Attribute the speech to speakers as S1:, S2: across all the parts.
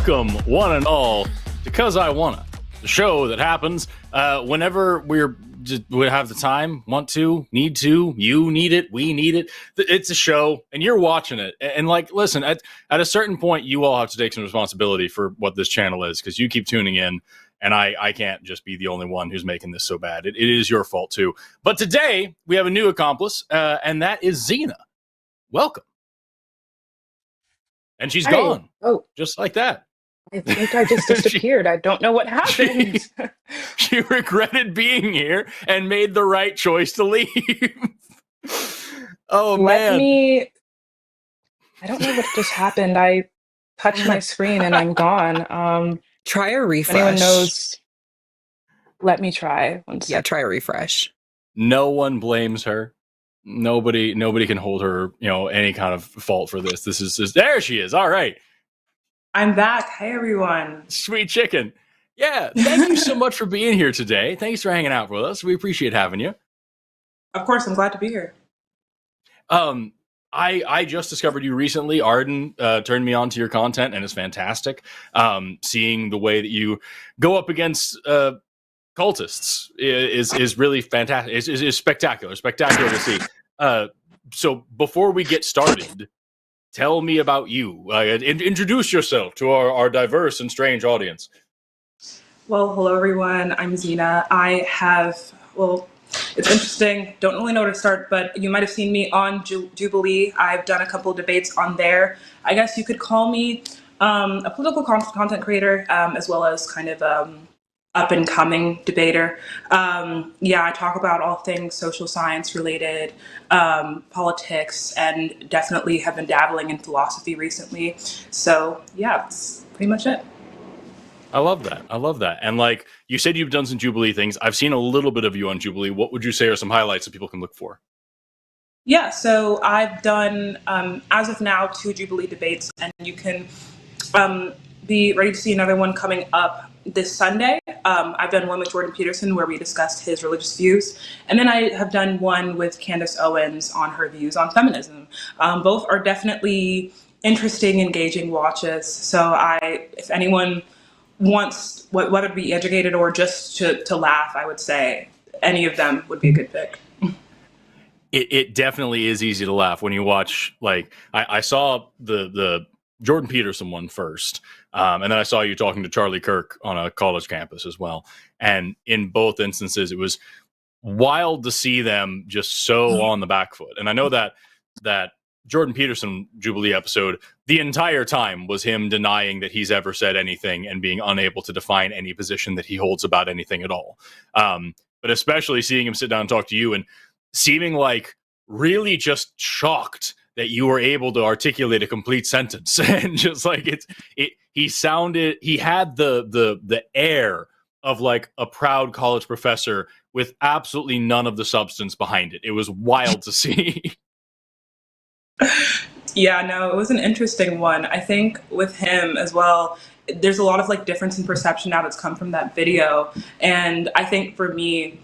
S1: Welcome, one and all, to Cus I Wanna, the show that happens whenever we have the time, want to, need to, you need it, we need it. It's a show, and you're watching it. And like, listen, at a certain point, you all have to take some responsibility for what this channel is, because you keep tuning in, and I can't just be the only one who's making this so bad. It is your fault, too. But today, we have a new accomplice, and that is Zina. Welcome. And she's gone. Oh, just like that.
S2: I think I just disappeared. I don't know what happened.
S1: She regretted being here and made the right choice to leave. Oh, man.
S2: I don't know what just happened. I touched my screen and I'm gone.
S3: Try a refresh.
S2: If anyone knows, let me try.
S3: Yeah, try a refresh.
S1: No one blames her. Nobody can hold her, any kind of fault for this. This is just, there she is. All right.
S4: I'm back. Hey, everyone.
S1: Sweet chicken. Yeah. Thank you so much for being here today. Thanks for hanging out with us. We appreciate having you.
S4: Of course. I'm glad to be here.
S1: I just discovered you recently. Arden turned me on to your content, and it's fantastic. Seeing the way that you go up against cultists is really fantastic. Is spectacular to see. So before we get started, tell me about you. Introduce yourself to our diverse and strange audience.
S4: Well, hello everyone. I'm Zina. It's interesting. Don't really know where to start, but you might have seen me on Jubilee. I've done a couple of debates on there. I guess you could call me a political content creator, as well as kind of up-and-coming debater. I talk about all things social science related, politics, and definitely have been dabbling in philosophy recently. So yeah, that's pretty much it.
S1: I love that. And like you said, you've done some Jubilee things. I've seen a little bit of you on Jubilee. What would you say are some highlights that people can look for?
S4: Yeah, so I've done, as of now, 2 Jubilee debates, and you can be ready to see another one coming up this Sunday. I've done one with Jordan Peterson where we discussed his religious views. And then I have done one with Candace Owens on her views on feminism. Both are definitely interesting, engaging watches. So if anyone wants, whether to be educated or just to laugh, I would say any of them would be a good pick.
S1: It definitely is easy to laugh when you watch, like, I saw the Jordan Peterson one first. And then I saw you talking to Charlie Kirk on a college campus as well. And in both instances, it was wild to see them just so on the back foot. And I know that Jordan Peterson Jubilee episode, the entire time was him denying that he's ever said anything and being unable to define any position that he holds about anything at all. But especially seeing him sit down and talk to you and seeming like really just shocked that you were able to articulate a complete sentence. And just like he had the air of like a proud college professor with absolutely none of the substance behind it. It was wild to see.
S4: Yeah, no, it was an interesting one. I think with him as well, there's a lot of like difference in perception now that's come from that video. And I think for me,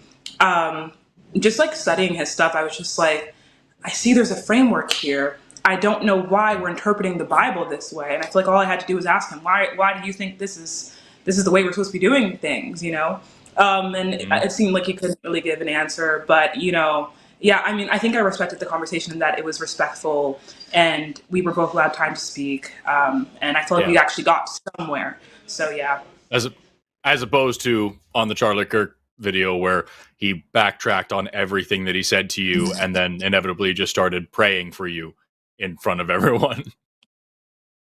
S4: just like studying his stuff, I was just like, I see there's a framework here. I don't know why we're interpreting the Bible this way. And I feel like all I had to do was ask him, why do you think this is the way we're supposed to be doing things, it seemed like he couldn't really give an answer, but I think I respected the conversation in that it was respectful and we were both allowed time to speak. And I feel like we actually got somewhere. So yeah.
S1: As opposed to on the Charlie Kirk video where he backtracked on everything that he said to you and then inevitably just started praying for you in front of everyone.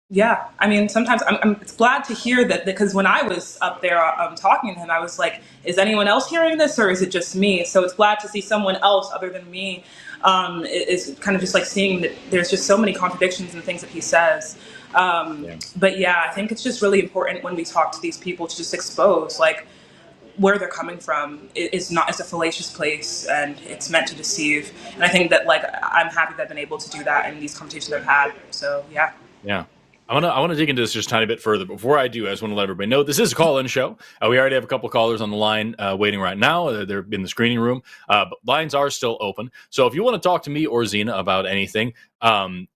S4: Yeah, I mean, sometimes I'm glad to hear that, because when I was up there talking to him, I was like, is anyone else hearing this or is it just me? So it's glad to see someone else other than me. Is kind of just like seeing that there's just so many contradictions in things that he says. But yeah, I think it's just really important when we talk to these people to just expose like where they're coming from. It's a fallacious place and it's meant to deceive. And I think that like I'm happy that I've been able to do that in these conversations I've had. So yeah.
S1: Yeah. I want to dig into this just a tiny bit further. Before I do, I just want to let everybody know this is a call-in show. We already have a couple callers on the line waiting right now. They're in the screening room. But lines are still open. So if you want to talk to me or Zina about anything,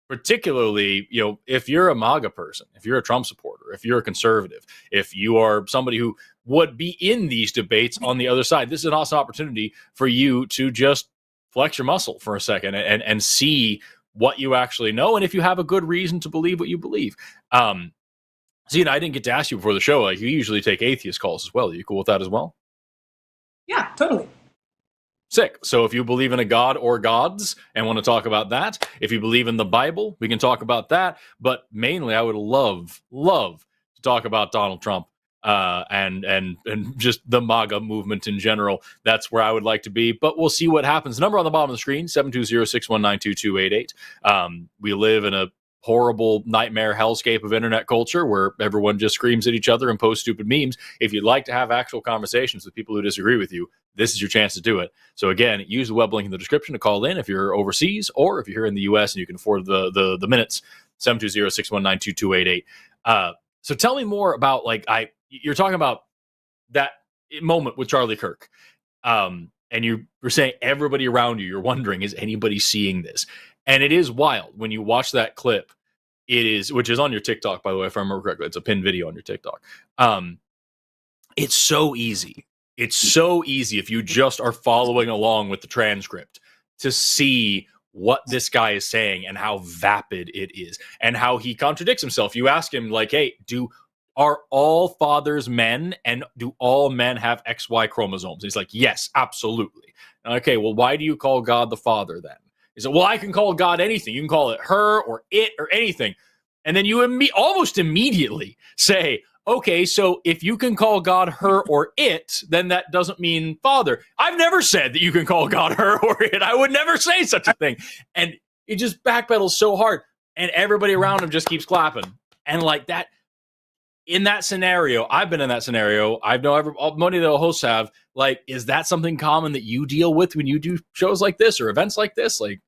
S1: particularly, if you're a MAGA person, if you're a Trump supporter, if you're a conservative, if you are somebody who would be in these debates on the other side, this is an awesome opportunity for you to just flex your muscle for a second and see what you actually know, and if you have a good reason to believe what you believe. Zina, I didn't get to ask you before the show. Like, you usually take atheist calls as well. Are you cool with that as well?
S4: Yeah, totally.
S1: Sick. So if you believe in a god or gods and want to talk about that, if you believe in the Bible, we can talk about that. But mainly, I would love to talk about Donald Trump and just the MAGA movement in general. That's where I would like to be. But we'll see what happens. The number on the bottom of the screen, 720-619-2288. We live in a horrible nightmare hellscape of internet culture where everyone just screams at each other and posts stupid memes. If you'd like to have actual conversations with people who disagree with you, this is your chance to do it. So again, use the web link in the description to call in if you're overseas, or if you're here in the US and you can afford the minutes, 720-619-2288. So tell me more about, you're talking about that moment with Charlie Kirk. And you were saying everybody around you, you're wondering, is anybody seeing this? And it is wild when you watch that clip. It is, which is on your TikTok, by the way, if I remember correctly. It's a pinned video on your TikTok. It's so easy. It's so easy if you just are following along with the transcript to see what this guy is saying and how vapid it is and how he contradicts himself. You ask him, like, hey, are all fathers men, and do all men have XY chromosomes? And he's like, yes, absolutely. Okay, well, why do you call God the Father then? He said, well, I can call God anything. You can call it her or it or anything. And then you almost immediately say, okay, so if you can call God her or it, then that doesn't mean father. I've never said that you can call God her or it. I would never say such a thing. And it just backpedals so hard. And everybody around him just keeps clapping. And like that, in that scenario, I've been in that scenario. I know many of the hosts have. Like, is that something common that you deal with when you do shows like this or events like this? Like,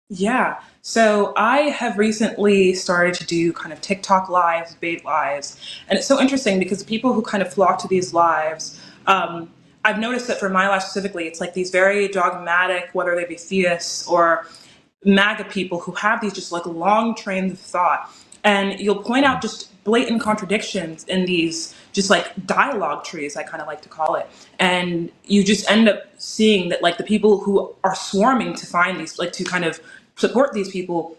S4: yeah. So I have recently started to do kind of TikTok lives, debate lives. And it's so interesting because the people who kind of flock to these lives, I've noticed that for my life specifically, it's like these very dogmatic, whether they be theists or MAGA people who have these just like long trains of thought. And you'll point out just blatant contradictions in these just like dialogue trees, I kind of like to call it. And you just end up seeing that like the people who are swarming to find these, like to kind of support these people,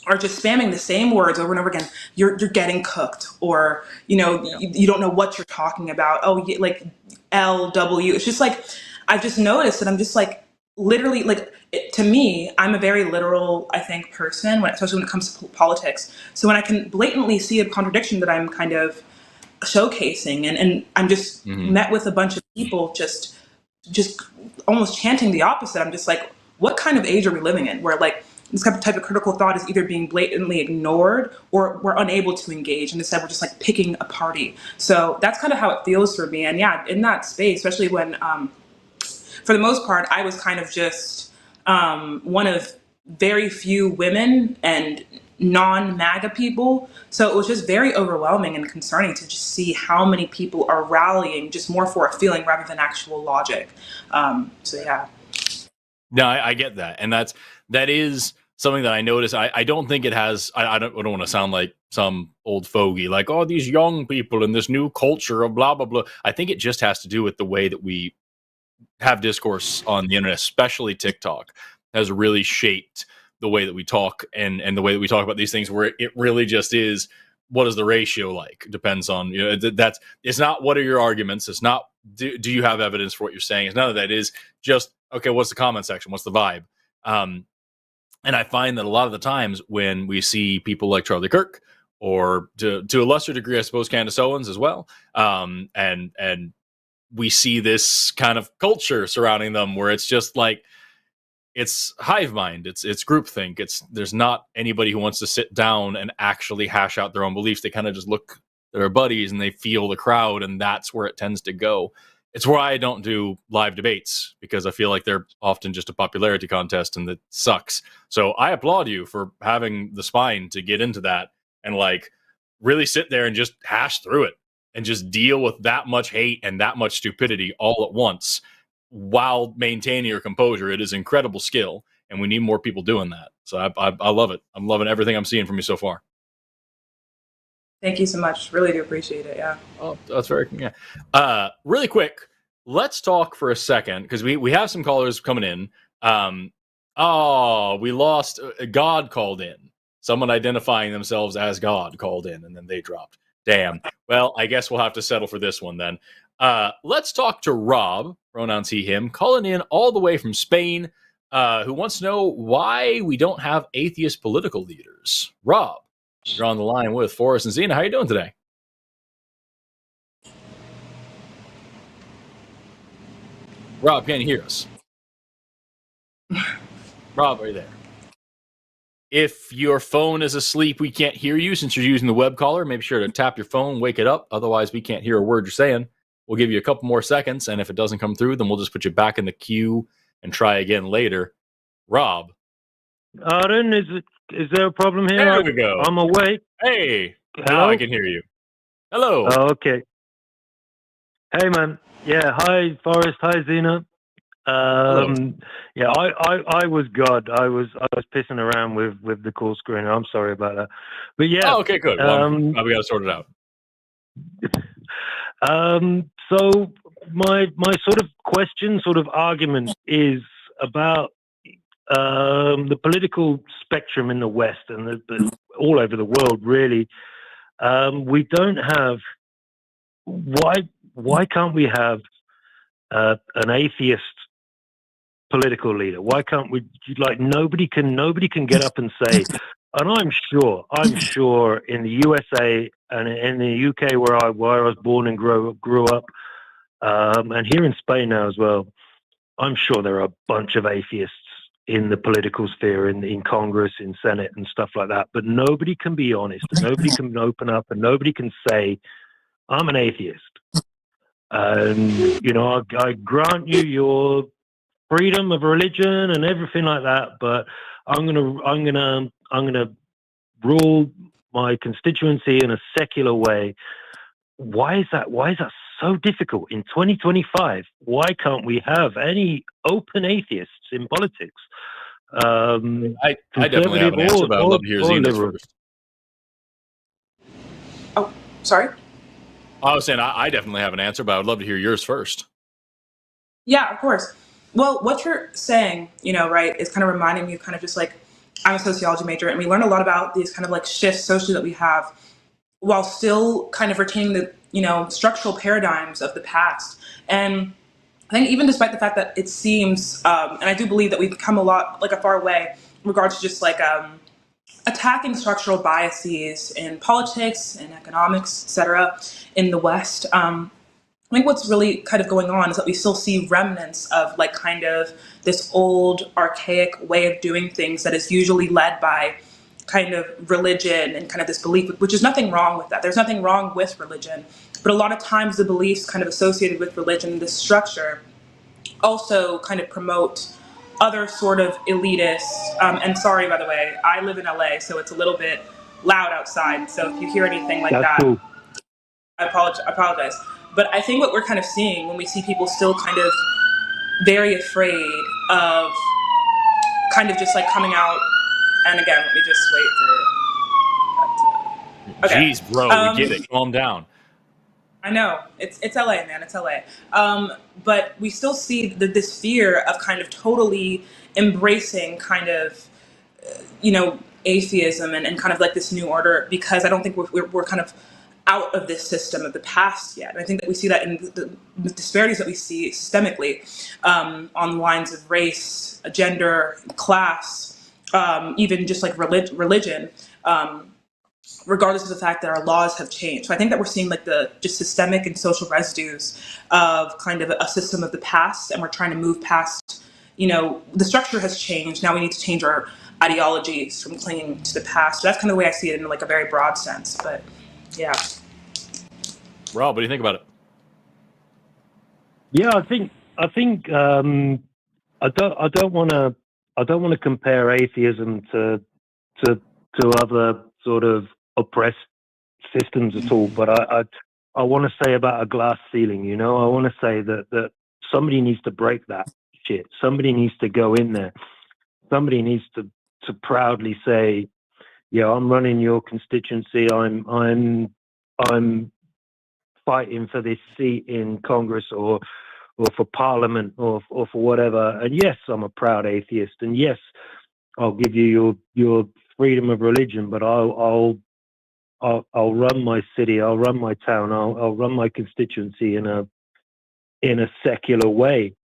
S4: are just spamming the same words over and over again. You're getting cooked, or you don't know what you're talking about. Oh, like LW. It's just like I've just noticed that I'm just like literally like to me, I'm a very literal, I think, person, especially when it comes to politics. So when I can blatantly see a contradiction that I'm kind of showcasing, and I'm just met with a bunch of people just almost chanting the opposite. I'm just like, what kind of age are we living in where like this type of critical thought is either being blatantly ignored or we're unable to engage, and instead we're just like picking a party. So that's kind of how it feels for me. And yeah, in that space, especially when for the most part I was kind of just one of very few women and non-MAGA people. So it was just very overwhelming and concerning to just see how many people are rallying just more for a feeling rather than actual logic. So yeah.
S1: No, I get that. And that is something that I notice. I don't think it has, I don't want to sound like some old fogey, like, oh, these young people and this new culture of blah, blah, blah. I think it just has to do with the way that we have discourse on the internet, especially TikTok, has really shaped the way that we talk and the way that we talk about these things, where it really just is, what is the ratio like? Depends on, that's, it's not what are your arguments. It's not, do you have evidence for what you're saying? It's none of that. It is just, okay, what's the comment section? What's the vibe? And I find that a lot of the times when we see people like Charlie Kirk, or to a lesser degree, I suppose, Candace Owens as well, and we see this kind of culture surrounding them where it's just like, it's hive mind, it's groupthink. There's not anybody who wants to sit down and actually hash out their own beliefs. They kind of just look at their buddies and they feel the crowd, and that's where it tends to go. It's why I don't do live debates, because I feel like they're often just a popularity contest, and that sucks. So I applaud you for having the spine to get into that and like really sit there and just hash through it and just deal with that much hate and that much stupidity all at once while maintaining your composure. It is incredible skill. and we need more people doing that. So I love it. I'm loving everything I'm seeing from you so far.
S4: Thank you so much. Really do appreciate it. Yeah.
S1: Oh, that's very, yeah. Really quick, let's talk for a second, because we have some callers coming in. We lost. God called in. Someone identifying themselves as God called in, and then they dropped. Damn. Well, I guess we'll have to settle for this one then. Let's talk to Rob, pronouns he, him, calling in all the way from Spain, who wants to know why we don't have atheist political leaders. Rob, you're on the line with Forrest and Zina. How are you doing today? Rob, can you hear us? Rob, are you there? If your phone is asleep, we can't hear you since you're using the web caller. Make sure to tap your phone, wake it up. Otherwise, we can't hear a word you're saying. We'll give you a couple more seconds, and if it doesn't come through, then we'll just put you back in the queue and try again later. Rob.
S5: Arden, is there a problem here?
S1: There we go.
S5: I'm awake.
S1: Hey.
S5: Hello?
S1: Now I can hear you. Hello.
S5: Oh, okay. Hey, man. Yeah, hi, Forrest. Hi, Zina. Yeah, I was God. I was pissing around with the call screen. I'm sorry about that. But yeah.
S1: Oh, okay, good. Well, we got to sort it out.
S5: So my sort of question, sort of argument is about the political spectrum in the West and all over the world, really. We don't have. Why can't we have an atheist political leader? Why can't we? Like nobody can get up and say. And I'm sure in the USA and in the UK where I was born and grew up, and here in Spain now as well, I'm sure there are a bunch of atheists in the political sphere, in Congress, in Senate and stuff like that. But nobody can be honest, and nobody can open up, and nobody can say, I'm an atheist. And, you know, I grant you your freedom of religion and everything like that, but I'm gonna rule my constituency in a secular way. Why is that so difficult in 2025? Why can't we have any open atheists in politics?
S1: I definitely have an answer, but I'd love to hear Zina's first.
S4: Oh, sorry?
S1: I was saying I definitely have an answer, but I would love to hear yours first.
S4: Yeah, of course. Well, what you're saying, you know, right, is kind of reminding me of kind of just like, I'm a sociology major, and we learn a lot about these kind of like shifts socially that we have while still kind of retaining the, you know, structural paradigms of the past. And I think even despite the fact that it seems, and I do believe that we've come a far way in regards to just like attacking structural biases in politics and economics, et cetera, in the West. I think what's really kind of going on is that we still see remnants of like kind of this old archaic way of doing things that is usually led by kind of religion and kind of this belief, which is nothing wrong with that. There's nothing wrong with religion, but a lot of times the beliefs kind of associated with religion, this structure, also kind of promote other sort of elitists. And sorry, by the way, I live in LA, so it's a little bit loud outside. So if you hear anything like that,
S5: cool.
S4: I apologize. But I think what we're kind of seeing when we see people still kind of very afraid of kind of just like coming out, and again, let me just wait for that. Okay.
S1: Jeez, bro, we get it. Calm down.
S4: I know. It's LA, man. It's LA. But we still see this fear of kind of totally embracing kind of, you know, atheism and kind of like this new order, because I don't think we're kind of out of this system of the past yet. And I think that we see that in the disparities that we see systemically on the lines of race, gender, class, even just like religion, regardless of the fact that our laws have changed. So I think that we're seeing like the just systemic and social residues of kind of a system of the past, and we're trying to move past, you know, the structure has changed. Now we need to change our ideologies from clinging to the past. So that's kind of the way I see it in like a very broad sense. But yeah.
S1: Rob, what do you think about it?
S5: Yeah, I think I don't want to compare atheism to other sort of oppressed systems at all. But I want to say about a glass ceiling. You know, I want to say that somebody needs to break that shit. Somebody needs to go in there. somebody needs to proudly say, yeah, I'm running your constituency. I'm fighting for this seat in Congress or for Parliament or for whatever. And yes, I'm a proud atheist. And yes, I'll give you your freedom of religion, but I'll run my city, I'll run my town, I'll run my constituency in a secular way.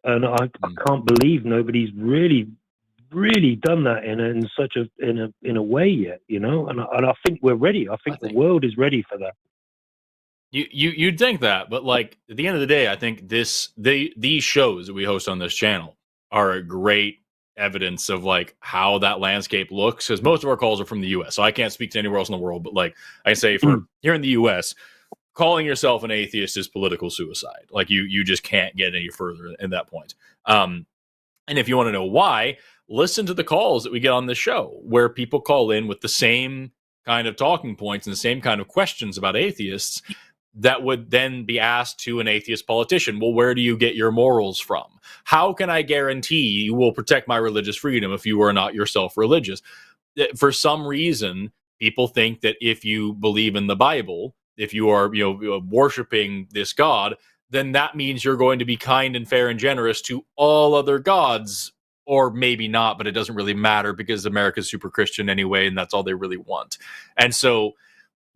S5: And I can't believe nobody's really done that in a way yet, you know. And I think we're ready. I think the world is ready for that.
S1: You'd think that, but like at the end of the day, I think these shows that we host on this channel are a great evidence of like how that landscape looks, because most of our calls are from the US, so I can't speak to anywhere else in the world, but like I say, for here in the US, calling yourself an atheist is political suicide. Like you just can't get any further at that point. And if you want to know why, listen to the calls that we get on this show where people call in with the same kind of talking points and the same kind of questions about atheists that would then be asked to an atheist politician. Well, where do you get your morals from? How can I guarantee you will protect my religious freedom if you are not yourself religious? For some reason, people think that if you believe in the Bible, if you are, worshiping this God, then that means you're going to be kind and fair and generous to all other gods, or maybe not, but it doesn't really matter because America's super Christian anyway, and that's all they really want. And so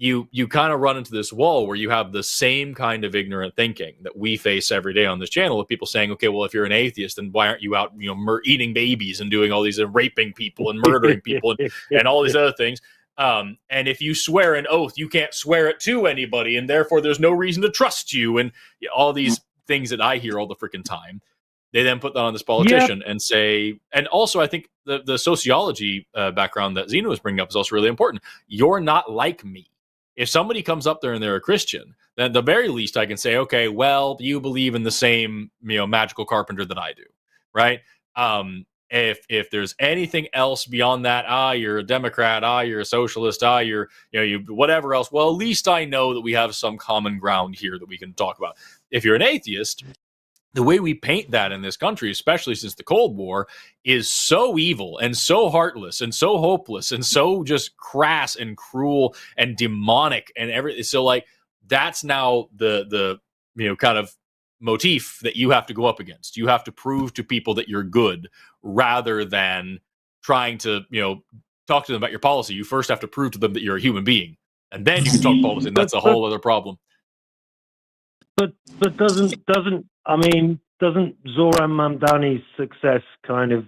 S1: you kind of run into this wall where you have the same kind of ignorant thinking that we face every day on this channel of people saying, okay, well, if you're an atheist, then why aren't you out, eating babies and doing all these raping people and murdering people and all these other things? And if you swear an oath, you can't swear it to anybody, and therefore there's no reason to trust you, and all these things that I hear all the freaking time. They then put that on this politician and say, and also I think the sociology background that Zina was bringing up is also really important. You're not like me. If somebody comes up there and they're a Christian, then at the very least I can say, okay, well, you believe in the same, magical carpenter that I do, right? If there's anything else beyond that, you're a Democrat, you're a socialist, you're, you whatever else. Well, at least I know that we have some common ground here that we can talk about. If you're an atheist, the way we paint that in this country, especially since the Cold War, is so evil and so heartless and so hopeless and so just crass and cruel and demonic and everything. So like that's now the kind of motif that you have to go up against. You have to prove to people that you're good rather than trying to talk to them about your policy. You first have to prove to them that you're a human being, and then you can talk policy. And that's a whole other problem.
S5: But doesn't Zoran Mamdani's success kind of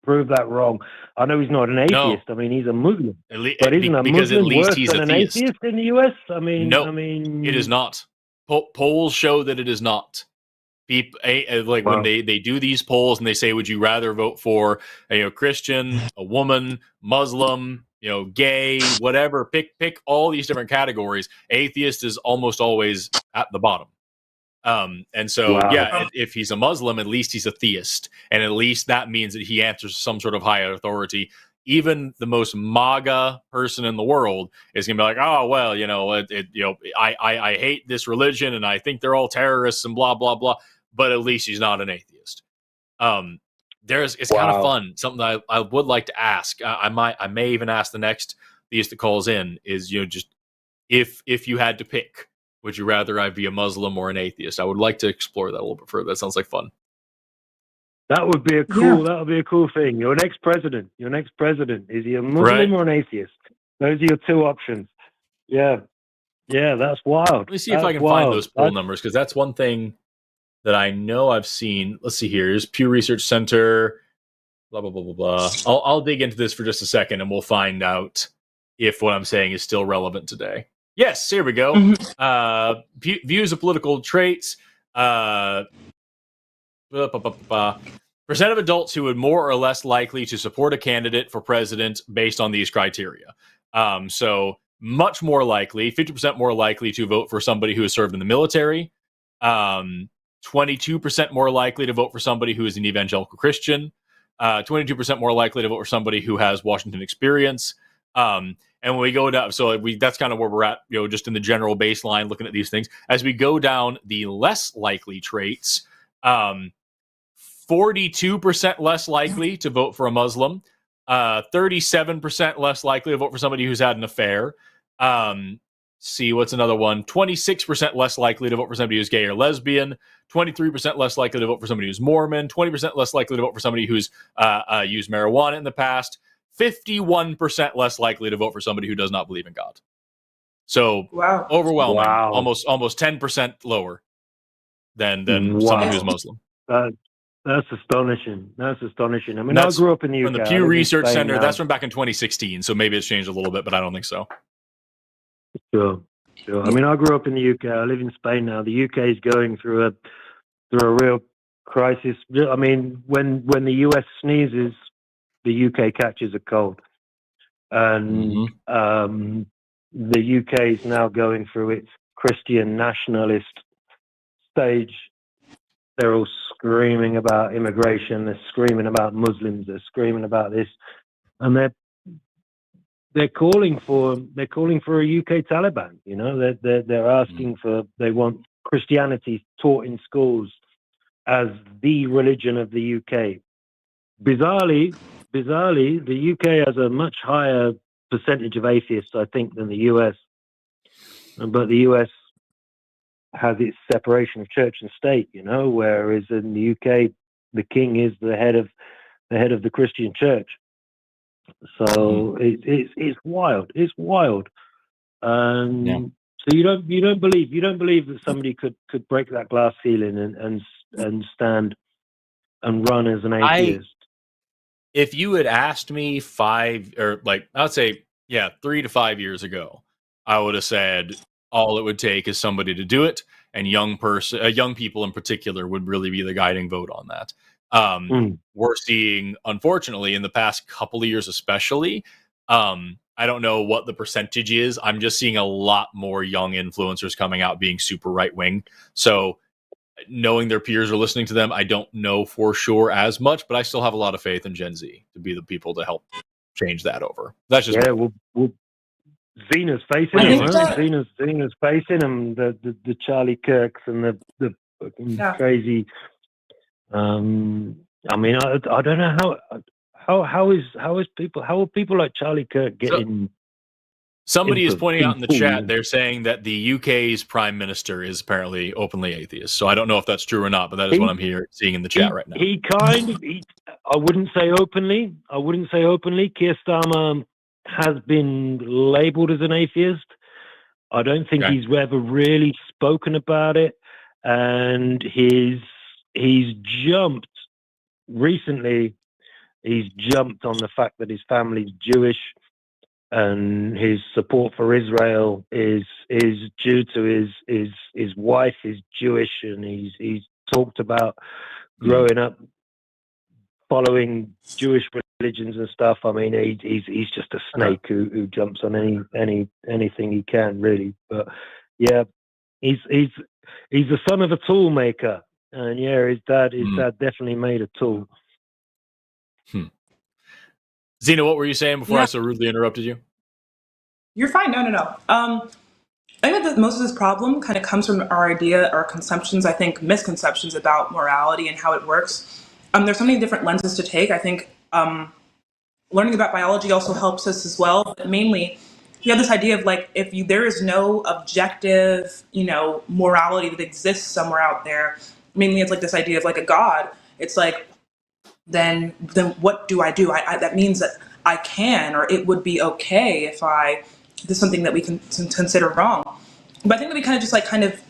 S5: prove that wrong? I know he's not an atheist. No. I mean, he's a Muslim. But isn't a Muslim worse than an atheist in the US?
S1: It is not. Polls show that it is not. People, when they do these polls and they say, would you rather vote for a Christian, a woman, Muslim, gay, whatever, pick all these different categories. Atheist is almost always at the bottom. And so, if he's a Muslim, at least he's a theist. And at least that means that he answers to some sort of higher authority. Even the most MAGA person in the world is going to be like, oh, well, I hate this religion and I think they're all terrorists and blah, blah, blah. But at least he's not an atheist. It's kind of fun. Something that I would like to ask. I may even ask the next theist that calls in is, just if you had to pick, would you rather I be a Muslim or an atheist? I would like to explore that a little bit further. That sounds like fun.
S5: That would be that would be a cool thing. Your next president, is he a Muslim or an atheist? Those are your two options. Yeah, that's wild. Let
S1: me see if I can find those poll numbers, because that's one thing that I know I've seen. Let's see here. Here's Pew Research Center. Blah blah blah blah blah. I'll dig into this for just a second, and we'll find out if what I'm saying is still relevant today. Yes, here we go. Views of political traits. Percent of adults who would more or less likely to support a candidate for president based on these criteria. So much more likely, 50% more likely to vote for somebody who has served in the military. 22% more likely to vote for somebody who is an evangelical Christian. 22% more likely to vote for somebody who has Washington experience. And when we go down, that's kind of where we're at, just in the general baseline, looking at these things. As we go down the less likely traits, 42% less likely to vote for a Muslim, 37% less likely to vote for somebody who's had an affair. See, what's another one? 26% less likely to vote for somebody who's gay or lesbian, 23% less likely to vote for somebody who's Mormon, 20% less likely to vote for somebody who's used marijuana in the past, 51% less likely to vote for somebody who does not believe in God. So
S4: Wow.
S1: overwhelming,
S5: Wow.
S1: almost 10% lower than someone who's Muslim.
S5: That's astonishing. That's astonishing. I mean,
S1: That's
S5: I grew up in the UK.
S1: From the
S5: I
S1: Pew
S5: live in
S1: Research
S5: Spain
S1: Center,
S5: now.
S1: that's from back in 2016, so maybe it's changed a little bit, but I don't think so.
S5: Sure. I mean, I grew up in the UK. I live in Spain now. The UK is going through a real crisis. I mean, when the US sneezes, the UK catches a cold, and the UK is now going through its Christian nationalist stage. They're all screaming about immigration. They're screaming about Muslims. They're screaming about this, and they're calling for a UK Taliban. You know, they're asking for, they want Christianity taught in schools as the religion of the UK. Bizarrely, the UK has a much higher percentage of atheists, I think, than the US. But the US has its separation of church and state, you know, whereas in the UK, the king is the head of the Christian church. So it's wild. It's wild. So you don't believe that somebody could break that glass ceiling and stand and run as an atheist.
S1: If you had asked me 3 to 5 years ago, I would have said all it would take is somebody to do it, and young people in particular would really be the guiding vote on that. We're seeing, unfortunately, in the past couple of years especially, I don't know what the percentage is. I'm just seeing a lot more young influencers coming out being super right-wing. So knowing their peers are listening to them, I don't know for sure as much, but I still have a lot of faith in Gen Z to be the people to help change that over. That's just
S5: well, Zina's facing him. Zina's facing him. The Charlie Kirks and the crazy. I mean, I don't know how are people like Charlie Kirk getting.
S1: Somebody is pointing out in the chat, they're saying that the UK's prime minister is apparently openly atheist. So I don't know if that's true or not, but that is what I'm seeing in the chat right now.
S5: I wouldn't say openly. Keir Starmer has been labeled as an atheist. I don't think he's ever really spoken about it. And he's jumped recently. He's jumped on the fact that his family's Jewish, and his support for Israel is due to his wife is Jewish, and he's talked about growing up following Jewish religions and stuff. I mean, he's just a snake who jumps on anything he can, really. But yeah, he's the son of a tool maker, and his dad definitely made a tool.
S1: Zina, what were you saying before I so rudely interrupted you?
S4: You're fine. No. I think that most of this problem kind of comes from our consumptions, I think, misconceptions about morality and how it works. There's so many different lenses to take. I think learning about biology also helps us as well. But mainly, you have this idea of like, there is no objective, morality that exists somewhere out there. Mainly, it's like this idea of like a God. It's like, then what do I do? That means that I can, or it would be okay if I did something that we can consider wrong. But I think that we kind of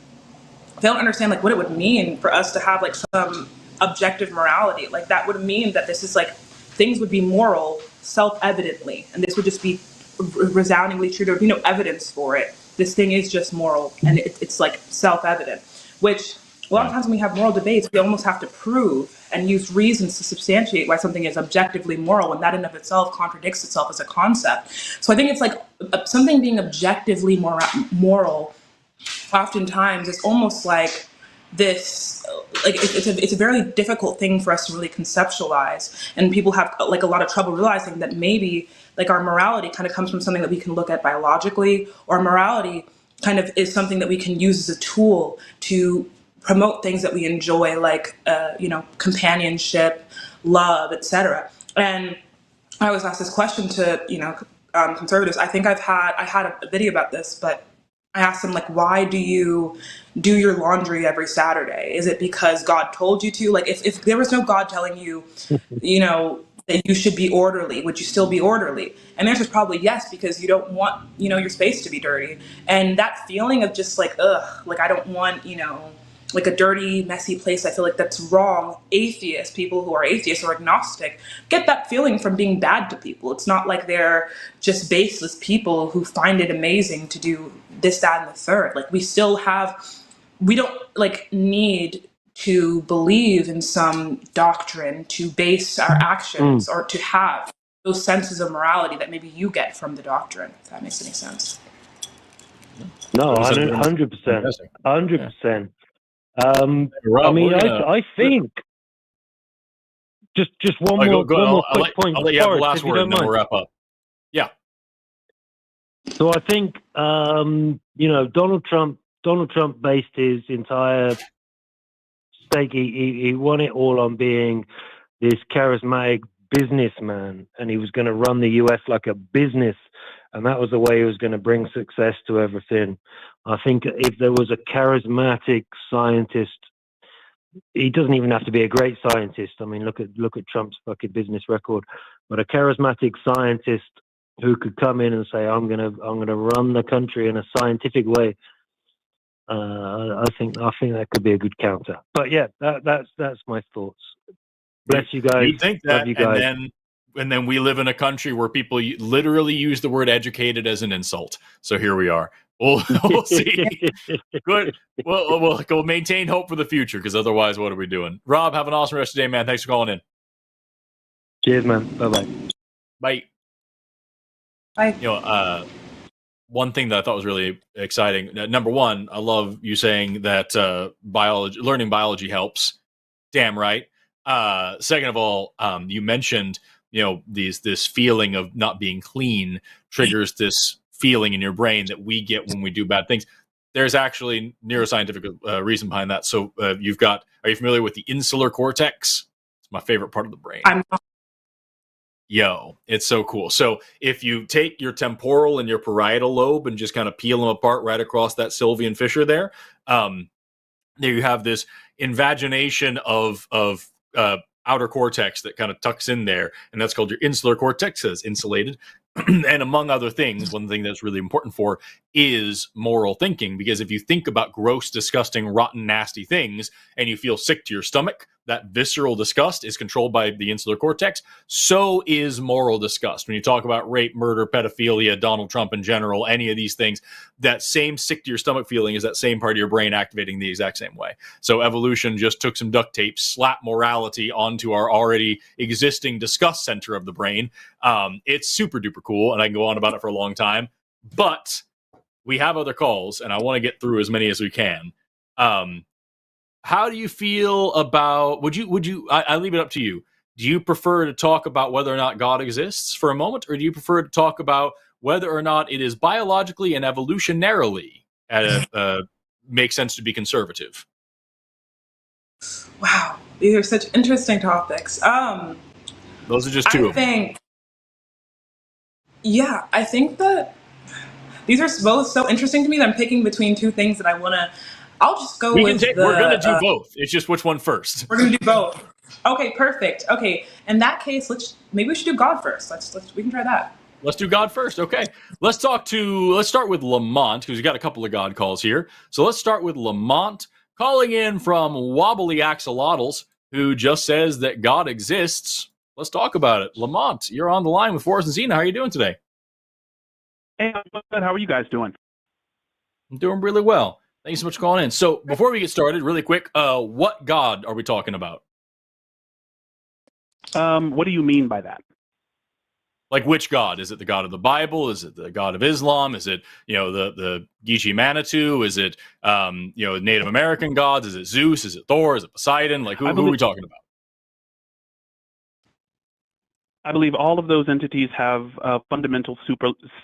S4: fail to understand like what it would mean for us to have like some objective morality. Like that would mean that this is like, things would be moral self-evidently, and this would just be resoundingly true. There would be no evidence for it. This thing is just moral, and it's like self-evident, which a lot of times when we have moral debates, we almost have to prove and use reasons to substantiate why something is objectively moral, when that in of itself contradicts itself as a concept. So I think it's like something being objectively moral oftentimes is almost like this, like it's a very difficult thing for us to really conceptualize. And people have like a lot of trouble realizing that maybe like our morality kind of comes from something that we can look at biologically, or morality kind of is something that we can use as a tool to promote things that we enjoy, like companionship, love, etc. And I always ask this question to conservatives. I think I had a video about this, but I asked them, like, why do you do your laundry every Saturday? Is it because God told you to? Like, if there was no God telling you, that you should be orderly, would you still be orderly? And the answer is probably yes, because you don't want, your space to be dirty. And that feeling of just like, ugh, like I don't want, like a dirty, messy place. I feel like that's wrong. Atheists, people who are atheists or agnostic, get that feeling from being bad to people. It's not like they're just baseless people who find it amazing to do this, that, and the third. Like we don't like need to believe in some doctrine to base our actions or to have those senses of morality that maybe you get from the doctrine, if that makes any sense.
S5: No, 100%. 100%. I think just one more quick point.
S1: I'll let you have the last word and then we'll wrap up. Yeah.
S5: So I think Donald Trump based his entire stake. He won it all on being this charismatic businessman, and he was going to run the US like a business, and that was the way he was going to bring success to everything. I think if there was a charismatic scientist, he doesn't even have to be a great scientist. I mean, look at Trump's fucking business record. But a charismatic scientist who could come in and say, I'm gonna run the country in a scientific way. I think that could be a good counter. But yeah, that's my thoughts. Bless you guys.
S1: You think that, love you guys. And then we live in a country where people literally use the word educated as an insult. So here we are. We'll see. Good. We'll maintain hope for the future, because otherwise, what are we doing? Rob, have an awesome rest of the day, man. Thanks for calling in.
S5: Cheers, man. Bye-bye.
S1: Bye.
S4: Bye.
S1: One thing that I thought was really exciting. Number one, I love you saying that learning biology helps. Damn right. Second of all, you mentioned this feeling of not being clean triggers this feeling in your brain that we get when we do bad things. There's actually neuroscientific reason behind that. So are you familiar with the insular cortex? It's my favorite part of the brain.
S4: I'm not.
S1: Yo, it's so cool. So if you take your temporal and your parietal lobe and just kind of peel them apart right across that Sylvian fissure there you have this invagination of outer cortex that kind of tucks in there, and that's called your insular cortex. It's insulated. And among other things, one thing that's really important for is moral thinking, because if you think about gross, disgusting, rotten, nasty things and you feel sick to your stomach, that visceral disgust is controlled by the insular cortex. So is moral disgust. When you talk about rape, murder, pedophilia, Donald Trump in general, any of these things, that same sick to your stomach feeling is that same part of your brain activating the exact same way. So evolution just took some duct tape, slapped morality onto our already existing disgust center of the brain. It's super duper cool, and I can go on about it for a long time. But we have other calls, and I want to get through as many as we can. How do you feel about, I leave it up to you. Do you prefer to talk about whether or not God exists for a moment, or do you prefer to talk about whether or not it is biologically and evolutionarily makes sense to be conservative?
S4: Wow, these are such interesting topics.
S1: Those are just two of them.
S4: I think that these are both so interesting to me that I'm picking between two things that I'll just go with
S1: we're going to do both. It's just which one first.
S4: We're going to do both. Okay, perfect. Okay, in that case, maybe we should do God first. We can try that.
S1: Let's do God first. Okay. Let's start with Lamont, who's got a couple of God calls here. So let's start with Lamont calling in from Wobbly Axolotls, who just says that God exists. Let's talk about it. Lamont, you're on the line with Forrest and Zina. How are you doing today?
S6: Hey, I'm good. How are you guys doing?
S1: I'm doing really well. Thank you so much for calling in. So before we get started, really quick, what God are we talking about?
S6: What do you mean by that?
S1: Like which God? Is it the God of the Bible? Is it the God of Islam? Is it, the Geechee Manitou? Is it, Native American gods? Is it Zeus? Is it Thor? Is it Poseidon? Like who are we talking about?
S6: I believe all of those entities have fundamental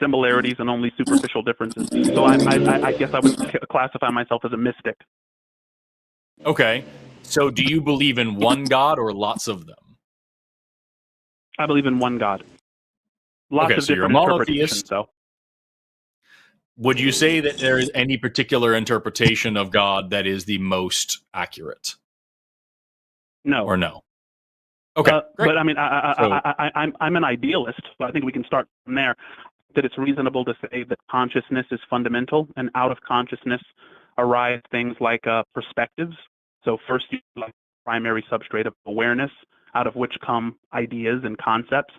S6: similarities and only superficial differences. So I guess I would classify myself as a mystic.
S1: Okay. So do you believe in one God or lots of them?
S6: I believe in one God. Lots
S1: Okay,
S6: of
S1: so you're a
S6: different interpretations,
S1: monotheist.
S6: though.
S1: Would you say that there is any particular interpretation of God that is the most accurate,
S6: No.
S1: or no? Okay, great.
S6: But I mean,
S1: So-
S6: I'm an idealist, so I think we can start from there. That it's reasonable to say that consciousness is fundamental, and out of consciousness arise things like perspectives. So first, you have like primary substrate of awareness, out of which come ideas and concepts.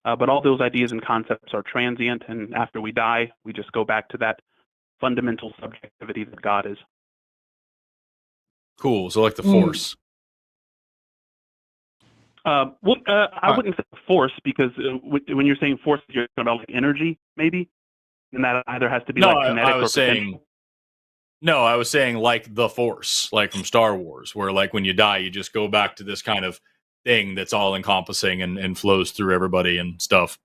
S6: But all those ideas and concepts are transient, and after we die, we just go back to that fundamental subjectivity that God is.
S1: Cool. So like the Force.
S6: I wouldn't say force, because when you're saying force, you're talking about like energy, maybe, and that either has to be
S1: No,
S6: like kinetic
S1: I was
S6: or
S1: saying.
S6: potential.
S1: No, I was saying like the Force, like from Star Wars, where like when you die, you just go back to this kind of thing that's all encompassing and flows through everybody and stuff.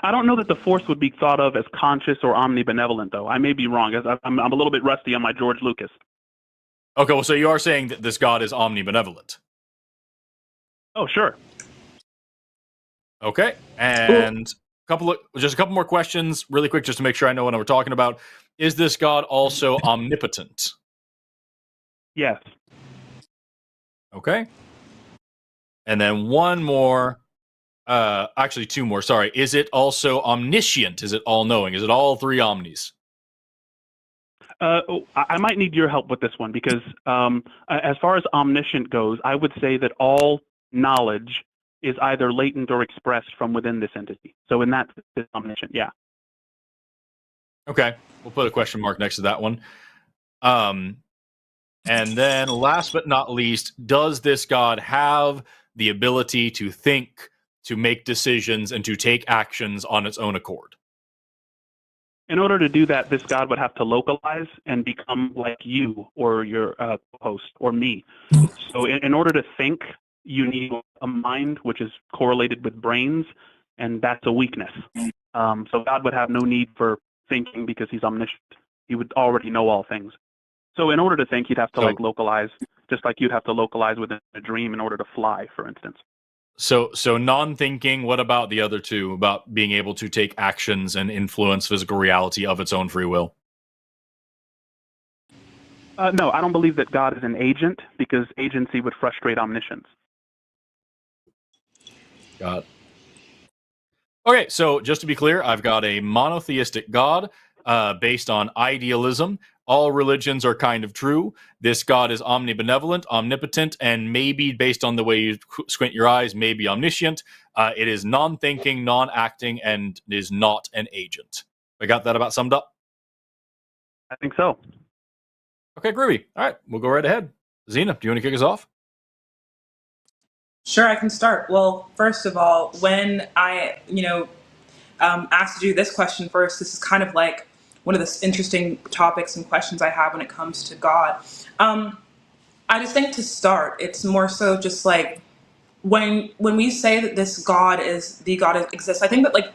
S6: I don't know that the force would be thought of as conscious or omnibenevolent, though. I may be wrong. I'm a little bit rusty on my George Lucas.
S1: Okay, well, so you are saying that this God is omnibenevolent.
S6: Oh, sure.
S1: Okay, and just a couple more questions, really quick, just to make sure I know what we're talking about. Is this God also omnipotent?
S6: Yes.
S1: Okay, and then one more. Actually, two more. Sorry. Is it also omniscient? Is it all-knowing? Is it all three omnis?
S6: I might need your help with this one, because as far as omniscient goes, I would say that all knowledge is either latent or expressed from within this entity. So in that sense, it's omniscient, yeah.
S1: Okay, we'll put a question mark next to that one. And then last but not least, does this God have the ability to think, to make decisions, and to take actions on its own accord?
S6: In order to do that, this God would have to localize and become like you or your host or me. So in order to think, you need a mind which is correlated with brains, and that's a weakness. So God would have no need for thinking because he's omniscient. He would already know all things. So in order to think, you'd have to like localize, just like you'd have to localize within a dream in order to fly, for instance.
S1: So non-thinking, what about the other two, about being able to take actions and influence physical reality of its own free will?
S6: No, I don't believe that God is an agent, because agency would frustrate omniscience.
S1: Got it. Okay, so just to be clear, I've got a monotheistic God based on idealism. All religions are kind of true. This God is omnibenevolent, omnipotent, and maybe, based on the way you squint your eyes, maybe omniscient. It is non-thinking, non-acting, and is not an agent. I got that about summed up?
S6: I think so.
S1: Okay, groovy. All right, we'll go right ahead. Zina, do you want to kick us off?
S4: Sure, I can start. Well, first of all, when I, asked to do this question first, this is kind of like one of the interesting topics and questions I have when it comes to God. I just think to start, it's more so just like when we say that this God is the God that exists, I think that like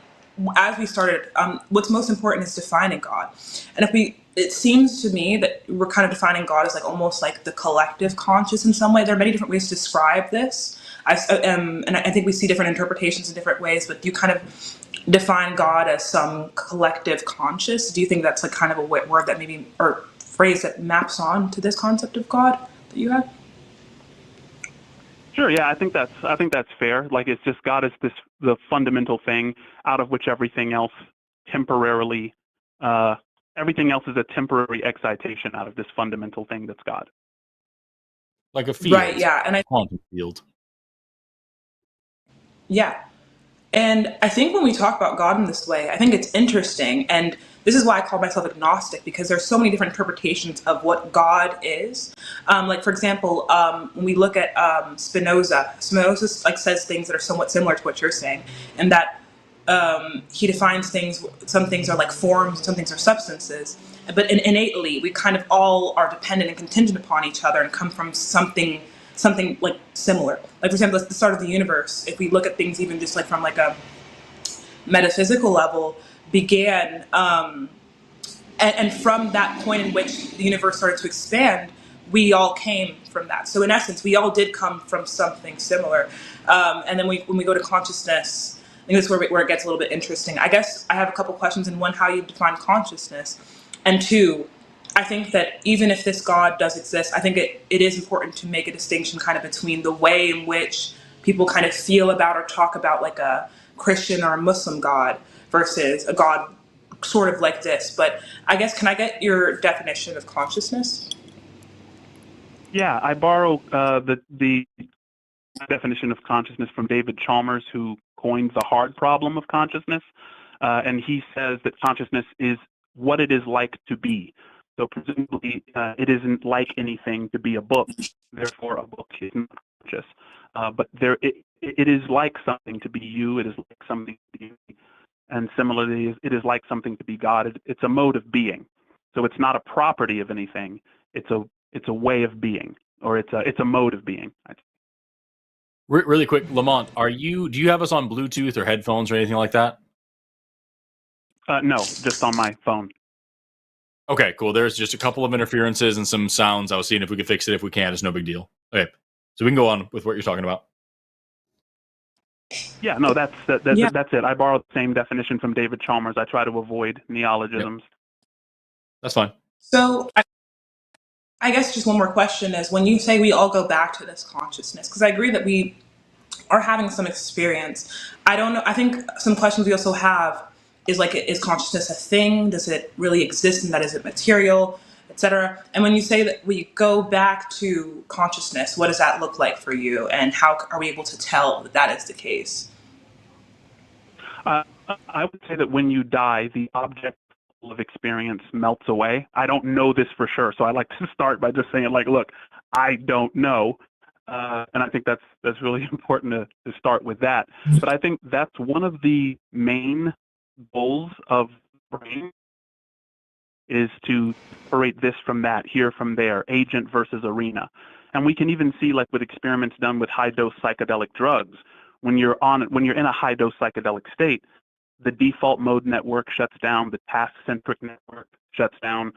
S4: as we started, what's most important is defining God. And it seems to me that we're kind of defining God as like almost like the collective conscious in some way. There are many different ways to describe this. And I think we see different interpretations in different ways, but you kind of define God as some collective conscious. Do you think that's like kind of a word that maybe, or phrase that maps on to this concept of God that you have?
S6: Sure, yeah, I think that's fair. Like, it's just God is the fundamental thing out of which everything else temporarily, everything else is a temporary excitation out of this fundamental thing that's God.
S1: Like a field.
S4: Right, yeah. And
S1: haunted field.
S4: Yeah. And I think when we talk about God in this way, I think it's interesting. And this is why I call myself agnostic, because there's so many different interpretations of what God is. Like, for example, when we look at Spinoza like says things that are somewhat similar to what you're saying, and that he defines things, some things are like forms, some things are substances. But innately, we kind of all are dependent and contingent upon each other and come from something like similar. Like, for example, at the start of the universe, if we look at things even just like from like a metaphysical level, began, and from that point in which the universe started to expand, we all came from that. So in essence, we all did come from something similar. And then when we go to consciousness, I think that's where it gets a little bit interesting. I guess I have a couple questions. And one, how you define consciousness, and two, I think that even if this God does exist, I think it is important to make a distinction kind of between the way in which people kind of feel about or talk about like a Christian or a Muslim God versus a God sort of like this. But I guess, can I get your definition of consciousness?
S6: Yeah, I borrow the definition of consciousness from David Chalmers, who coined the hard problem of consciousness. And he says that consciousness is what it is like to be. So presumably, it isn't like anything to be a book. Therefore, a book is not conscious. But it is like something to be you. It is like something to be me. And similarly, it is like something to be God. It's a mode of being. So it's not a property of anything. It's a way of being, or it's a mode of being.
S1: Really quick, Lamont, do you have us on Bluetooth or headphones or anything like that?
S6: No, just on my phone.
S1: Okay, cool. There's just a couple of interferences and some sounds. I was seeing if we could fix it. If we can, it's no big deal. Okay, so we can go on with what you're talking about.
S6: Yeah, no, that's it. I borrowed the same definition from David Chalmers. I try to avoid neologisms.
S1: Yep. That's fine.
S4: So I guess just one more question is, when you say we all go back to this consciousness, because I agree that we are having some experience. I don't know. I think some questions we also have is like, is consciousness a thing? Does it really exist in that? Is it material, etc.? And when you say that we go back to consciousness, what does that look like for you? And how are we able to tell that that is the case?
S6: I would say that when you die, the object of experience melts away. I don't know this for sure, so I like to start by just saying, like, look, I don't know. And I think that's really important to start with that. But I think that's one of the main goals of brain, is to separate this from that, here from there, agent versus arena. And we can even see, like with experiments done with high dose psychedelic drugs, when you're in a high dose psychedelic state, the default mode network shuts down, the task-centric network shuts down.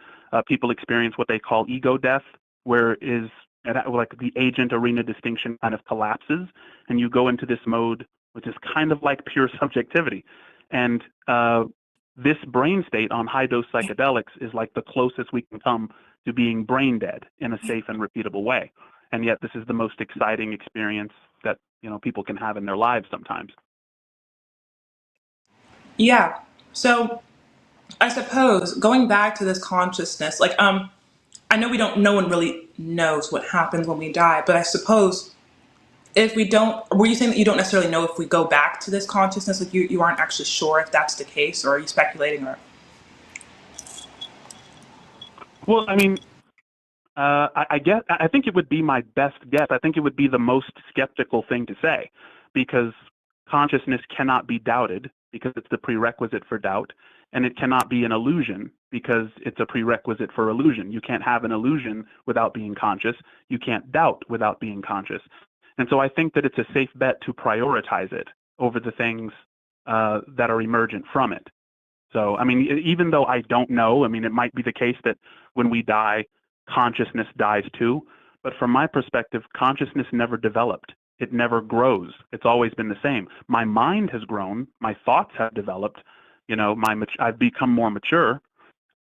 S6: People experience what they call ego death, where like the agent arena distinction kind of collapses, and you go into this mode, which is kind of like pure subjectivity. And this brain state on high dose psychedelics is like the closest we can come to being brain dead in a safe and repeatable way. And yet this is the most exciting experience that, people can have in their lives sometimes.
S4: Yeah. So I suppose going back to this consciousness, like, I know no one really knows what happens when we die, but I suppose if we don't, were you saying that you don't necessarily know if we go back to this consciousness? Like you aren't actually sure if that's the case, or are you speculating? Or
S6: Well, I mean, I think it would be my best guess. I think it would be the most skeptical thing to say, because consciousness cannot be doubted because it's the prerequisite for doubt, and it cannot be an illusion because it's a prerequisite for illusion. You can't have an illusion without being conscious. You can't doubt without being conscious. And so I think that it's a safe bet to prioritize it over the things that are emergent from it. So, I mean, even though I don't know, I mean, it might be the case that when we die, consciousness dies too. But from my perspective, consciousness never developed. It never grows. It's always been the same. My mind has grown. My thoughts have developed. I've become more mature.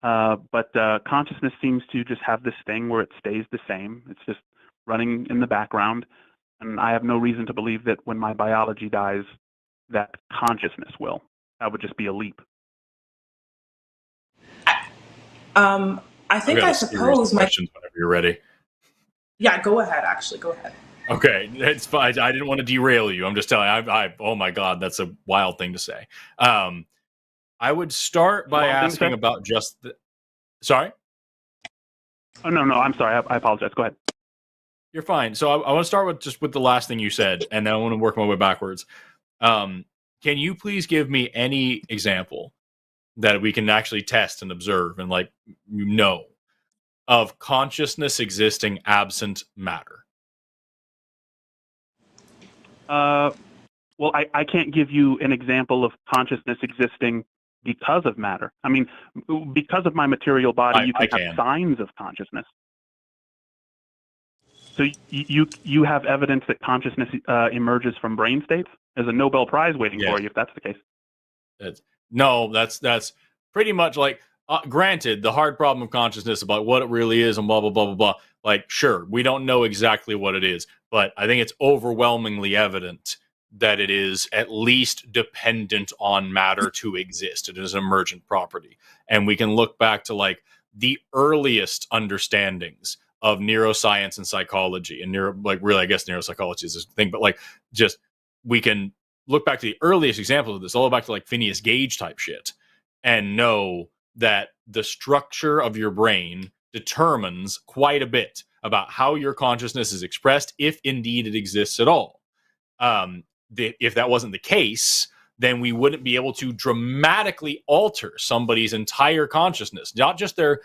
S6: But consciousness seems to just have this thing where it stays the same. It's just running in the background. And I have no reason to believe that when my biology dies, that consciousness will. That would just be a leap.
S4: I think, I suppose
S1: questions whenever you're ready.
S4: Yeah, go ahead. Actually, go ahead.
S1: Okay, it's fine. I didn't want to derail you. I'm just telling you. Oh my God, that's a wild thing to say. I would start by asking about just the. Sorry.
S6: Oh no, I'm sorry. I apologize. Go ahead.
S1: You're fine. So I want to start with the last thing you said, and then I want to work my way backwards. Can you please give me any example that we can actually test and observe and of consciousness existing absent matter?
S6: Well, I can't give you an example of consciousness existing because of matter. I mean, because of my material body, you can have signs of consciousness. So you have evidence that consciousness emerges from brain states? There's a Nobel Prize waiting for you if that's the case.
S1: That's pretty much like, granted, the hard problem of consciousness about what it really is and blah, blah, blah, blah, blah. Like, sure, we don't know exactly what it is, but I think it's overwhelmingly evident that it is at least dependent on matter to exist. It is an emergent property. And we can look back to like the earliest understandings of neuroscience and psychology and really, I guess neuropsychology is this thing, but like just, we can look back to the earliest examples of this, all back to like Phineas Gage type shit, and know that the structure of your brain determines quite a bit about how your consciousness is expressed, if indeed it exists at all. If that wasn't the case, then we wouldn't be able to dramatically alter somebody's entire consciousness, not just their,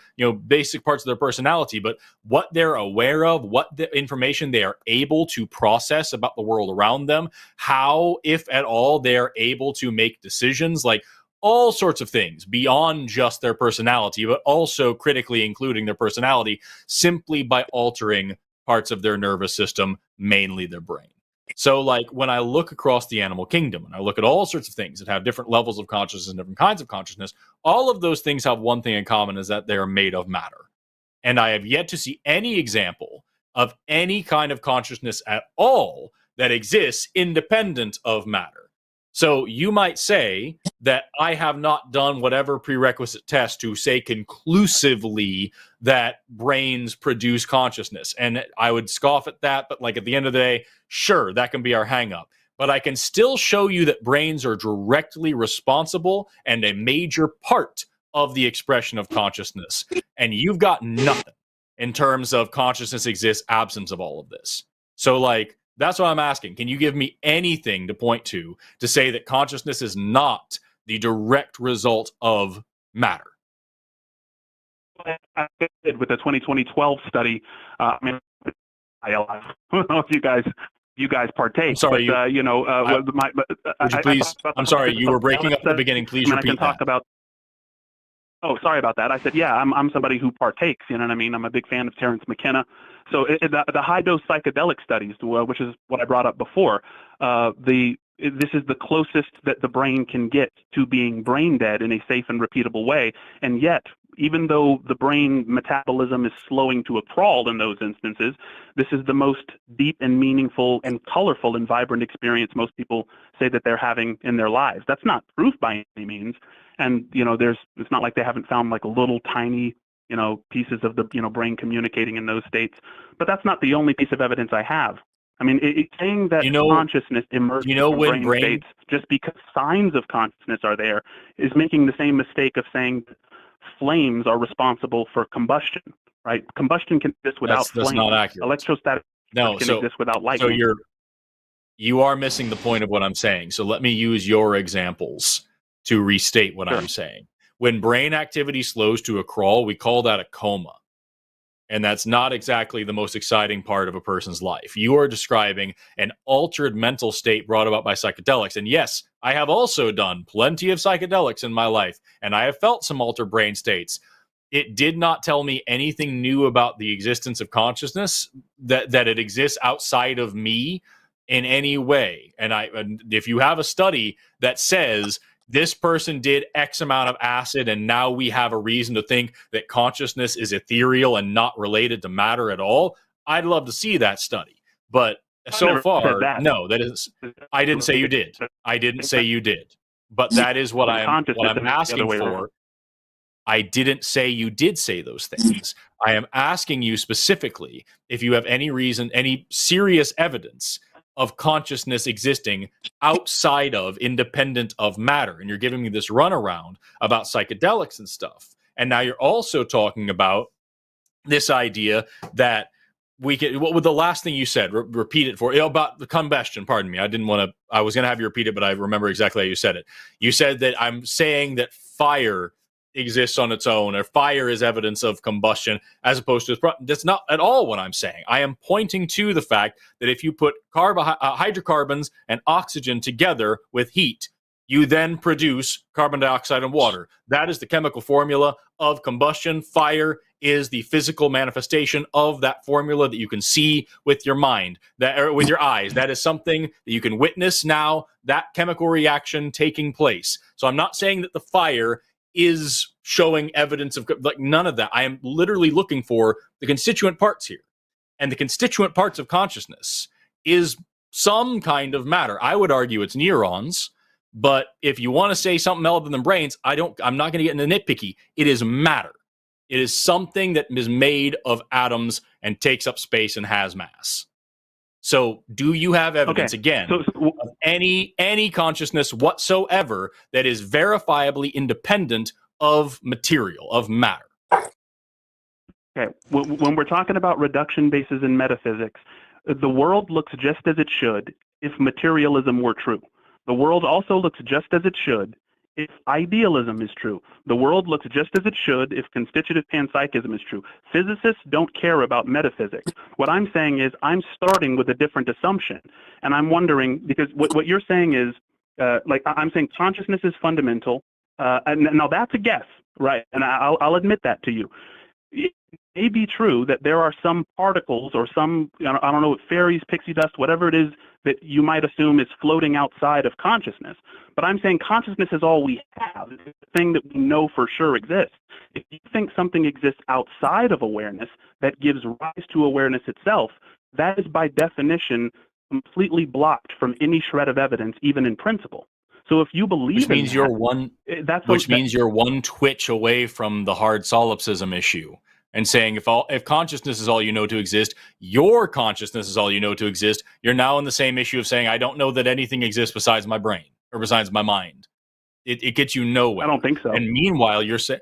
S1: basic parts of their personality, but what they're aware of, what the information they are able to process about the world around them, how, if at all, they're able to make decisions, like all sorts of things beyond just their personality, but also critically including their personality, simply by altering parts of their nervous system, mainly their brain. So like when I look across the animal kingdom and I look at all sorts of things that have different levels of consciousness and different kinds of consciousness, all of those things have one thing in common, is that they're made of matter. And I have yet to see any example of any kind of consciousness at all that exists independent of matter. So you might say that I have not done whatever prerequisite test to say conclusively that brains produce consciousness. And I would scoff at that, but like at the end of the day, sure, that can be our hang up. But I can still show you that brains are directly responsible and a major part of the expression of consciousness. And you've got nothing in terms of consciousness exists absence of all of this. So like, that's what I'm asking. Can you give me anything to point to say that consciousness is not the direct result of matter?
S6: I did with the 2012 study. I don't know if you guys partake.
S1: I'm sorry,
S6: but,
S1: would you please? I'm sorry, you were breaking up at the beginning. Please repeat
S6: I can talk about. Oh, sorry about that. I said, yeah, I'm somebody who partakes. You know what I mean? I'm a big fan of Terence McKenna. So the high-dose psychedelic studies, which is what I brought up before, this is the closest that the brain can get to being brain dead in a safe and repeatable way. And yet, even though the brain metabolism is slowing to a crawl in those instances, this is the most deep and meaningful and colorful and vibrant experience most people say that they're having in their lives. That's not proof by any means. And, it's not like they haven't found like little tiny, pieces of the, brain communicating in those states. But that's not the only piece of evidence I have. I mean, it's saying that consciousness emerges from brain states just because signs of consciousness are there is making the same mistake of saying that flames are responsible for combustion, right? Combustion can exist without flames.
S1: That's not accurate.
S6: Electrostatic can exist without light.
S1: So you are missing the point of what I'm saying. So let me use your examples to restate what I'm saying. When brain activity slows to a crawl, we call that a coma. And that's not exactly the most exciting part of a person's life. You are describing an altered mental state brought about by psychedelics. And yes, I have also done plenty of psychedelics in my life, and I have felt some altered brain states. It did not tell me anything new about the existence of consciousness, that it exists outside of me in any way. And if you have a study that says this person did X amount of acid, and now we have a reason to think that consciousness is ethereal and not related to matter at all, I'd love to see that study. But so far, no, that is. I didn't say you did. I didn't say you did. But that is what I'm asking for. I didn't say you did say those things. I am asking you specifically if you have any reason, any serious evidence of consciousness existing outside of, independent of matter. And you're giving me this runaround about psychedelics and stuff. And now you're also talking about this idea that we can, what was the last thing you said? Repeat it about the combustion. Pardon me. I was going to have you repeat it, but I remember exactly how you said it. You said that I'm saying that fire exists on its own, or fire is evidence of combustion, as opposed to, that's not at all what I'm saying. I am pointing to the fact that if you put hydrocarbons and oxygen together with heat, you then produce carbon dioxide and water. That is the chemical formula of combustion. Fire is the physical manifestation of that formula that you can see with your mind, or with your eyes. That is something that you can witness now, that chemical reaction taking place. So I'm not saying that the fire is showing evidence of, like, none of that. I am literally looking for the constituent parts here. And the constituent parts of consciousness is some kind of matter. I would argue it's neurons. But if you want to say something other than brains, I'm not going to get into nitpicky. It is matter. It is something that is made of atoms and takes up space and has mass. So do you have evidence, again, of any consciousness whatsoever that is verifiably independent of material, of matter?
S6: Okay, when we're talking about reduction bases in metaphysics, the world looks just as it should if materialism were true. The world also looks just as it should if idealism is true. The world looks just as it should if constitutive panpsychism is true. Physicists don't care about metaphysics. What I'm saying is I'm starting with a different assumption. And I'm wondering, because what you're saying is, I'm saying consciousness is fundamental. And now that's a guess, right? And I'll admit that to you. It may be true that there are some particles or some, I don't know, fairies, pixie dust, whatever it is that you might assume is floating outside of consciousness. But I'm saying consciousness is all we have. It's the thing that we know for sure exists. If you think something exists outside of awareness that gives rise to awareness itself, that is by definition completely blocked from any shred of evidence, even in principle. So if you believe
S1: which means
S6: in
S1: you're
S6: that,
S1: means you're one twitch away from the hard solipsism issue, and saying if consciousness is all you know to exist, your consciousness is all you know to exist, you're now in the same issue of saying I don't know that anything exists besides my brain or besides my mind. It gets you nowhere.
S6: I don't think so.
S1: And meanwhile, you're saying,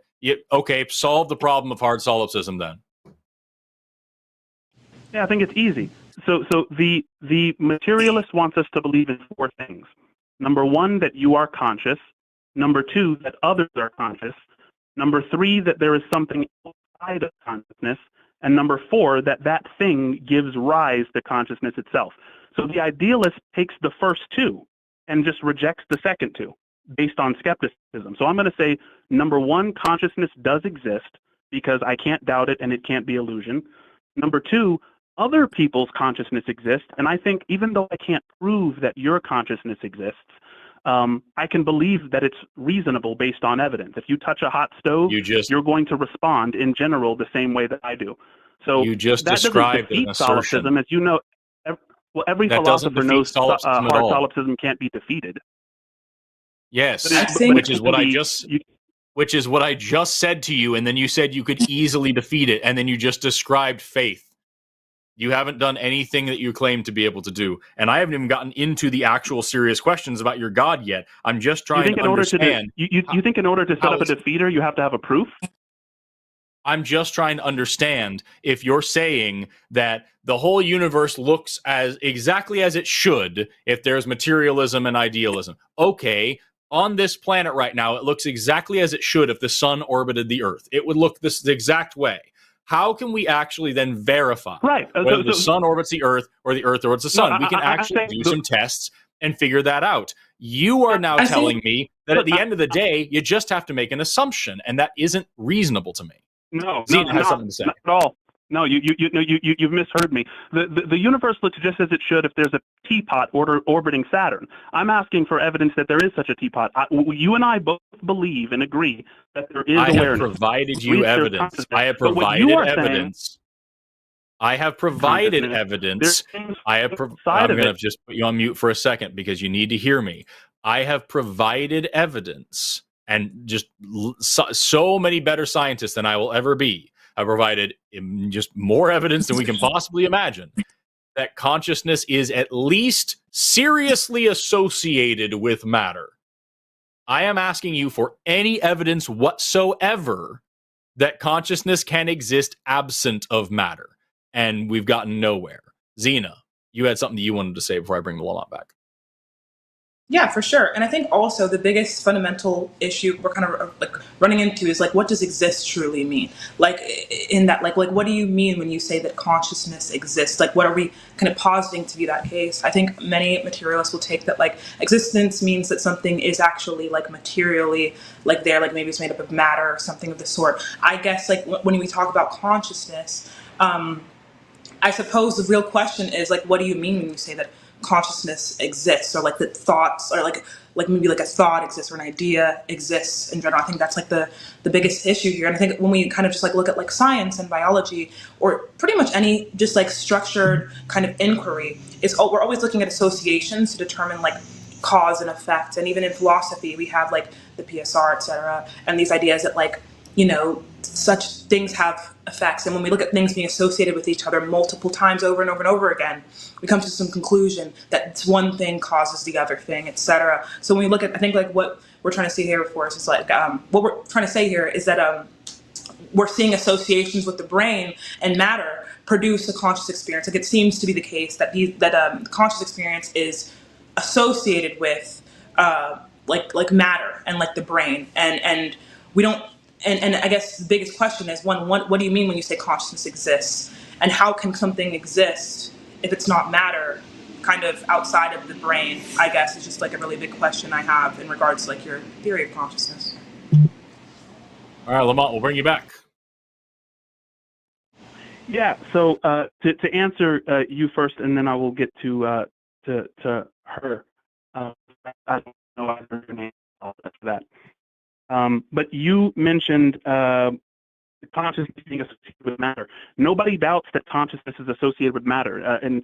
S1: okay, solve the problem of hard solipsism then.
S6: Yeah, I think it's easy. So the materialist wants us to believe in four things. Number one, that you are conscious. Number two, that others are conscious. Number three, that there is something outside of consciousness. And number four, that thing gives rise to consciousness itself. So the idealist takes the first two and just rejects the second two based on skepticism. So I'm going to say, number one, consciousness does exist because I can't doubt it and it can't be illusion. Number two, other people's consciousness exists, and I think even though I can't prove that your consciousness exists, I can believe that it's reasonable based on evidence. If you touch a hot stove, you're going to respond in general the same way that I do. So
S1: you just
S6: that
S1: described
S6: doesn't defeat
S1: an assertion.
S6: solipsism, as you know. Every philosopher knows hard solipsism can't be defeated.
S1: Yes,
S4: think
S1: which is what I just said to you, and then you said you could easily defeat it, and then you just described faith. You haven't done anything that you claim to be able to do, and I haven't even gotten into the actual serious questions about your God yet. I'm just trying to understand.
S6: You think in order to set up a defeater, you have to have a proof?
S1: I'm just trying to understand if you're saying that the whole universe looks as exactly as it should if there's materialism and idealism. Okay, on this planet right now, it looks exactly as it should if the sun orbited the Earth. It would look the exact way. How can we actually then verify whether the sun orbits the Earth or the Earth orbits the sun? We can actually do some tests and figure that out. You are now telling me that at the end of the day, you just have to make an assumption, and that isn't reasonable to me.
S6: No,
S1: Zina has something to say.
S6: Not at all. No, you've misheard me. The universe looks just as it should if there's a teapot orbiting Saturn. I'm asking for evidence that there is such a teapot. You and I both believe and agree that there is awareness.
S1: I have provided you evidence. I have provided evidence. I have provided evidence. I'm going to just put you on mute for a second because you need to hear me. I have provided evidence, and just so many better scientists than I will ever be. I provided just more evidence than we can possibly imagine that consciousness is at least seriously associated with matter. I am asking you for any evidence whatsoever that consciousness can exist absent of matter, and we've gotten nowhere. Zina, you had something you wanted to say before I bring the Lamont back.
S4: Yeah, for sure. And I think also the biggest fundamental issue we're kind of like running into is like, what does exist truly mean? Like in that, like, what do you mean when you say that consciousness exists? Like, what are we kind of positing to be that case? I think many materialists will take that like existence means that something is actually like materially like there, like maybe it's made up of matter or something of the sort. I guess like when we talk about consciousness, I suppose the real question is like, what do you mean when you say that consciousness exists, or like that thoughts, or like maybe like a thought exists or an idea exists in general? I think that's like the biggest issue here. And I think when we kind of just like look at like science and biology, or pretty much any just like structured kind of inquiry, we're always looking at associations to determine like cause and effect. And even in philosophy, we have like the PSR, etc., and these ideas that like, you know, such things have effects. And when we look at things being associated with each other multiple times over and over and over again, we come to some conclusion that one thing causes the other thing, etc. So when we look at, I think like what we're trying to see here, Forrest, is like, what we're trying to say here is that we're seeing associations with the brain and matter produce a conscious experience. Like it seems to be the case that conscious experience is associated with like matter and like the brain, and we don't. And I guess the biggest question is what do you mean when you say consciousness exists, and how can something exist if it's not matter, kind of outside of the brain? I guess is just like a really big question I have in regards to like your theory of consciousness.
S1: All right, Lamont, we'll bring you back.
S6: Yeah. So to answer you first, and then I will get to her. I don't know I heard your name after that. But you mentioned consciousness being associated with matter. Nobody doubts that consciousness is associated with matter. In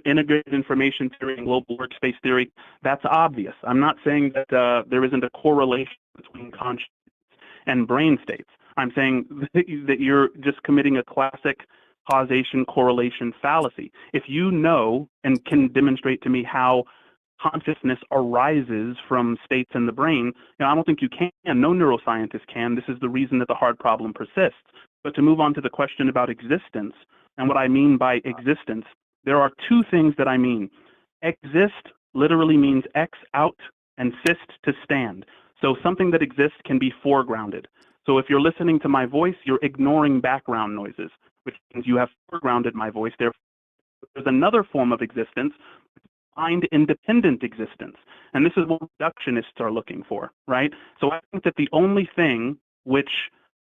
S6: integrated information theory and global workspace theory, that's obvious. I'm not saying that there isn't a correlation between consciousness and brain states. I'm saying that you're just committing a classic causation correlation fallacy. If you know and can demonstrate to me how consciousness arises from states in the brain, I don't think you can. No neuroscientist can. This is the reason that the hard problem persists. But to move on to the question about existence and what I mean by existence, there are two things that I mean. Exist literally means ex out and sist to stand. So something that exists can be foregrounded. So if you're listening to my voice, you're ignoring background noises, which means you have foregrounded my voice. There's another form of existence, mind-independent existence. And this is what reductionists are looking for, right? So I think that the only thing which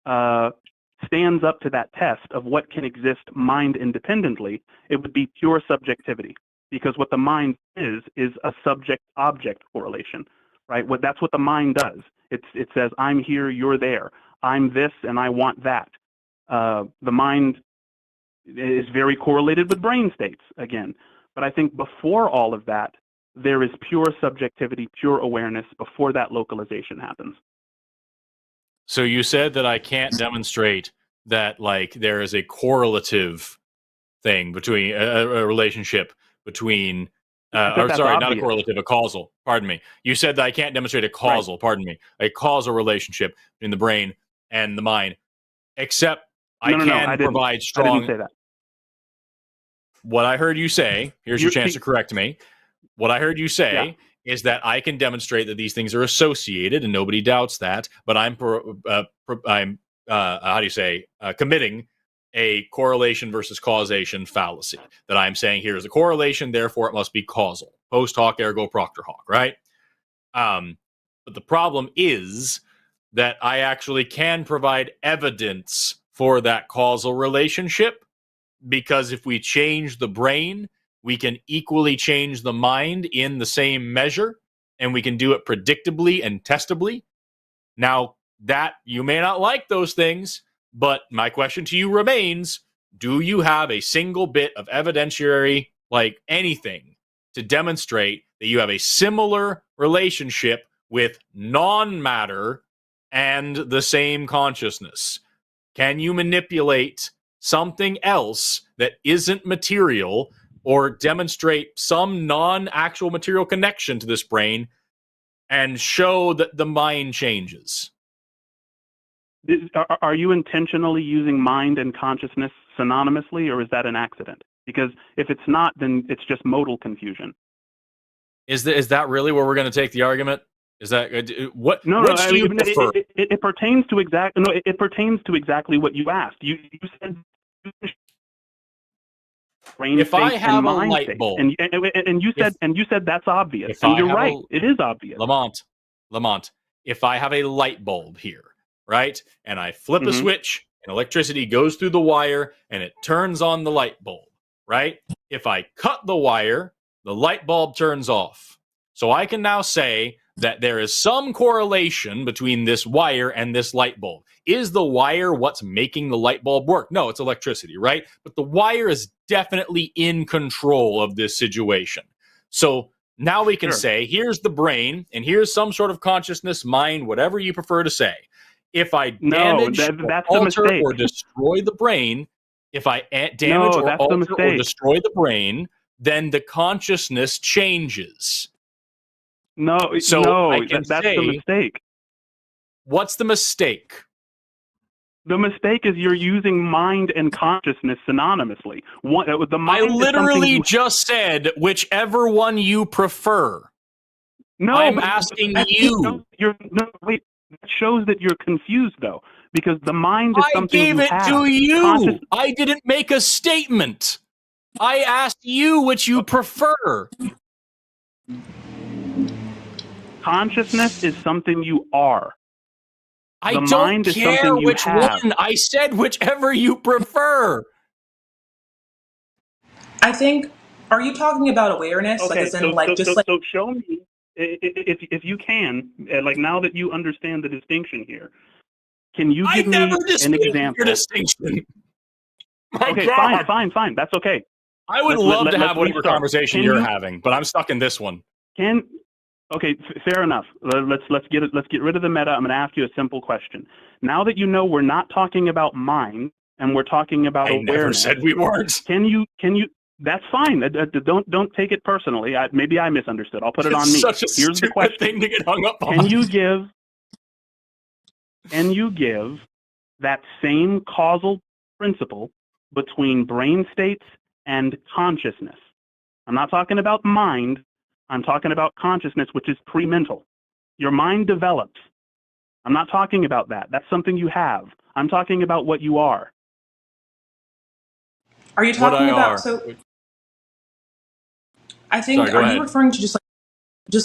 S6: stands up to that test of what can exist mind-independently, it would be pure subjectivity. Because what the mind is a subject-object correlation, right? That's what the mind does. It says, I'm here, you're there. I'm this, and I want that. The mind is very correlated with brain states, again. But I think before all of that, there is pure subjectivity, pure awareness before that localization happens.
S1: So you said that I can't demonstrate that like there is a correlative thing between a relationship between or sorry, not a correlative, a causal. Pardon me. You said that I can't demonstrate a causal, pardon me, a causal relationship between the brain and the mind, except I can provide strong.
S6: I didn't say that.
S1: What I heard you say, here's your chance to correct me. What I heard you say is that I can demonstrate that these things are associated, and nobody doubts that. But I'm how do you say, committing a correlation versus causation fallacy. That I'm saying here is a correlation, therefore it must be causal. Post hoc ergo propter hoc, right? But the problem is that I actually can provide evidence for that causal relationship, because if we change the brain, we can equally change the mind in the same measure, and we can do it predictably and testably. Now, that you may not like those things, but my question to you remains, do you have a single bit of evidentiary, like anything, to demonstrate that you have a similar relationship with non-matter and the same consciousness? Can you manipulate something else that isn't material, or demonstrate some non-actual material connection to this brain and show that the mind changes?
S6: Are you intentionally using mind and consciousness synonymously, or is that an accident? Because if it's not, then it's just modal confusion.
S1: Is that really where we're going to take the argument? Is that what?
S6: No,
S1: which
S6: no.
S1: do you prefer?
S6: It pertains to it pertains to exactly what you asked. You said brain
S1: If I
S6: state
S1: have
S6: and
S1: a
S6: mind
S1: light
S6: state,
S1: bulb,
S6: and you said that's obvious,
S1: if
S6: and
S1: I
S6: you're
S1: have
S6: right. It is obvious.
S1: Lamont, if I have a light bulb here, right, and I flip a switch and electricity goes through the wire and it turns on the light bulb, right? If I cut the wire, the light bulb turns off. So I can now say that there is some correlation between this wire and this light bulb. Is the wire what's making the light bulb work? No, it's electricity, right? But the wire is definitely in control of this situation. So now we can say, here's the brain, and here's some sort of consciousness, mind, whatever you prefer to say. If I damage,
S6: that's
S1: or
S6: the
S1: alter,
S6: mistake.
S1: or destroy the brain, if I damage or alter or destroy the brain, then the consciousness changes.
S6: That's the mistake.
S1: What's the mistake?
S6: The mistake is you're using mind and consciousness synonymously.
S1: I literally just said whichever one you prefer.
S6: No,
S1: I'm asking you.
S6: Wait. That shows that you're confused, though, because the mind is something
S1: I gave it to you. I didn't make a statement. I asked you which you prefer.
S6: Consciousness is something you are.
S1: I don't care which one. I said whichever you prefer.
S4: I think, are you talking about awareness?
S6: Okay,
S4: so
S6: show me, if you can, like now that you understand the distinction here, can you give me an example?
S1: Your distinction.
S6: Okay, fine. That's okay.
S1: I would love to have whatever conversation you're having, but I'm stuck in this one.
S6: Okay, fair enough. Let's get rid of the meta. I'm going to ask you a simple question. Now that you know we're not talking about mind and we're talking about awareness.
S1: I never said we weren't.
S6: Can you? That's fine. Don't take it personally. Maybe I misunderstood. I'll put it on me. Here's the question.
S1: Thing to get hung up on.
S6: Can you give that same causal principle between brain states and consciousness? I'm not talking about mind. I'm talking about consciousness, which is pre-mental. Your mind develops. I'm not talking about that. That's something you have. I'm talking about what you are.
S4: Are you talking about, I think, are you referring to just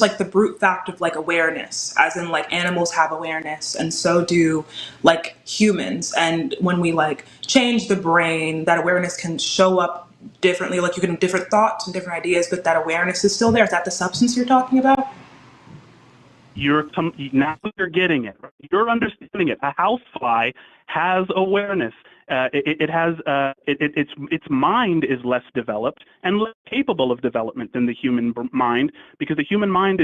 S4: like the brute fact of like awareness, as in like animals have awareness and so do like humans. And when we like change the brain, that awareness can show up differently. Like you can have different thoughts and different ideas, but that awareness is still there. Is that the substance you're talking about?
S6: Now you're getting it. You're understanding it. A housefly has awareness. Its mind is less developed and less capable of development than the human mind, because the human mind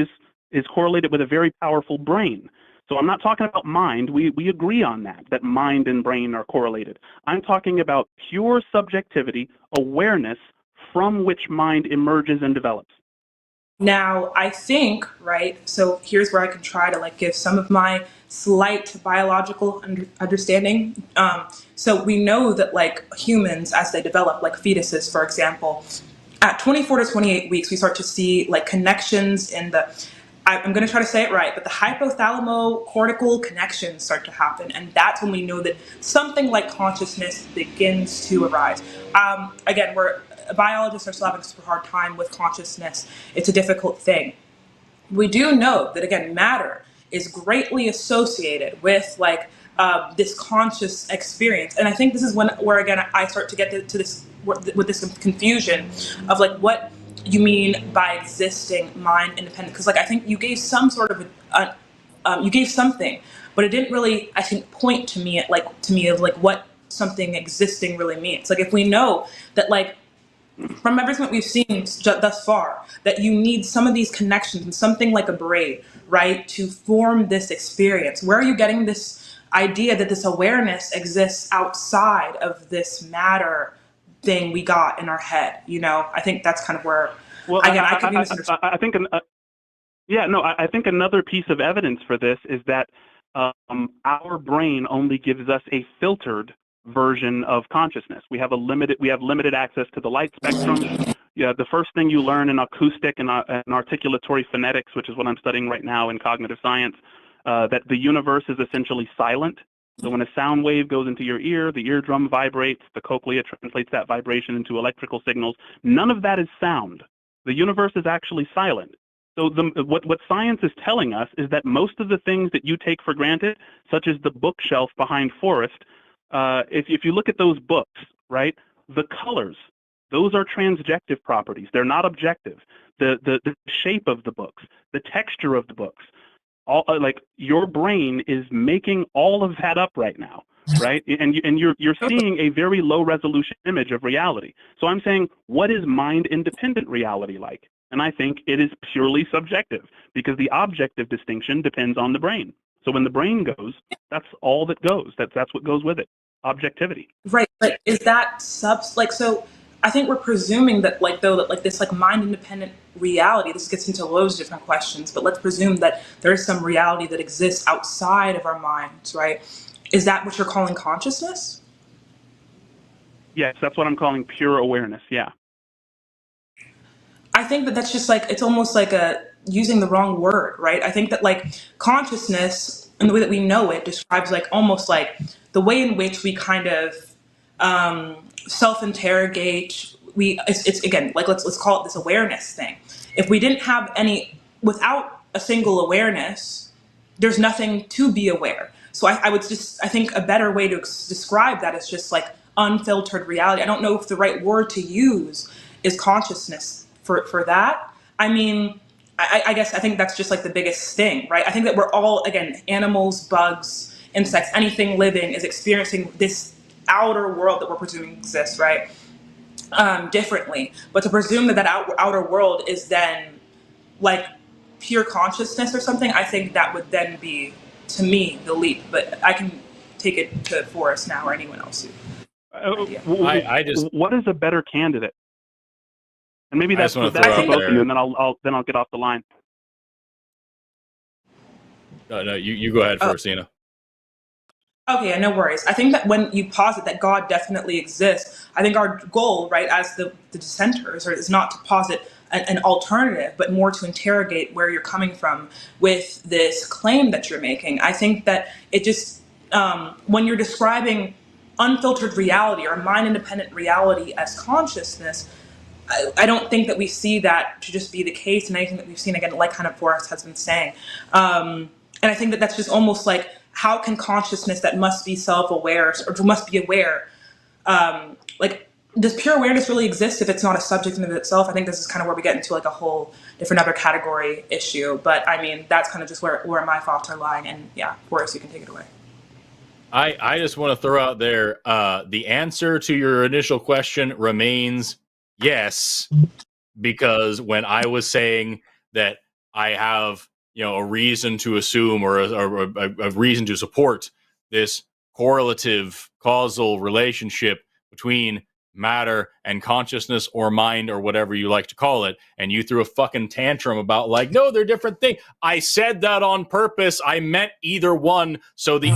S6: is correlated with a very powerful brain. So I'm not talking about mind. We agree on that mind and brain are correlated. I'm talking about pure subjectivity, awareness from which mind emerges and develops.
S4: Now, I think, right, so here's where I can try to like give some of my slight biological understanding. So we know that like humans, as they develop, like fetuses, for example, at 24 to 28 weeks, we start to see like connections in I'm going to try to say it right, but the hypothalamo-cortical connections start to happen. And that's when we know that something like consciousness begins to arise. Again, biologists are still having a super hard time with consciousness. It's a difficult thing. We do know that, again, matter is greatly associated with like this conscious experience. And I think this is where again, I start to get to this with this confusion of like what you mean by existing mind independent. Because like I think you gave some sort of you gave something, but it didn't really, I think, point to me of like what something existing really means. Like if we know that like from everything that we've seen thus far, that you need some of these connections and something like a braid, right, to form this experience. Where are you getting this idea that this awareness exists outside of this matter thing we got in our head? You know, I think that's kind of where, again, I could be misunderstood.
S6: I think, I think another piece of evidence for this is that our brain only gives us a filtered version of consciousness. We have limited access to the light spectrum. Yeah, the first thing you learn in acoustic and articulatory phonetics, which is what I'm studying right now in cognitive science, that the universe is essentially silent. So when a sound wave goes into your ear, the eardrum vibrates, the cochlea translates that vibration into electrical signals. None of that is sound. The universe is actually silent. So what science is telling us is that most of the things that you take for granted, such as the bookshelf behind Forrest, if you look at those books, right, the colors, those are transjective properties. They're not objective. The shape of the books, the texture of the books, all like your brain is making all of that up right now, right? And you're seeing a very low resolution image of reality. So I'm saying, what is mind independent reality like? And I think it is purely subjective because the objective distinction depends on the brain. So when the brain goes, that's all that goes. That's what goes with it. Objectivity.
S4: Right, but is that so I think we're presuming that that this mind independent reality, this gets into loads of different questions, but let's presume that there is some reality that exists outside of our minds, right? Is that what you're calling consciousness?
S6: Yes, that's what I'm calling pure awareness. Yeah.
S4: I think that's just it's almost like using the wrong word, right? I think that consciousness and the way that we know it describes almost the way in which we kind of self-interrogate. It's again let's call it this awareness thing. If we didn't have without a single awareness, there's nothing to be aware. So I think a better way to describe that is just unfiltered reality. I don't know if the right word to use is consciousness for that. I mean, I guess I think that's just the biggest thing, right? I think that we're all, again, animals, bugs, insects, anything living is experiencing this outer world that we're presuming exists, right? Differently. But to presume that outer world is then pure consciousness or something, I think that would then be, to me, the leap. But I can take it to Forrest now or anyone else.
S6: What is a better candidate? And maybe that's for both of you, and then I'll get off the line.
S1: No, you go ahead first, Zina.
S4: Okay, yeah, no worries. I think that when you posit that God definitely exists, I think our goal, right, as the dissenters, is not to posit an alternative, but more to interrogate where you're coming from with this claim that you're making. I think that it just, when you're describing unfiltered reality or mind-independent reality as consciousness, I don't think that we see that to just be the case in anything that we've seen, again, kind of Forrest has been saying. And I think that that's just almost how can consciousness that must be self-aware or must be aware, does pure awareness really exist if it's not a subject in and of itself? I think this is kind of where we get into a whole different other category issue. But I mean, that's kind of just where my thoughts are lying. And yeah, Forrest, you can take it away.
S1: I just want to throw out there, the answer to your initial question remains yes, because when I was saying that I have, a reason to assume or a reason to support this correlative causal relationship between matter and consciousness or mind or whatever you like to call it, and you threw a fucking tantrum about no, they're different things. I said that on purpose. I meant either one. So the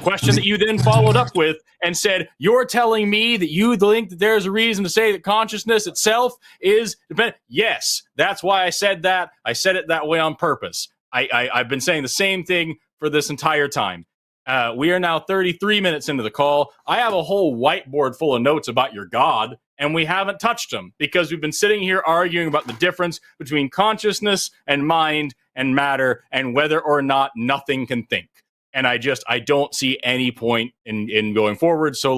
S1: question that you then followed up with and said, you're telling me that you think that there's a reason to say that consciousness itself is dependent. Yes, that's why I said that. I said it that way on purpose. I've been saying the same thing for this entire time. We are now 33 minutes into the call. I have a whole whiteboard full of notes about your God, and we haven't touched them because we've been sitting here arguing about the difference between consciousness and mind and matter and whether or not nothing can think. And I don't see any point in going forward. So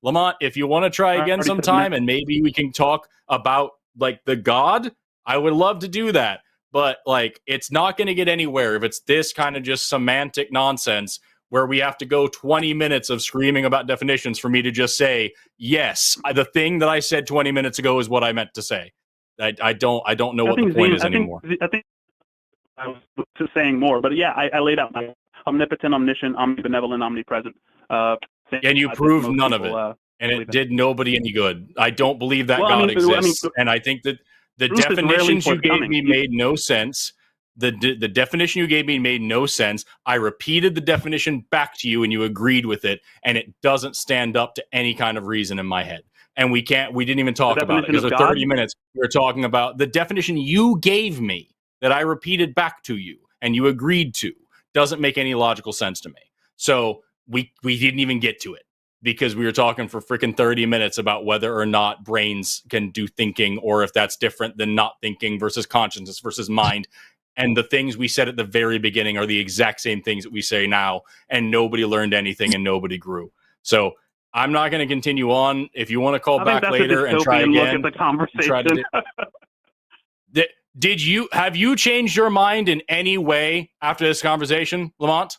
S1: Lamont, if you want to try again sometime and maybe we can talk about the God, I would love to do that. But it's not going to get anywhere if it's this kind of just semantic nonsense where we have to go 20 minutes of screaming about definitions for me to just say, yes, the thing that I said 20 minutes ago is what I meant to say. I don't know what the point is anymore.
S6: I think I was just saying more, but yeah, I laid out my omnipotent, omniscient, omnibenevolent, omnipresent.
S1: And you proved none of it, and it did nobody any good. I don't believe that God exists, and I think that the definitions you gave me made no sense. The definition you gave me made no sense. I repeated the definition back to you and you agreed with it, and it doesn't stand up to any kind of reason in my head. and we didn't even talk about it because
S6: definition
S1: for
S6: of
S1: 30
S6: God?
S1: minutes we were talking about the definition you gave me that I repeated back to you and you agreed to. Doesn't make any logical sense to me. So we didn't even get to it because we were talking for freaking 30 minutes about whether or not brains can do thinking, or if that's different than not thinking versus consciousness versus mind. And the things we said at the very beginning are the exact same things that we say now, and nobody learned anything and nobody grew. So I'm not going to continue on. If you want to call
S6: I think
S1: back
S6: that's
S1: later
S6: a
S1: and try
S6: dystopian
S1: again,
S6: look at the conversation.
S1: have you changed your mind in any way after this conversation, Lamont?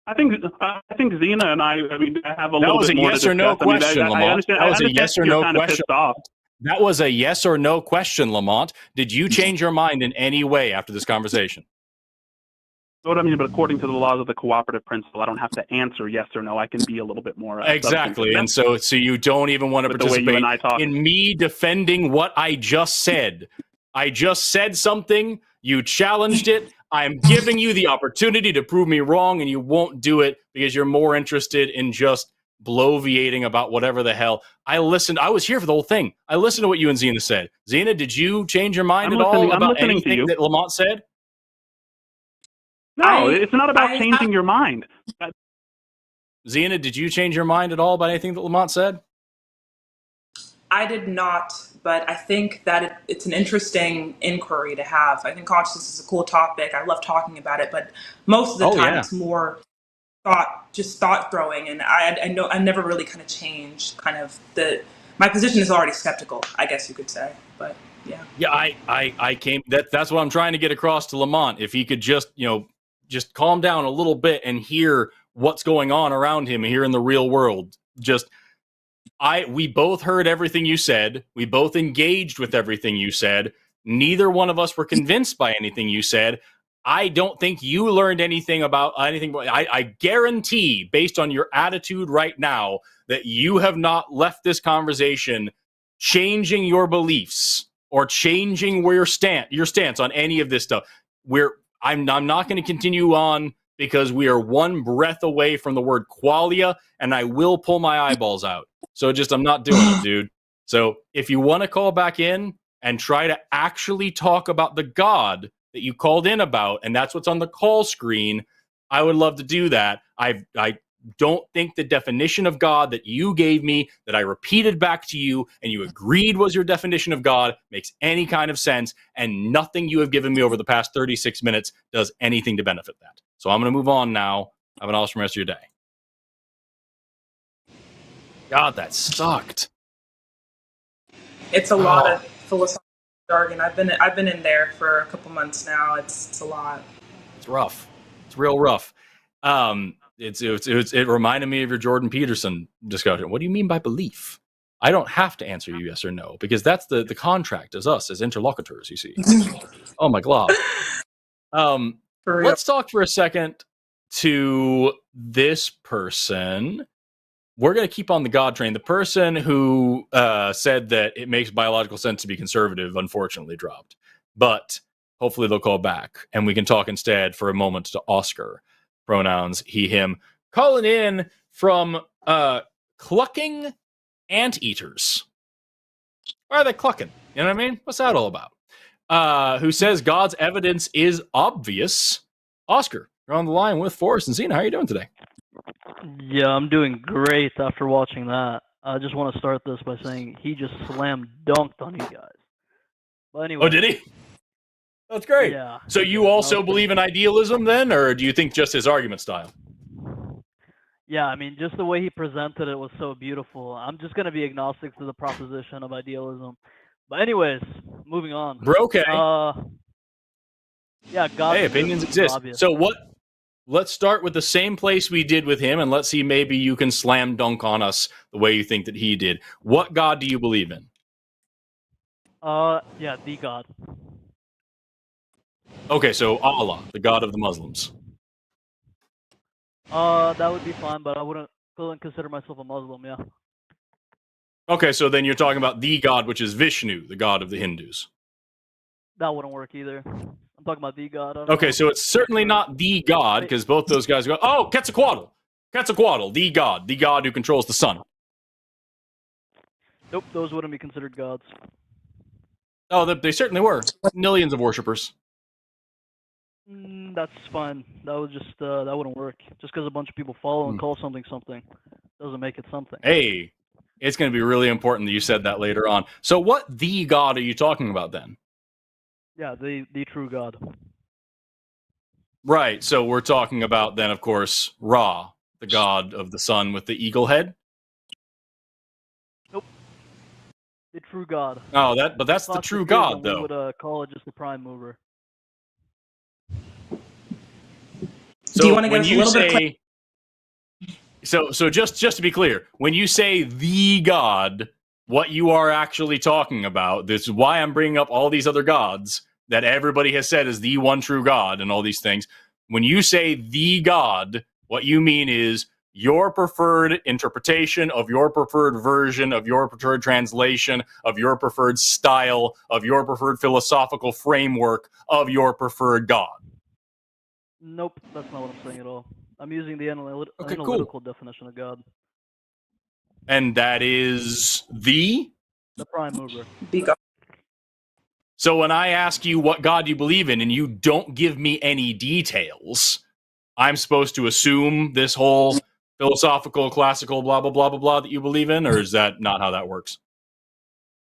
S6: I think Zina and I mean, have a little
S1: was
S6: bit
S1: a
S6: more
S1: yes
S6: to
S1: or no
S6: discuss. I mean,
S1: question,
S6: I
S1: Lamont.
S6: understand,
S1: That was a
S6: I understand
S1: yes or
S6: you're
S1: no
S6: kind of
S1: question.
S6: pissed off.
S1: That was a yes or no question, Lamont. Did you change your mind in any way after this conversation?
S6: You know what I mean? But according to the laws of the cooperative principle, I don't have to answer yes or no. I can be a little bit more
S1: Exactly. And so you don't even want to
S6: with the way you
S1: participate
S6: and I talk.
S1: in me defending what I just said. I just said something. You challenged it. I'm giving you the opportunity to prove me wrong, and you won't do it because you're more interested in just bloviating about whatever the hell. I listened. I was here for the whole thing. I listened to what you and Zina said. Zina, did you change your mind
S6: I'm
S1: at
S6: listening-
S1: all
S6: I'm
S1: about
S6: listening to
S1: anything
S6: you.
S1: that Lamont said?
S6: No, it's not about
S4: I
S6: changing
S4: have-
S6: your mind.
S1: Zina, did you change your mind at all about anything that Lamont said?
S4: I did not, but I think that it's an interesting inquiry to have. I think consciousness is a cool topic. I love talking about it, but most of the time it's more thought throwing, and I know I never really kind of changed. My position is already skeptical, I guess you could say. But yeah.
S1: Yeah, I came. That's what I'm trying to get across to Lamont. If he could just calm down a little bit and hear what's going on around him here in the real world. We both heard everything you said. We both engaged with everything you said. Neither one of us were convinced by anything you said. I don't think you learned anything about anything. I guarantee, based on your attitude right now, that you have not left this conversation changing your beliefs or changing where your stance on any of this stuff. I'm not going to continue on because we are one breath away from the word qualia, and I will pull my eyeballs out. So I'm not doing it, dude. So if you want to call back in and try to actually talk about the God that you called in about, and that's what's on the call screen, I would love to do that. I don't think the definition of God that you gave me, that I repeated back to you, and you agreed was your definition of God, makes any kind of sense, and nothing you have given me over the past 36 minutes does anything to benefit that. So I'm going to move on now. Have an awesome rest of your day. God, that sucked.
S4: It's a lot of philosophical jargon. I've been in there for a couple months now. It's a lot.
S1: It's rough. It's real rough. It reminded me of your Jordan Peterson discussion. What do you mean by belief? I don't have to answer you yes or no because that's the contract as us as interlocutors. You see. Oh my God. Let's talk for a second to this person. We're going to keep on the God train. The person who said that it makes biological sense to be conservative, unfortunately, dropped. But hopefully they'll call back, and we can talk instead for a moment to Oscar. Pronouns, he, him. Calling in from clucking anteaters. Why are they clucking? You know what I mean? What's that all about? Who says God's evidence is obvious. Oscar, you're on the line with Forrest and Zina. How are you doing today?
S7: Yeah, I'm doing great after watching that. I just want to start this by saying he just slam dunked on you guys. But anyway.
S1: Oh, did he? That's great.
S7: Yeah.
S1: So you also believe in idealism then, or do you think just his argument style?
S7: Yeah, I mean, just the way he presented it was so beautiful. I'm just going to be agnostic to the proposition of idealism. But anyways, moving on.
S1: Bro, okay.
S7: Yeah, God.
S1: Hey, opinions exist.
S7: Obvious.
S1: So what? Let's start with the same place we did with him, and let's see maybe you can slam dunk on us the way you think that he did. What God do you believe in?
S7: Yeah, the God.
S1: Okay, so Allah, the God of the Muslims.
S7: That would be fine, but I wouldn't consider myself a Muslim, yeah.
S1: Okay, so then you're talking about the God, which is Vishnu, the God of the Hindus.
S7: That wouldn't work either. I'm talking about the God.
S1: Okay, so it's certainly not the God, because both those guys go, oh, Quetzalcoatl, the God who controls the sun.
S7: Nope, those wouldn't be considered gods.
S1: Oh, they certainly were. Millions of worshippers.
S7: That's fine. That was just that wouldn't work. Just because a bunch of people follow and call something something doesn't make it something.
S1: Hey, it's going to be really important that you said that later on. So what the God are you talking about then?
S7: Yeah, the true God.
S1: Right. So we're talking about then, of course, Ra, the god of the sun with the eagle head.
S7: Nope. The true God.
S1: Oh, but that's the
S7: Thought
S1: true
S7: this
S1: God,
S7: is,
S1: though.
S7: We would call it just the prime mover.
S1: So
S4: Do you want to give
S1: when
S4: us a
S1: you
S4: little bit of
S1: say, so just to be clear, when you say the God, what you are actually talking about, this is why I'm bringing up all these other gods that everybody has said is the one true God and all these things. When you say the God, what you mean is your preferred interpretation of your preferred version of your preferred translation of your preferred style of your preferred philosophical framework of your preferred God.
S7: Nope, that's not what I'm saying at all. I'm using the
S1: Okay,
S7: analytical
S1: cool.
S7: definition of God.
S1: And that is the
S7: prime mover.
S4: be God?
S1: So when I ask you what God you believe in and you don't give me any details, I'm supposed to assume this whole philosophical, classical, blah, blah, blah, blah, blah that you believe in, or is that not how that works?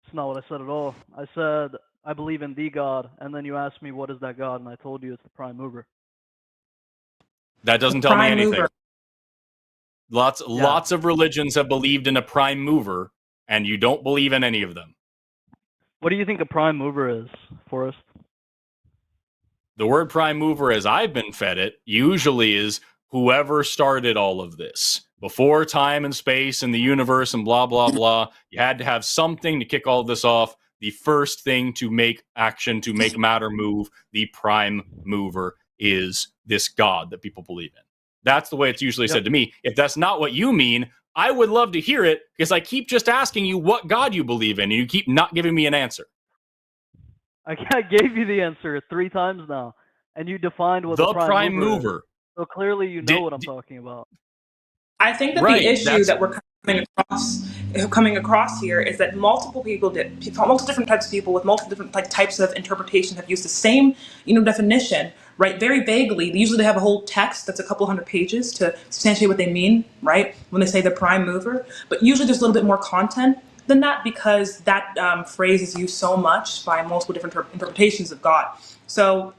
S7: It's not what I said at all. I said I believe in the God, and then you asked me what is that God, and I told you it's the prime mover.
S1: That doesn't tell me
S4: Prime
S1: anything.
S4: mover.
S1: Lots of religions have believed in a prime mover, and you don't believe in any of them.
S7: What do you think a prime mover is, Forrest?
S1: The word prime mover, as I've been fed it, usually is whoever started all of this. Before time and space and the universe and blah, blah, blah, you had to have something to kick all of this off. The first thing to make action, to make matter move, the prime mover is this God that people believe in. That's the way it's usually said to me. If that's not what you mean, I would love to hear it, because I keep just asking you what God you believe in, and you keep not giving me an answer.
S7: I gave you the answer 3 times now, and you defined what the
S1: prime
S7: mover
S1: mover.
S7: is. So clearly you know what I'm talking about.
S4: I think that
S1: Right,
S4: the issue
S1: that's-
S4: that we're coming across here is that multiple different types of people with multiple different types of interpretation have used the same, definition, right? Very vaguely. Usually they have a whole text that's a couple hundred pages to substantiate what they mean, right? When they say the prime mover, but usually there's a little bit more content than that, because that phrase is used so much by multiple different interpretations of God. So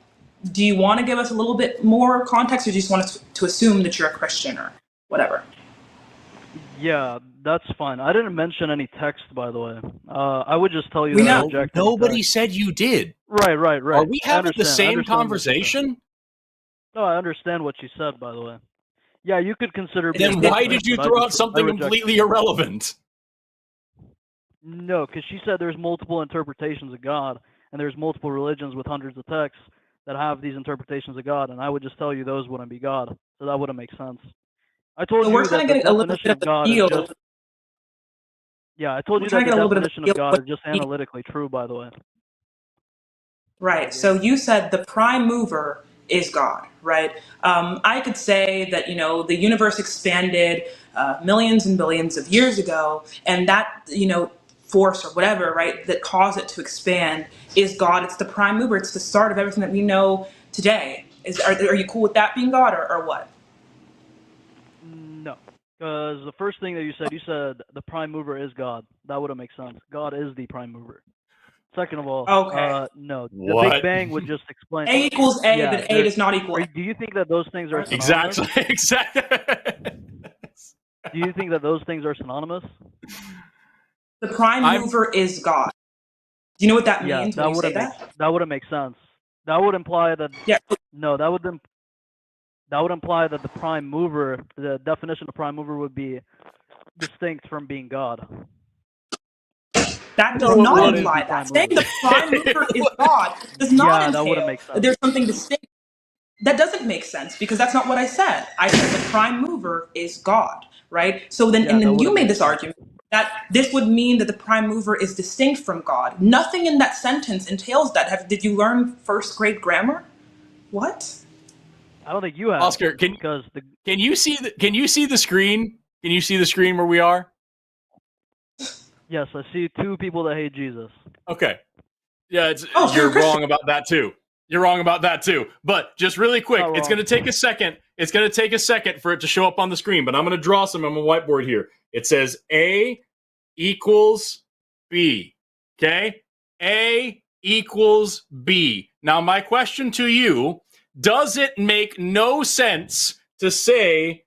S4: do you want to give us a little bit more context, or do you just want us to assume that you're a Christian or whatever?
S7: Yeah, that's fine. I didn't mention any text, by the way. I would just tell you
S4: We
S7: that I
S4: know.
S7: reject any
S1: Nobody
S7: text.
S1: said you did.
S7: Right.
S1: Are we having the
S7: I
S1: same
S7: understand what you said.
S1: conversation?
S7: No, I understand what you said, by the way. Yeah, you could consider me
S1: Then
S7: a
S1: why
S7: Christian,
S1: did you
S7: but
S1: throw
S7: I
S1: out something
S7: reject
S1: completely irrelevant?
S7: No, because she said there's multiple interpretations of God, and there's multiple religions with hundreds of texts that have these interpretations of God, and I would just tell you those wouldn't be God, so that wouldn't make sense. I told
S4: So
S7: you
S4: we're
S7: that
S4: kind of
S7: the
S4: getting a little
S7: definition
S4: bit
S7: of
S4: of a
S7: God is
S4: feel.
S7: just... Yeah, I told
S4: We're
S7: you
S4: trying
S7: that
S4: to
S7: the
S4: get a little bit of a
S7: definition
S4: feel
S7: of God
S4: what
S7: is just
S4: you mean.
S7: analytically true, by the way.
S4: Right. So you said the prime mover is God, right? I could say that, the universe expanded millions and billions of years ago, and that, force or whatever, right, that caused it to expand is God. It's the prime mover. It's the start of everything that we know today. Are you cool with that being God, or what?
S7: No, because the first thing that you said the prime mover is God. That wouldn't make sense. God is the prime mover. Second of all,
S4: Okay.
S7: no, the
S1: What?
S7: Big Bang would just explain.
S4: A equals A,
S7: Yeah,
S4: but A does not equal A.
S7: do you think that those things are synonymous?
S1: Exactly.
S7: Do you think that those things are synonymous?
S4: The prime mover is God. Do you know what that
S7: Yeah,
S4: means
S7: that
S4: when you say
S7: wouldn't
S4: that?
S7: that wouldn't make sense. That would imply that
S4: Yeah.
S7: no, that would imply that the prime mover, the definition of prime mover, would be distinct from being God.
S4: That does not
S7: What is
S4: imply
S7: the prime
S4: that. Saying
S7: mover?
S4: the prime mover is God does not
S7: Yeah, that wouldn't
S4: entail
S7: make
S4: that
S7: sense.
S4: there's something distinct. That doesn't make sense, because that's not what I said. I said the prime mover is God, right? So then,
S7: Yeah,
S4: and
S7: that
S4: then you
S7: wouldn't
S4: made
S7: make
S4: this
S7: sense.
S4: argument that this would mean that the prime mover is distinct from God. Nothing in that sentence entails that. Did you learn first grade grammar? What?
S7: I don't think you have.
S1: Oscar, can you see the screen? Can you see the screen where we are?
S7: Yes, I see two people that hate Jesus.
S1: Okay. Yeah,
S4: Oh, so
S1: you're
S4: you're Christian.
S1: wrong about that too. You're wrong about that too. But just really quick,
S7: Not
S1: it's
S7: wrong.
S1: going to take a second. It's going to take a second for it to show up on the screen, but I'm going to draw some on my whiteboard here. It says A equals B. Okay? A equals B. Now, my question to you, does it make no sense to say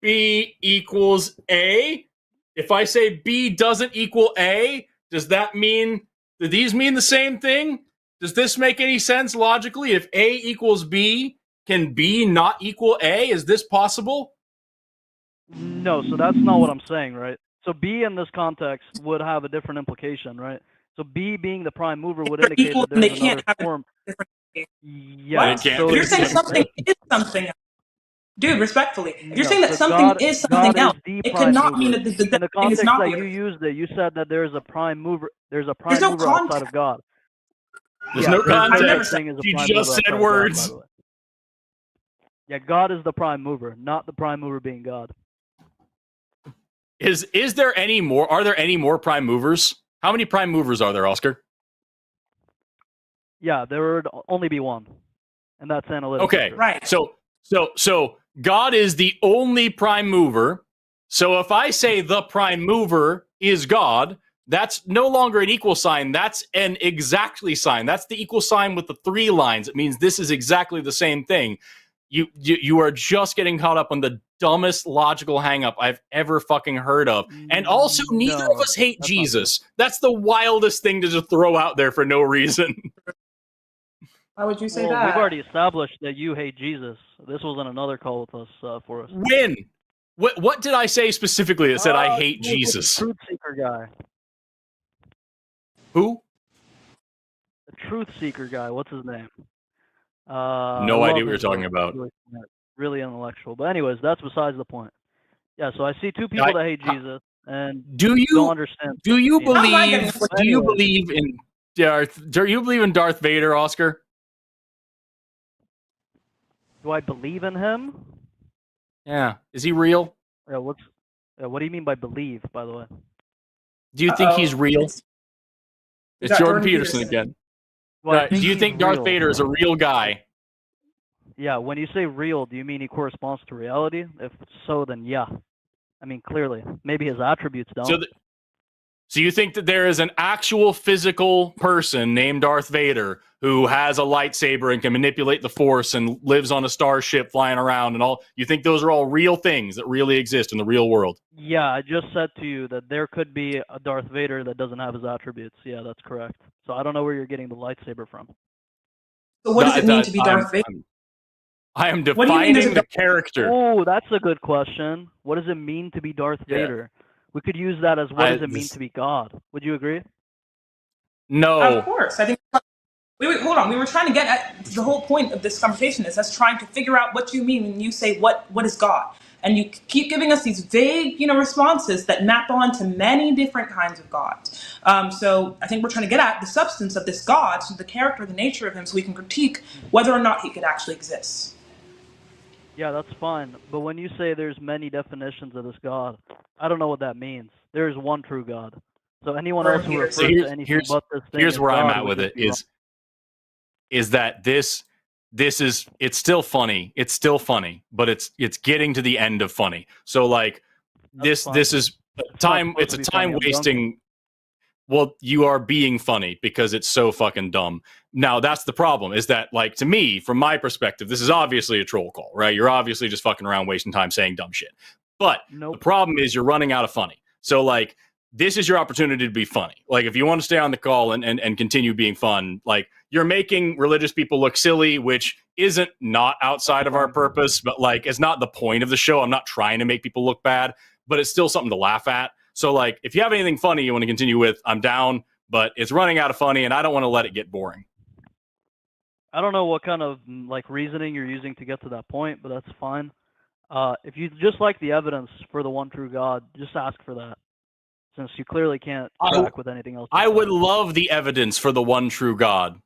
S1: B equals A? If I say B doesn't equal A, does that mean, do these mean the same thing? Does this make any sense logically? If A equals B, can B not equal A? Is this possible?
S7: No, so that's not what I'm saying, right? So B in this context would have a different implication, right? So B being the prime mover would
S4: They're
S7: indicate
S4: equal
S7: that
S4: and they
S7: there's
S4: can't
S7: another
S4: have a
S7: form.
S4: different.
S7: Yeah.
S1: But it
S4: What?
S1: can't-
S7: So
S4: If you're
S7: if
S4: saying
S7: you-
S4: something is something else, dude, respectfully, if you're
S7: No,
S4: saying that
S7: so
S4: something
S7: God-
S4: is
S7: God
S4: something
S7: is
S4: else,
S7: the
S4: it
S7: prime
S4: cannot mean
S7: mover.
S4: that the
S7: In the
S4: thing is
S7: context
S4: not
S7: that
S4: the
S7: you
S4: other.
S7: used it, you said that there's a prime mover. There's a
S4: There's
S7: prime
S4: no
S7: mover outside
S4: context.
S7: of God.
S1: There's
S7: Yeah,
S1: no
S7: there's
S4: I've never
S1: context.
S4: said-
S7: thing as a
S1: You
S7: prime
S1: just
S7: mover
S1: said
S7: outside of God,
S1: words.
S7: by the way. Yeah, God is the prime mover, not the prime mover being God.
S1: Is there any more? Are there any more prime movers? How many prime movers are there, Oscar?
S7: Yeah, there would only be one, and that's analytic.
S1: Okay,
S7: history.
S4: Right.
S1: So God is the only prime mover. So if I say the prime mover is God, that's no longer an equal sign. That's an exactly sign. That's the equal sign with the 3 lines. It means this is exactly the same thing. You are just getting caught up on the dumbest logical hangup I've ever fucking heard of. And also, neither of us hate
S7: that's not
S1: Jesus. That's the wildest thing to just throw out there for no reason.
S4: Why would you say
S7: Well,
S4: that?
S7: we've already established that you hate Jesus. This was on another call with us, Forrest.
S1: When? What did I say specifically that said I hate
S7: you were with
S1: Jesus?
S7: The truth seeker guy.
S1: Who?
S7: The truth seeker guy. What's his name?
S1: No
S7: I
S1: idea
S7: love
S1: what you're
S7: his
S1: talking
S7: work.
S1: about.
S7: Really, really intellectual. But anyways, that's besides the point. Yeah, so I see two people that hate Jesus and
S1: Do you
S7: don't understand.
S1: Do you
S7: How
S4: am I getting
S1: believe?
S4: this?
S1: Do you
S7: Anyways.
S1: believe in Darth? Do you believe in Darth Vader, Oscar?
S7: Do I believe in him?
S1: Yeah. Is he real?
S7: Yeah, what do you mean by believe, by the way?
S1: Do you think he's real?
S4: It's
S1: It's
S4: got
S1: Jordan
S4: Jordan
S1: Peterson
S4: Peterson.
S1: again.
S7: Well, I
S1: Right. Do you
S7: he's
S1: think Darth
S7: real.
S1: Vader is a real guy?
S7: Yeah, when you say real, do you mean he corresponds to reality? If so, then yeah. I mean, clearly. Maybe his attributes don't.
S1: So you think that there is an actual physical person named Darth Vader who has a lightsaber and can manipulate the Force and lives on a starship flying around and all? You think those are all real things that really exist in the real world?
S7: Yeah, I just said to you that there could be a Darth Vader that doesn't have his attributes. Yeah, that's correct. So I don't know where you're getting the lightsaber from.
S4: So what does it mean to be Darth Vader?
S1: I am
S4: What do you mean there's
S1: defining
S4: a
S1: the character.
S7: Oh, that's a good question. What does it mean to be Darth
S1: Yeah.
S7: Vader? We could use that as what does it mean to be God? Would you agree?
S1: No.
S4: Of course. I think. Wait, hold on. We were trying to get at the whole point of this conversation is us trying to figure out what you mean when you say what is God, and you keep giving us these vague, responses that map onto many different kinds of gods. So I think we're trying to get at the substance of this God, so the character, the nature of him, so we can critique whether or not he could actually exist.
S7: Yeah, that's fine. But when you say there's many definitions of this God, I don't know what that means. There is one true God. So anyone else who refers to anything but this thing
S1: here's
S7: as
S1: where I'm
S7: God
S1: at
S7: would
S1: with
S7: just
S1: it
S7: be wrong.
S1: is that this is it's still funny. It's still funny, but it's getting to the end of funny. So like
S7: That's
S1: this is time. It's a time wasting. Well, you are being funny because it's so fucking dumb. Now, that's the problem, is that, like, to me, from my perspective, this is obviously a troll call, right? You're obviously just fucking around wasting time saying dumb shit. But the problem is you're running out of funny. So, like, this is your opportunity to be funny. Like, if you want to stay on the call and continue being fun, like, you're making religious people look silly, which isn't not outside of our purpose, but, like, it's not the point of the show. I'm not trying to make people look bad, but it's still something to laugh at. So, like, if you have anything funny you want to continue with, I'm down, but it's running out of funny, and I don't want to let it get boring.
S7: I don't know what kind of like reasoning you're using to get to that point, but that's fine. If you just like the evidence for the one true God, just ask for that, since you clearly can't track with anything else.
S1: I would love the evidence for the one true God.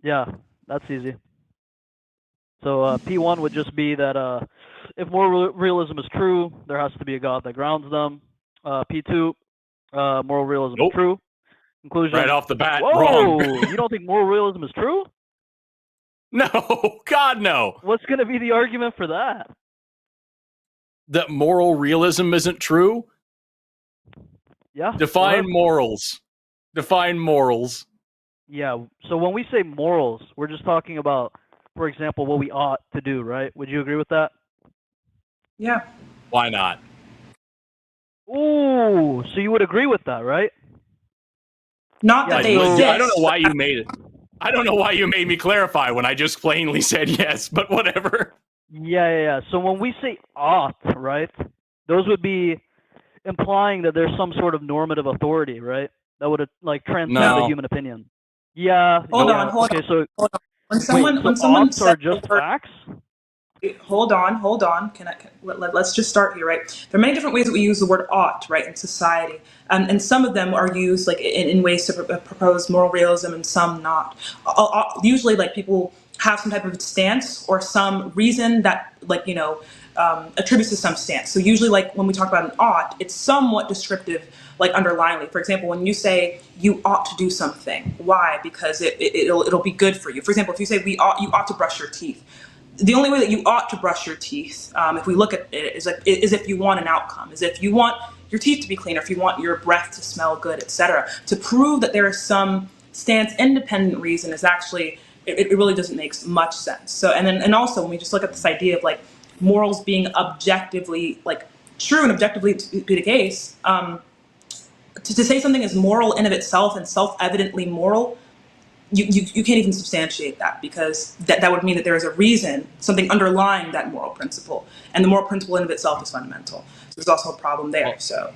S7: Yeah, that's easy. So P1 would just be that if moral realism is true, there has to be a God that grounds them. P2, moral realism
S1: Nope.
S7: is true. Conclusion.
S1: Right off the bat,
S7: Whoa!
S1: wrong.
S7: You don't think moral realism is true?
S1: No, God, no.
S7: What's going to be the argument for that?
S1: That moral realism isn't true?
S7: Yeah.
S1: Define morals. Define morals.
S7: Yeah. So when we say morals, we're just talking about, for example, what we ought to do, right? Would you agree with that?
S4: Yeah.
S1: Why not?
S7: Ooh, so you would agree with that, right?
S4: Not
S7: Yeah,
S4: that they
S1: I
S4: exist.
S1: don't know why you made it. I don't know why you made me clarify when I just plainly said yes, but whatever.
S7: Yeah. So when we say ought, right, those would be implying that there's some sort of normative authority, right? That would like transcend
S1: No.
S7: the human opinion. Yeah.
S4: Hold
S7: yeah.
S4: on, hold
S7: okay,
S4: on.
S7: So
S4: Hold on. When
S7: wait,
S4: someone
S7: oughts are
S4: says
S7: just
S4: the word-
S7: facts?
S4: hold on. Let's just start here, right? There are many different ways that we use the word ought, right, in society, and some of them are used like in ways to propose moral realism, and some not. Usually, like people have some type of stance or some reason that, like attributes to some stance. So usually, like when we talk about an ought, it's somewhat descriptive, like underlyingly. For example, when you say you ought to do something, why? Because it'll be good for you. For example, if you say you ought to brush your teeth. The only way that you ought to brush your teeth, if we look at it, is if you want an outcome, is if you want your teeth to be cleaner, if you want your breath to smell good, etc. To prove that there is some stance independent reason is actually, it really doesn't make much sense. So, and also when we just look at this idea of like morals being objectively like true and objectively to be the case, to say something is moral in of itself and self-evidently moral, you can't even substantiate that, because that would mean that there is a reason, something underlying that moral principle, and the moral principle in of itself is fundamental. So there's also a problem there. So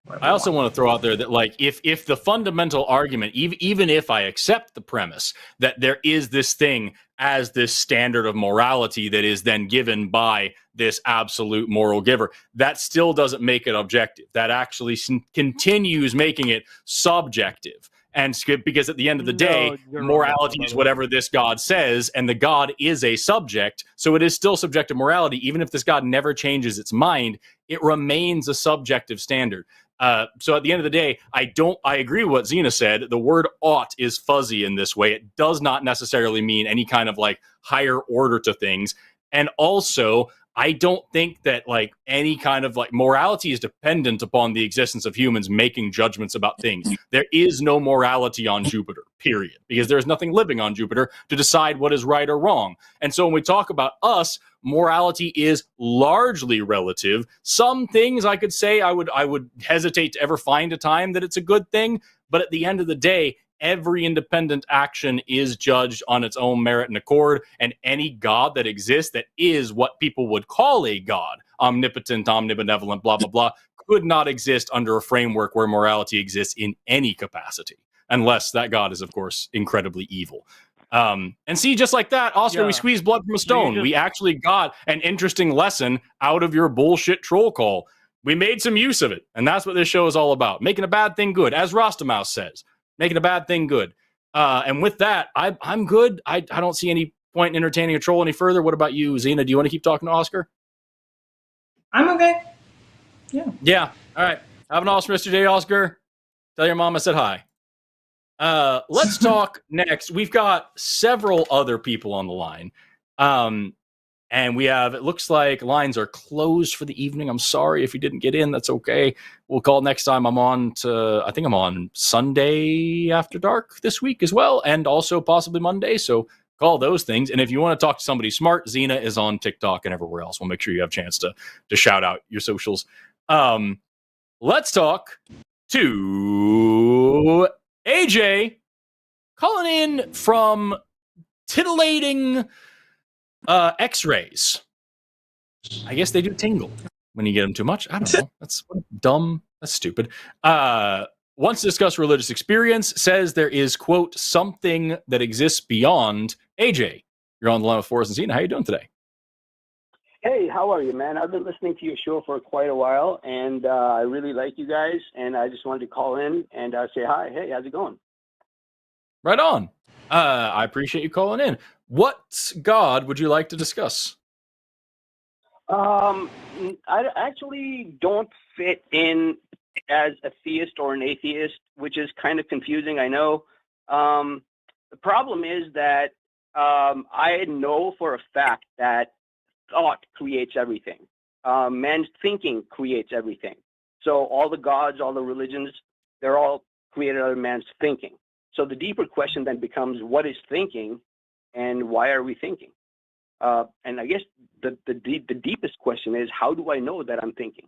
S1: I also want to throw out there that, like, if the fundamental argument, even if I accept the premise that there is this thing as this standard of morality that is then given by this absolute moral giver, that still doesn't make it objective. That actually continues making it subjective. And because at the end of the day, morality is whatever this God says, and the God is a subject, so it is still subjective morality. Even if this God never changes its mind, it remains a subjective standard. So at the end of the day, I agree with what Zina said. The word ought is fuzzy in this way. It does not necessarily mean any kind of like higher order to things. And also, I don't think that like any kind of like morality is dependent upon the existence of humans making judgments about things. There is no morality on Jupiter, period, because there's nothing living on Jupiter to decide what is right or wrong. And so when we talk about us, morality is largely relative. Some things I could say I would hesitate to ever find a time that it's a good thing, but at the end of the day, every independent action is judged on its own merit and accord, and any God that exists that is what people would call a God, omnipotent, omnibenevolent, blah, blah, blah, could not exist under a framework where morality exists in any capacity, unless that God is, of course, incredibly evil. And see, just like that, Oscar, we squeezed blood from a stone. We actually got an interesting lesson out of your bullshit troll call. We made some use of it, and that's what this show is all about, making a bad thing good, as Rostamouse says. Making a bad thing good. And with that, I'm good. I don't see any point in entertaining a troll any further. What about you, Zina? Do you want to keep talking to Oscar?
S4: I'm okay. Yeah.
S1: Yeah. All right. Have an awesome rest of your day, Oscar. Tell your mom I said hi. Let's talk next. We've got several other people on the line. And we have, it looks like lines are closed for the evening. I'm sorry if you didn't get in. That's okay. We'll call next time. I think I'm on Sunday after dark this week as well, and also possibly Monday. So call those things. And if you want to talk to somebody smart, Zina is on TikTok and everywhere else. We'll make sure you have a chance to shout out your socials. Let's talk to AJ calling in from titillating X-rays. I guess they do tingle when you get them too much. I don't know. That's dumb. That's stupid. Wants to discuss religious experience. Says there is, quote, something that exists beyond. AJ, you're on the line with Forrest and Zina. How you doing today?
S8: Hey, how are you, man? I've been listening to your show for quite a while, and I really like you guys, and I just wanted to call in and say hi. Hey, how's it going?
S1: Right on. I appreciate you calling in. What God would you like to discuss?
S8: I actually don't fit in as a theist or an atheist, which is kind of confusing, I know. The problem is that I know for a fact that thought creates everything. Man's thinking creates everything. So all the gods, all the religions, they're all created out of man's thinking. So the deeper question then becomes, what is thinking and why are we thinking? And I guess the deepest question is, how do I know that I'm thinking?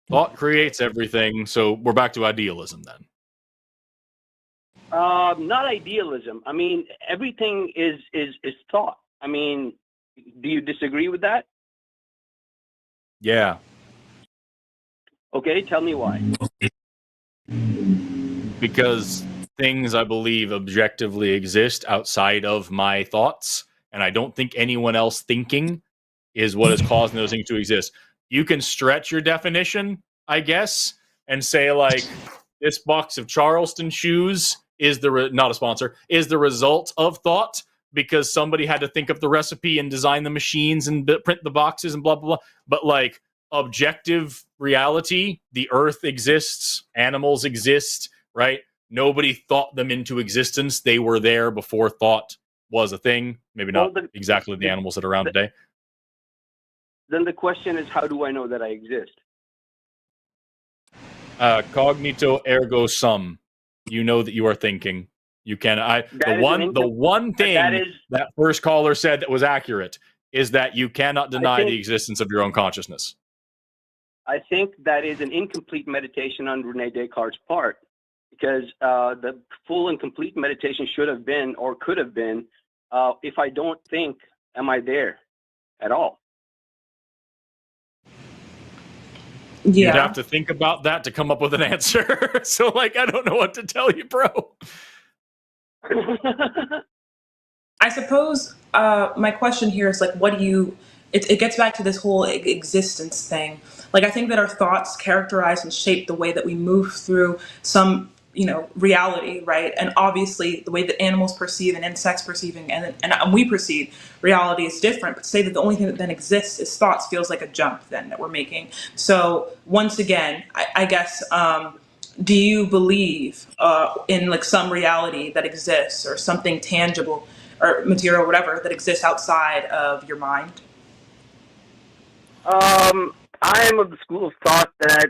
S1: Thought creates everything. So we're back to idealism then.
S8: Not idealism. I mean, everything is thought. I mean, do you disagree with that?
S1: Yeah.
S8: Okay, tell me why.
S1: Because things, I believe, objectively exist outside of my thoughts, and I don't think anyone else thinking is what is causing those things to exist. You can stretch your definition, I guess, and say, like, this box of Charleston shoes is not a sponsor, is the result of thought, because somebody had to think up the recipe and design the machines and print the boxes and blah, blah, blah. But, like, objective reality, the earth exists, animals exist, right? Nobody thought them into existence. They were there before thought was a thing. Maybe not exactly the animals that are around today.
S8: Then the question is, how do I know that I exist?
S1: Cognito ergo sum. You know that you are thinking. You can. The one thing that first caller said that was accurate is that you cannot deny the existence of your own consciousness.
S8: I think that is an incomplete meditation on Rene Descartes' part, because the full and complete meditation should have been, or could have been, if I don't think, am I there at all?
S4: Yeah.
S1: You'd have to think about that to come up with an answer. So, like, I don't know what to tell you, bro.
S4: I suppose my question here is, like, what do you... It gets back to this whole existence thing. Like, I think that our thoughts characterize and shape the way that we move through some, reality, right? And obviously, the way that animals perceive and insects perceive and we perceive reality is different. But to say that the only thing that then exists is thoughts feels like a jump then that we're making. So once again, I guess, do you believe in, like, some reality that exists, or something tangible or material, whatever, that exists outside of your mind?
S8: I am of the school of thought that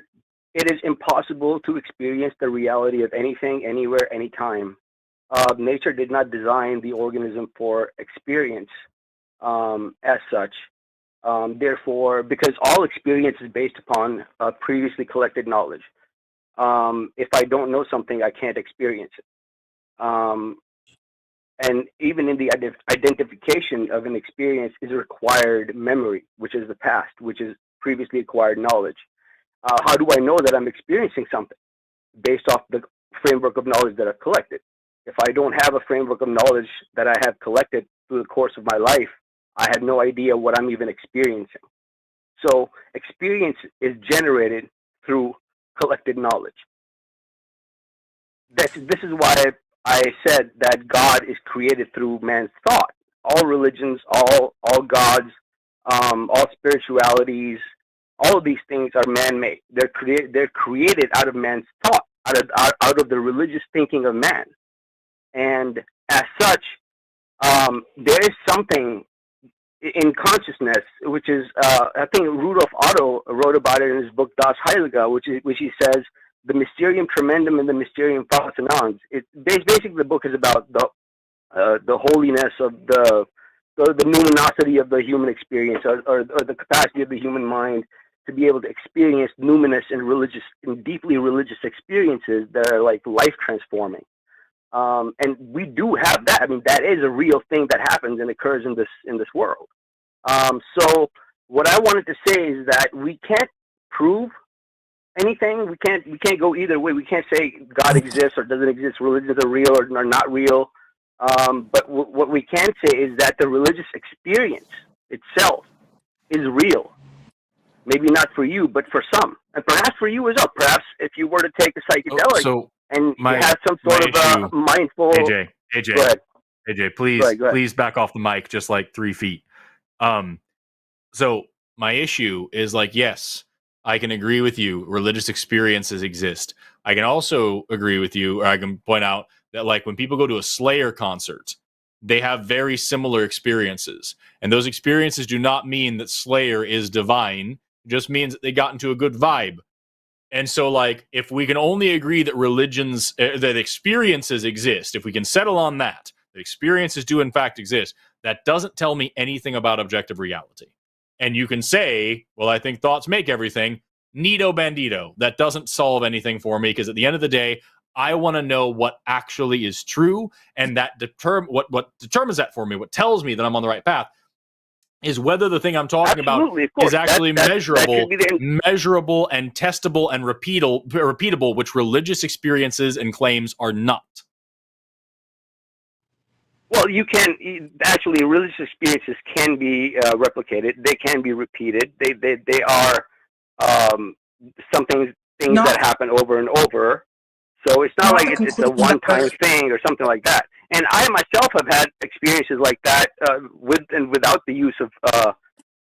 S8: it is impossible to experience the reality of anything, anywhere, anytime. Nature did not design the organism for experience as such. Therefore, because all experience is based upon previously collected knowledge. If I don't know something, I can't experience it. And even in the identification of an experience is required memory, which is the past, which is previously acquired knowledge. How do I know that I'm experiencing something? Based off the framework of knowledge that I've collected. If I don't have a framework of knowledge that I have collected through the course of my life, I have no idea what I'm even experiencing. So experience is generated through collected knowledge. This is why I said that God is created through man's thought. All religions, all gods, all spiritualities, all of these things are man-made. They're created out of man's thought, out of the religious thinking of man. And as such, there is something in consciousness, which is, I think Rudolf Otto wrote about it in his book Das Heilige, which he says, the Mysterium Tremendum and the Mysterium Fascinans. Basically, the book is about the holiness of the numinosity of the human experience, or the capacity of the human mind to be able to experience numinous and deeply religious experiences that are like life transforming. And we do have that. I mean, that is a real thing that happens and occurs in this world. So what I wanted to say is that we can't prove anything. We can't go either way. We can't say God exists or doesn't exist. Religions are real or are not real. But what we can say is that the religious experience itself is real. Maybe not for you, but for some, and perhaps for you as well. Perhaps if you were to take a psychedelic and you have some sort of mindful.
S1: AJ,
S8: go ahead.
S1: AJ, please,
S8: Go ahead.
S1: Please back off the mic just like 3 feet. So my issue is, like, yes, I can agree with you. Religious experiences exist. I can also agree with you, or I can point out that, like, when people go to a Slayer concert, they have very similar experiences. And those experiences do not mean that Slayer is divine, it just means that they got into a good vibe. And so, like, if we can only agree that religions, that experiences exist, if we can settle on that experiences do in fact exist, that doesn't tell me anything about objective reality. And you can say, well, I think thoughts make everything. Nito bandito. That doesn't solve anything for me, because at the end of the day, I want to know what actually is true, and that what determines that for me, what tells me that I'm on the right path, is whether the thing I'm talking
S8: Absolutely,
S1: about is actually measurable,
S8: that
S1: measurable and testable and repeatable, which religious experiences and claims are not.
S8: Well, you can actually, religious experiences can be replicated. They can be repeated. They are things that happen over and over. So it's not like it's a one-time thing or something like that. And I myself have had experiences like that with and without the use of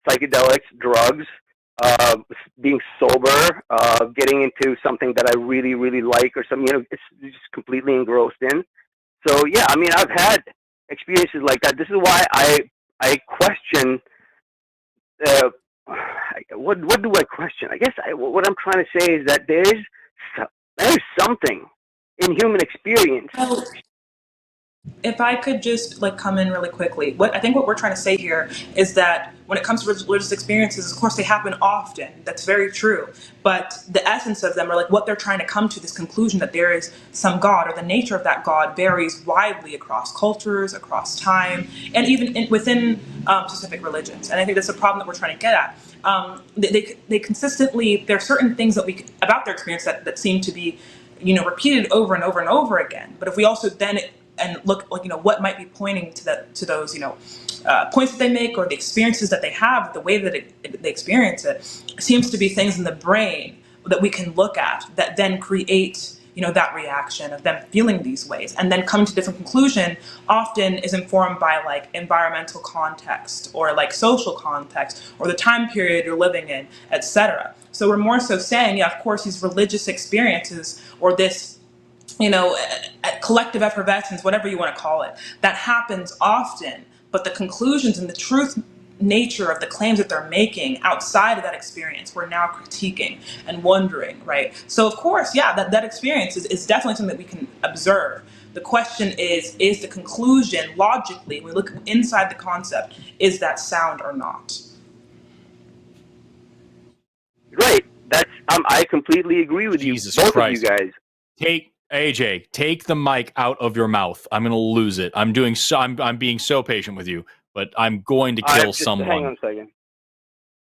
S8: psychedelics, drugs, being sober, getting into something that I really, really like, or something, it's just completely engrossed in. So yeah, I mean, I've had experiences like that. This is why I question. What do I question? I guess what I'm trying to say is that there's something in human experience.
S4: If I could just come in really quickly, what we're trying to say here is that when it comes to religious experiences, of course they happen often. That's very true. But the essence of them, or what they're trying to come to, this conclusion that there is some God, or the nature of that God varies widely across cultures, across time, and even within specific religions. And I think that's a problem that we're trying to get at. They consistently, there are certain things about their experience that seem to be, repeated over and over and over again. But if we also then look what might be pointing to those points that they make, or the experiences that they have, the way that they experience it, seems to be things in the brain that we can look at that then create that reaction of them feeling these ways, and then coming to a different conclusion often is informed by environmental context, or social context, or the time period you're living in, etc. So we're more so saying, yeah, of course, these religious experiences, or this collective effervescence, whatever you want to call it, that happens often, but the conclusions and the truth nature of the claims that they're making outside of that experience, we're now critiquing and wondering, right? So of course, yeah, that experience is definitely something that we can observe. The question is the conclusion logically, when we look inside the concept, is that sound or not?
S8: Right. I completely agree with
S1: Jesus
S8: you, both
S1: Christ.
S8: of you guys.
S1: AJ, take the mic out of your mouth. I'm going to lose it. I'm being so patient with you, but I'm going to kill someone.
S8: Hang on a second.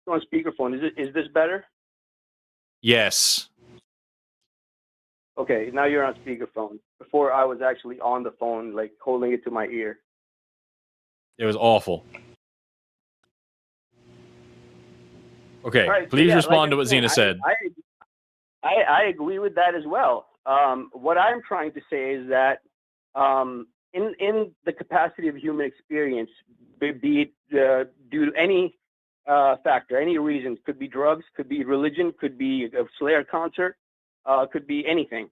S8: On speakerphone. Is this better?
S1: Yes.
S8: Okay, now you're on speakerphone. Before, I was actually on the phone, holding it to my ear.
S1: It was awful. Okay,
S8: right,
S1: please
S8: so
S1: respond to what Zina said.
S8: I agree with that as well. What I'm trying to say is that in the capacity of human experience, be it due to any factor, any reason, could be drugs, could be religion, could be a Slayer concert, could be anything.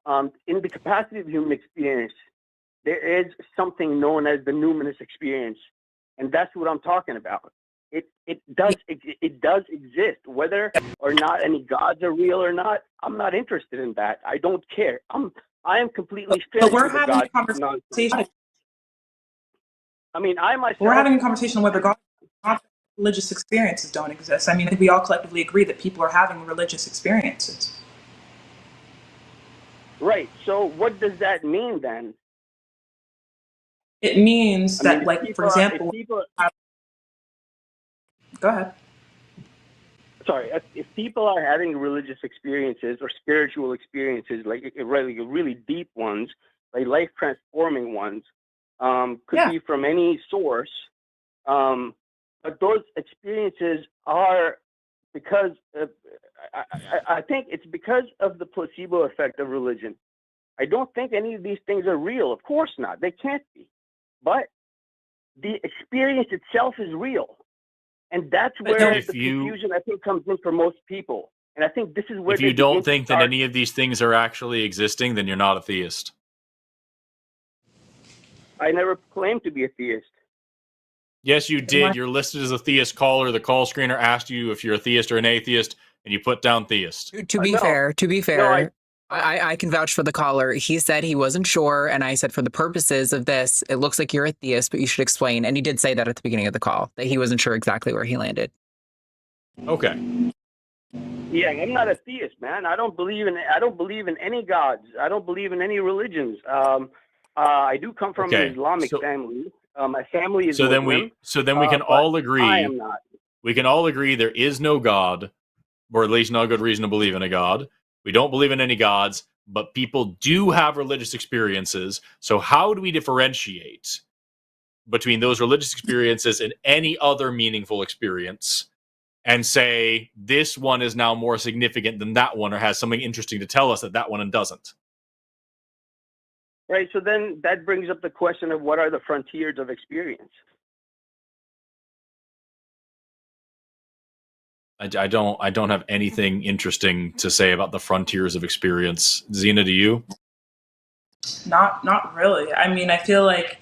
S8: In the capacity of human experience, there is something known as the numinous experience, and that's what I'm talking about. It does exist, whether or not any gods are real or not. I'm not interested in that. I don't care. I am completely finished.
S4: But we're having a conversation.
S8: I mean, I myself.
S4: We're having a conversation on whether God, religious experiences don't exist. I mean, I think we all collectively agree that people are having religious experiences.
S8: Right. So, what does that mean then?
S4: It means that, for example, go ahead.
S8: Sorry, if people are having religious experiences or spiritual experiences, really deep ones, life-transforming ones, could be from any source. But those experiences are because I think it's because of the placebo effect of religion. I don't think any of these things are real. Of course not. They can't be. But the experience itself is real. And that's
S4: But
S8: where
S1: if
S8: the
S1: you-
S8: confusion, I think, comes in for most people. And I think this is where
S1: If
S8: they
S1: you don't
S8: begin to
S1: think that
S8: start-
S1: any of these things are actually existing, then you're not a theist.
S8: I never claimed to be a theist.
S1: Yes, you did. You're listed as a theist caller. The call screener asked you if you're a theist or an atheist, and you put down theist.
S3: To be
S8: No.
S3: fair,
S8: No,
S3: I can vouch for the caller. He said he wasn't sure, and I said, for the purposes of this, it looks like you're a theist, but you should explain. And he did say that at the beginning of the call, that he wasn't sure exactly where he landed.
S1: Okay.
S8: Yeah, I'm not a theist, man. I don't believe in any gods. I don't believe in any religions. I do come from
S1: Okay,
S8: an Islamic
S1: so-
S8: family. My family is
S1: So then
S8: Muslim.
S1: we can
S8: but
S1: all
S8: I
S1: agree.
S8: am not.
S1: We can all agree there is no God, or at least no good reason to believe in a God. We don't believe in any gods, but people do have religious experiences. So how do we differentiate between those religious experiences and any other meaningful experience and say this one is now more significant than that one or has something interesting to tell us that that one doesn't?
S8: Right. So then that brings up the question of what are the frontiers of experience?
S1: I don't have anything interesting to say about the frontiers of experience. Zina, do you?
S4: Not really. I mean, I feel like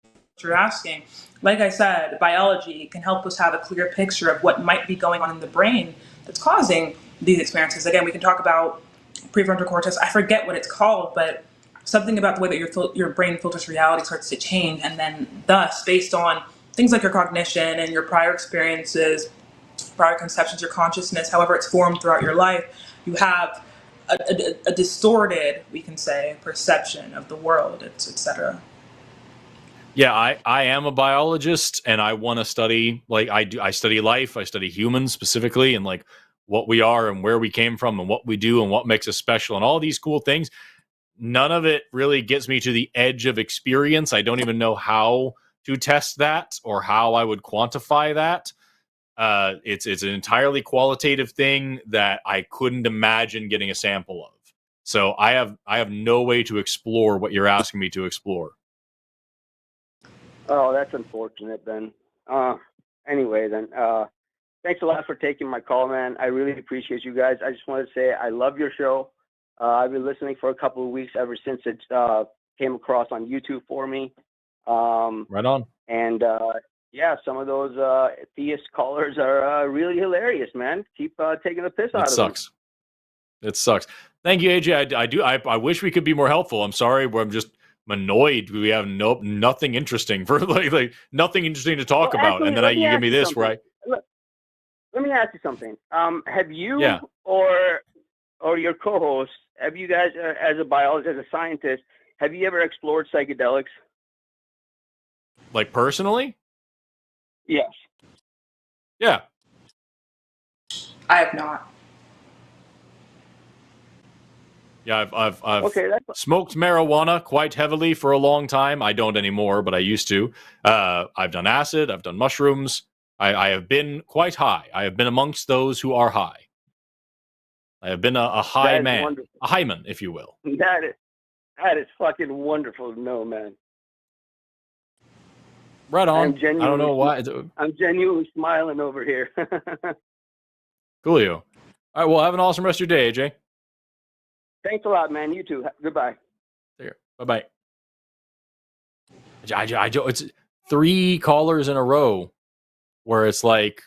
S4: what you're asking, like I said, biology can help us have a clear picture of what might be going on in the brain that's causing these experiences. Again, we can talk about prefrontal cortex. I forget what it's called, but something about the way that your brain filters reality starts to change, and then thus, based on things like your cognition and your prior experiences, prior conceptions, your consciousness, however it's formed throughout your life, you have a distorted, we can say, perception of the world, etc.
S1: Yeah, I am a biologist, and I want to study, like I study life, I study humans specifically, and like what we are and where we came from and what we do and what makes us special and all these cool things. None of it really gets me to the edge of experience. I don't even know how to test that or how I would quantify that. It's an entirely qualitative thing that I couldn't imagine getting a sample of. So I have no way to explore what you're asking me to explore.
S8: Oh, that's unfortunate then. Anyway, then, thanks a lot for taking my call, man. I really appreciate you guys. I just wanted to say I love your show. I've been listening for a couple of weeks ever since it came across on YouTube for me.
S1: Right on.
S8: And yeah, some of those theist callers are really hilarious, man. Keep taking the piss out of them.
S1: It sucks. Thank you, AJ. I wish we could be more helpful. I'm sorry. I'm just annoyed. We have nothing interesting for like nothing interesting to talk about.
S8: Actually,
S1: And then you give me this,
S8: something.
S1: right?
S8: Let me ask you something. Have you
S1: Yeah.
S8: or your co-host, have you guys, as a biologist, as a scientist, have you ever explored psychedelics?
S1: Like personally?
S8: Yes.
S1: Yeah.
S4: I have not.
S1: Yeah, I've
S8: Okay, that's
S1: smoked marijuana quite heavily for a long time. I don't anymore, but I used to. I've done acid. I've done mushrooms. I have been quite high. I have been amongst those who are high. I have been a high man,
S8: wonderful.
S1: a highman, if you will.
S8: That is fucking wonderful to know, man.
S1: Right on. I don't know why.
S8: I'm genuinely smiling over here.
S1: Coolio. All right, well, have an awesome rest of your day, AJ.
S8: Thanks a lot, man. You too. Goodbye.
S1: There. Bye-bye. It's 3 callers in a row where it's like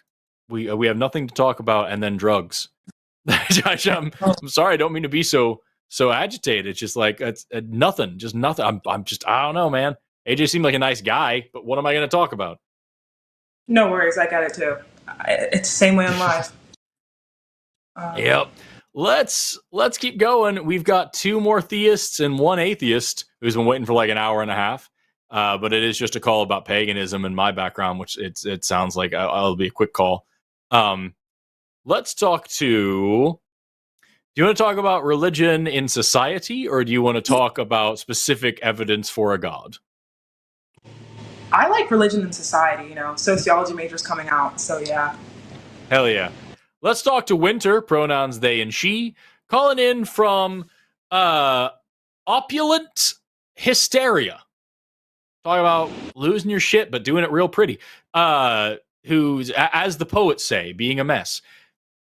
S1: we have nothing to talk about and then drugs. I'm sorry, I don't mean to be so agitated. It's just like it's nothing, just nothing. I'm just I don't know, man. AJ seemed like a nice guy, but what am I going to talk about?
S4: No worries, I got it too. It's the same way in life.
S1: Yep. Let's keep going. We've got 2 more theists and 1 atheist who's been waiting for like an hour and a half. But it is just a call about paganism and my background, which it sounds like I'll be a quick call. Let's talk to. Do you want to talk about religion in society, or do you want to talk about specific evidence for a god?
S4: I like religion in society, sociology majors coming out, so yeah.
S1: Hell yeah. Let's talk to Winter, pronouns they and she, calling in from opulent hysteria. talking about losing your shit, but doing it real pretty. Who's, as the poets say, being a mess.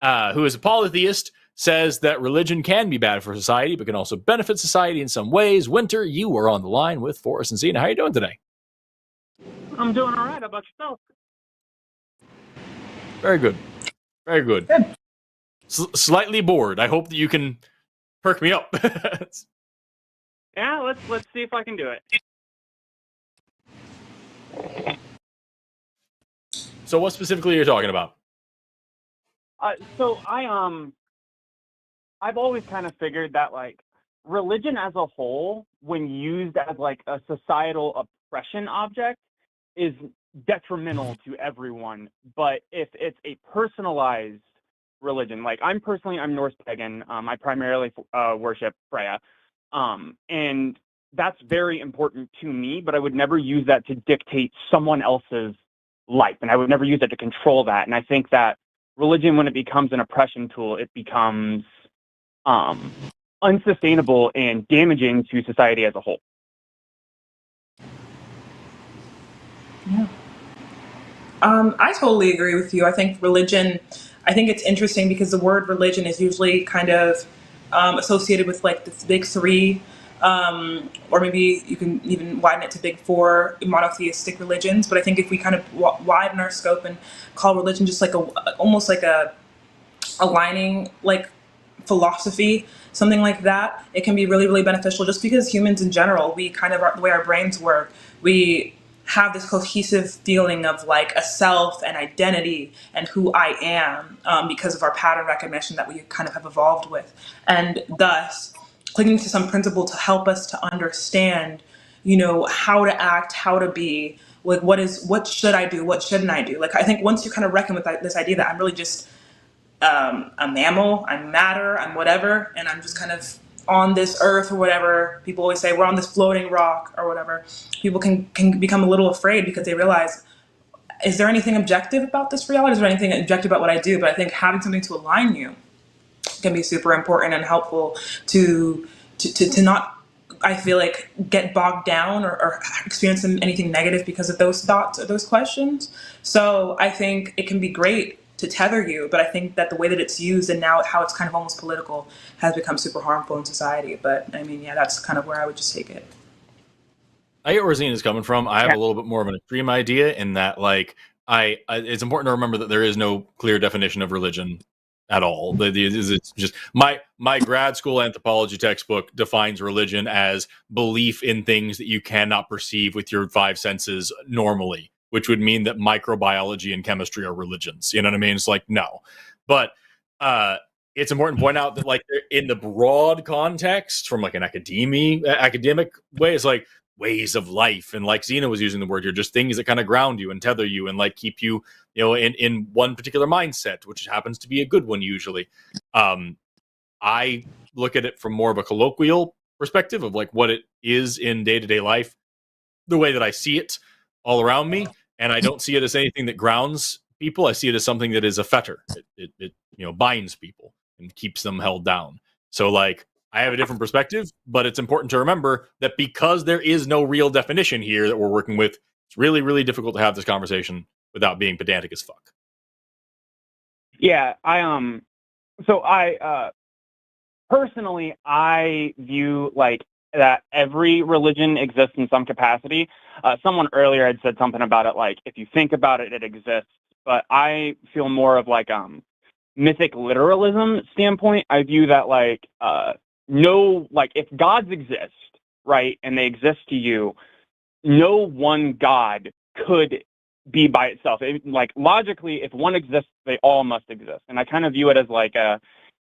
S1: Who is a polytheist, says that religion can be bad for society, but can also benefit society in some ways. Winter, you are on the line with Forrest and Zina. How are you doing today?
S9: I'm doing all right. How about yourself?
S1: Very good. Very good.
S4: Good.
S1: Slightly bored. I hope that you can perk me up.
S9: Yeah, let's see if I can do it.
S1: So what specifically are you talking about?
S9: So I've always kind of figured that like religion as a whole, when used as like a societal oppression object, is detrimental to everyone. But if it's a personalized religion, like I'm Norse pagan. I primarily worship Freya, and that's very important to me. But I would never use that to dictate someone else's life, and I would never use it to control that. And I think that religion, when it becomes an oppression tool, it becomes unsustainable and damaging to society as a whole.
S4: Yeah. I totally agree with you. I think it's interesting because the word religion is usually kind of associated with like the big three, or maybe you can even widen it to big four monotheistic religions. But I think if we kind of widen our scope and call religion just like almost like a aligning like philosophy, something like that, it can be really, really beneficial, just because humans in general, we kind of, the way our brains work, we have this cohesive feeling of like a self and identity and who I am, because of our pattern recognition that we kind of have evolved with. And thus, clinging to some principle to help us to understand, how to act, how to be, like what should I do, what shouldn't I do? Like, I think once you kind of reckon with this idea that I'm really just a mammal, I'm matter, I'm whatever, and I'm just kind of on this earth or whatever. People always say we're on this floating rock or whatever. People can become a little afraid because they realize, is there anything objective about this reality? Is there anything objective about what I do? But I think having something to align you can be super important and helpful to not, I feel like, get bogged down or experience anything negative because of those thoughts or those questions. So I think it can be great to tether you, but I think that the way that it's used and now how it's kind of almost political has become super harmful in society. But I mean, yeah, that's kind of where I would just take it.
S1: I get where Zina's coming from. I have a little bit more of an extreme idea in that, like, it's important to remember that there is no clear definition of religion at all. It's just my grad school anthropology textbook defines religion as belief in things that you cannot perceive with your five senses normally, which would mean that microbiology and chemistry are religions. You know what I mean? It's like, no. But it's important to point out that, like, in the broad context, from like an academic way, it's like ways of life. And like Zina was using the word here, just things that kind of ground you and tether you and like keep you, in one particular mindset, which happens to be a good one usually. I look at it from more of a colloquial perspective of like what it is in day-to-day life, the way that I see it all around me. And I don't see it as anything that grounds people. I see it as something that is a fetter. It binds people and keeps them held down. So like, I have a different perspective, but it's important to remember that because there is no real definition here that we're working with, it's really, really difficult to have this conversation without being pedantic as fuck.
S9: Yeah, personally, I view like that every religion exists in some capacity. Someone earlier had said something about it, like, if you think about it, it exists. But I feel more of like mythic literalism standpoint. I view that like if gods exist, right, and they exist to you, no one god could be by itself. Like logically, if one exists, they all must exist. And I kind of view it as like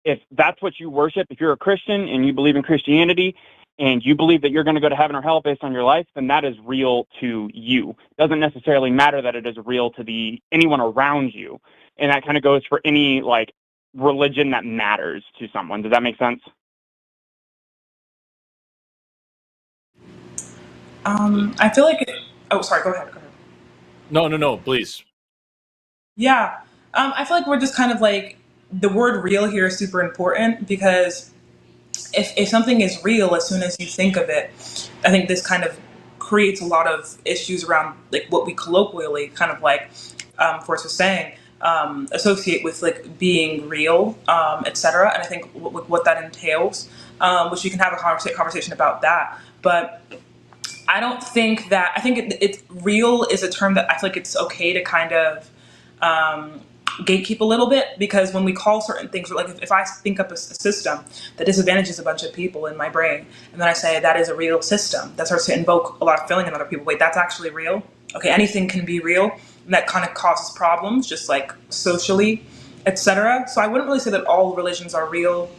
S9: if that's what you worship, if you're a Christian and you believe in Christianity and you believe that you're going to go to heaven or hell based on your life, then that is real to you. It doesn't necessarily matter that it is real to anyone around you. And that kind of goes for any like religion that matters to someone. Does that make sense?
S4: I feel like oh, sorry, go ahead.
S1: No, please.
S4: Yeah. I feel like we're just kind of like, the word real here is super important because if something is real, as soon as you think of it, I think this kind of creates a lot of issues around like what we colloquially kind of like Forrest was saying, associate with like being real, etc. And I think what that entails, which you can have a conversation about that. But I don't think that, I think it's real is a term that I feel like it's okay to kind of gatekeep a little bit, because when we call certain things, like if I think up a system that disadvantages a bunch of people in my brain, and then I say that is a real system, that starts to invoke a lot of feeling in other people. Wait, that's actually real? Okay, anything can be real, and that kind of causes problems, just like socially, etc. So I wouldn't really say that all religions are real.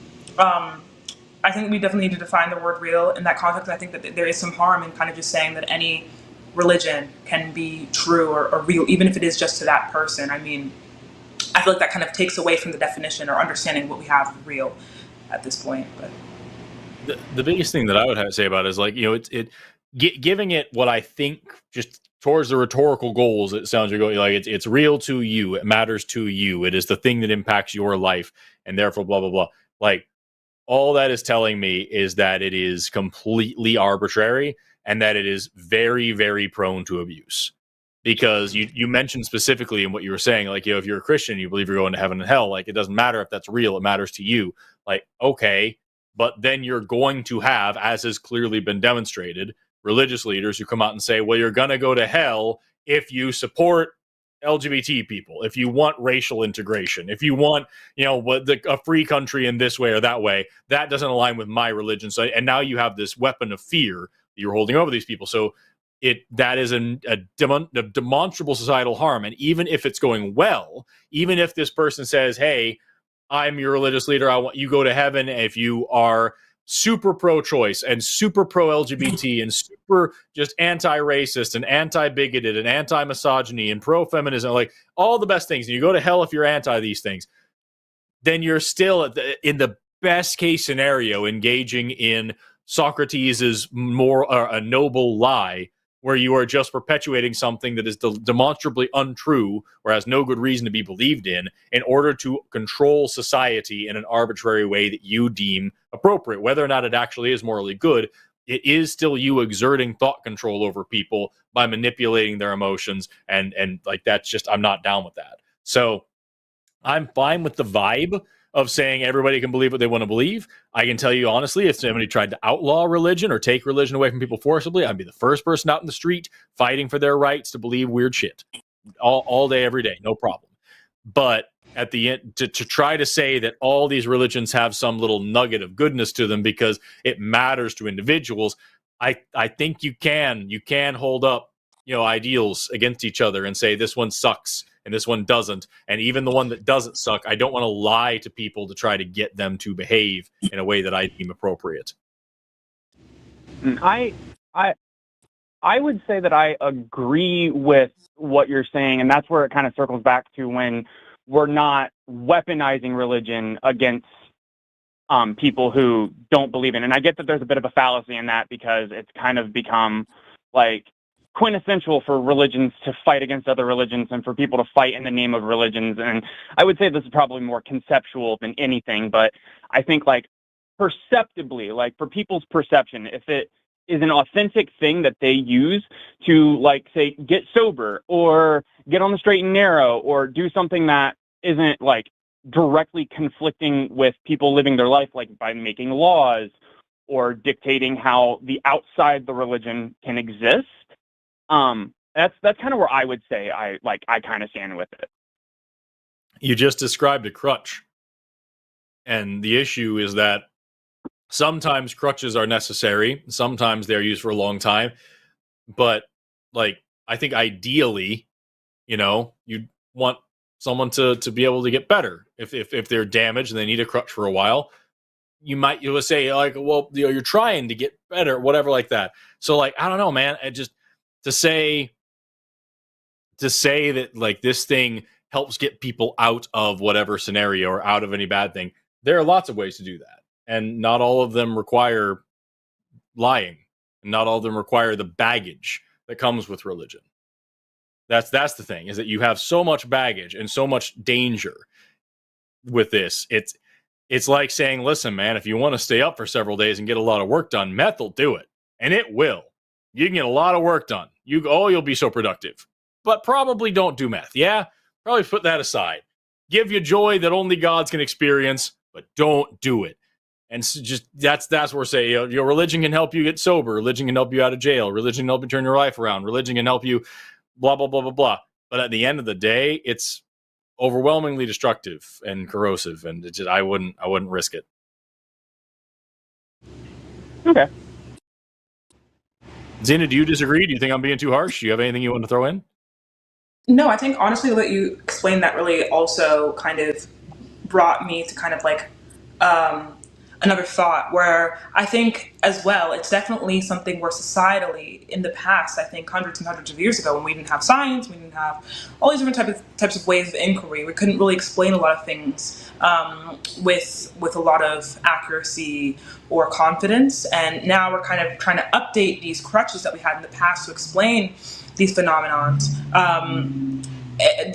S4: I think we definitely need to define the word real in that context. I think that there is some harm in kind of just saying that any religion can be true or real, even if it is just to that person. I mean, I feel like that kind of takes away from the definition or understanding what we have of real at this point. But
S1: the biggest thing that I would have to say about it is, like, you know, giving it what I think just towards the rhetorical goals. It sounds you're going like it's real to you. It matters to you. It is the thing that impacts your life, and therefore blah blah blah. Like, all that is telling me is that it is completely arbitrary and that it is very, very prone to abuse. Because you mentioned specifically in what you were saying, like, you know, if you're a Christian, you believe you're going to heaven and hell, like, it doesn't matter if that's real, it matters to you. Like, okay, but then you're going to have, as has clearly been demonstrated, religious leaders who come out and say, well, you're going to go to hell if you support LGBT people, if you want racial integration, if you want, you know, a free country in this way or that way, that doesn't align with my religion. So, and now you have this weapon of fear that you're holding over these people. So that is a demonstrable societal harm. And even if it's going well, even if this person says, hey, I'm your religious leader, I want you go to heaven if you are super pro-choice and super pro-LGBT and super just anti-racist and anti-bigoted and anti-misogyny and pro-feminism, like all the best things, and you go to hell if you're anti these things, then you're still in the best case scenario engaging in Socrates' more a noble lie, where you are just perpetuating something that is demonstrably untrue or has no good reason to be believed in order to control society in an arbitrary way that you deem appropriate. Whether or not it actually is morally good, it is still you exerting thought control over people by manipulating their emotions. And like, that's just, I'm not down with that. So I'm fine with the vibe of saying everybody can believe what they want to believe. I can tell you honestly, if somebody tried to outlaw religion or take religion away from people forcibly, I'd be the first person out in the street fighting for their rights to believe weird shit all day, every day, no problem. But at the end, to try to say that all these religions have some little nugget of goodness to them because it matters to individuals, I think you can hold up, you know, ideals against each other and say this one sucks and this one doesn't. And even the one that doesn't suck, I don't want to lie to people to try to get them to behave in a way that I deem appropriate.
S9: I would say that I agree with what you're saying, and that's where it kind of circles back to when we're not weaponizing religion against people who don't believe in it. And I get that there's a bit of a fallacy in that because it's kind of become like quintessential for religions to fight against other religions and for people to fight in the name of religions. And I would say this is probably more conceptual than anything, but I think like perceptibly, like for people's perception, if it is an authentic thing that they use to, like, say, get sober or get on the straight and narrow or do something that isn't like directly conflicting with people living their life, like by making laws or dictating how the outside the religion can exist. That's kind of where I would say I kind of stand with it.
S1: You just described a crutch. And the issue is that sometimes crutches are necessary. Sometimes they're used for a long time. But, like, I think ideally, you know, you'd want someone to be able to get better. If they're damaged and they need a crutch for a while, you would say, like, well, you know, you're trying to get better, whatever, like that. So, like, I don't know, man. To say that, like, this thing helps get people out of whatever scenario or out of any bad thing, there are lots of ways to do that. And not all of them require lying. And not all of them require the baggage that comes with religion. That's the thing, is that you have so much baggage and so much danger with this. It's like saying, listen, man, if you want to stay up for several days and get a lot of work done, meth will do it. And it will. You can get a lot of work done. You'll be so productive. But probably don't do meth. Yeah? Probably put that aside. Give you joy that only gods can experience, but don't do it. And so just that's where we're saying, your religion can help you get sober. Religion can help you out of jail. Religion can help you turn your life around. Religion can help you blah, blah, blah, blah, blah. But at the end of the day, it's overwhelmingly destructive and corrosive. And it's just, I wouldn't risk it.
S9: Okay.
S1: Zina, do you disagree? Do you think I'm being too harsh? Do you have anything you want to throw in?
S4: No, I think honestly what you explained that really also kind of brought me to kind of like another thought where I think as well, it's definitely something where societally in the past, I think hundreds and hundreds of years ago when we didn't have science, we didn't have all these different types of ways of inquiry, we couldn't really explain a lot of things with a lot of accuracy or confidence. And now we're kind of trying to update these crutches that we had in the past to explain these phenomenons,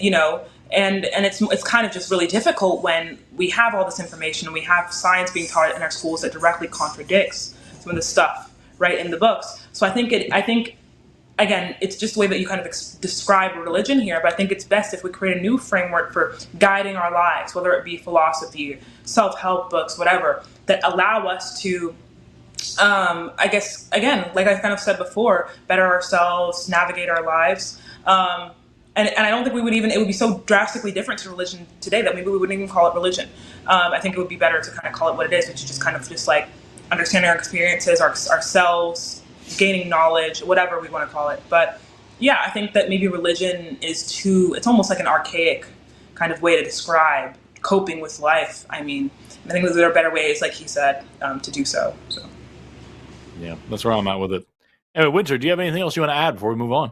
S4: you know, and it's kind of just really difficult when we have all this information and we have science being taught in our schools that directly contradicts some of the stuff right in the books. So I think again, it's just the way that you kind of describe religion here, but I think it's best if we create a new framework for guiding our lives, whether it be philosophy, self-help books, whatever, that allow us to I guess, again, like I kind of said before, better ourselves, navigate our lives. And I don't think it would be so drastically different to religion today that maybe we wouldn't even call it religion. I think it would be better to kind of call it what it is, which is just kind of just like understanding our experiences, ourselves, gaining knowledge, whatever we want to call it. But yeah, I think that maybe religion it's almost like an archaic kind of way to describe coping with life. I mean, I think there are better ways, like he said, to do so.
S1: Yeah, that's where I'm at with it. Anyway, Winter, do you have anything else you want to add before we move on?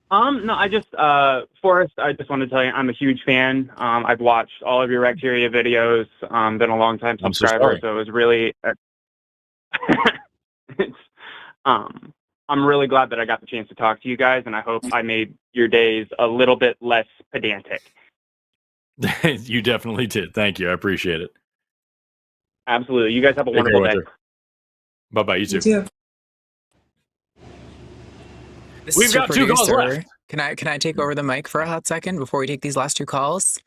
S9: No, I just, Forrest, I just wanted to tell you, I'm a huge fan. I've watched all of your Recteria videos, been a long time subscriber, so it was really, I'm really glad that I got the chance to talk to you guys, and I hope I made your days a little bit less pedantic.
S1: You definitely did. Thank you. I appreciate it.
S9: Absolutely. You guys have a wonderful day.
S1: Bye-bye. You too.
S4: You too.
S1: We've got 2 calls left.
S3: Can I take over the mic for a hot second before we take these last 2 calls?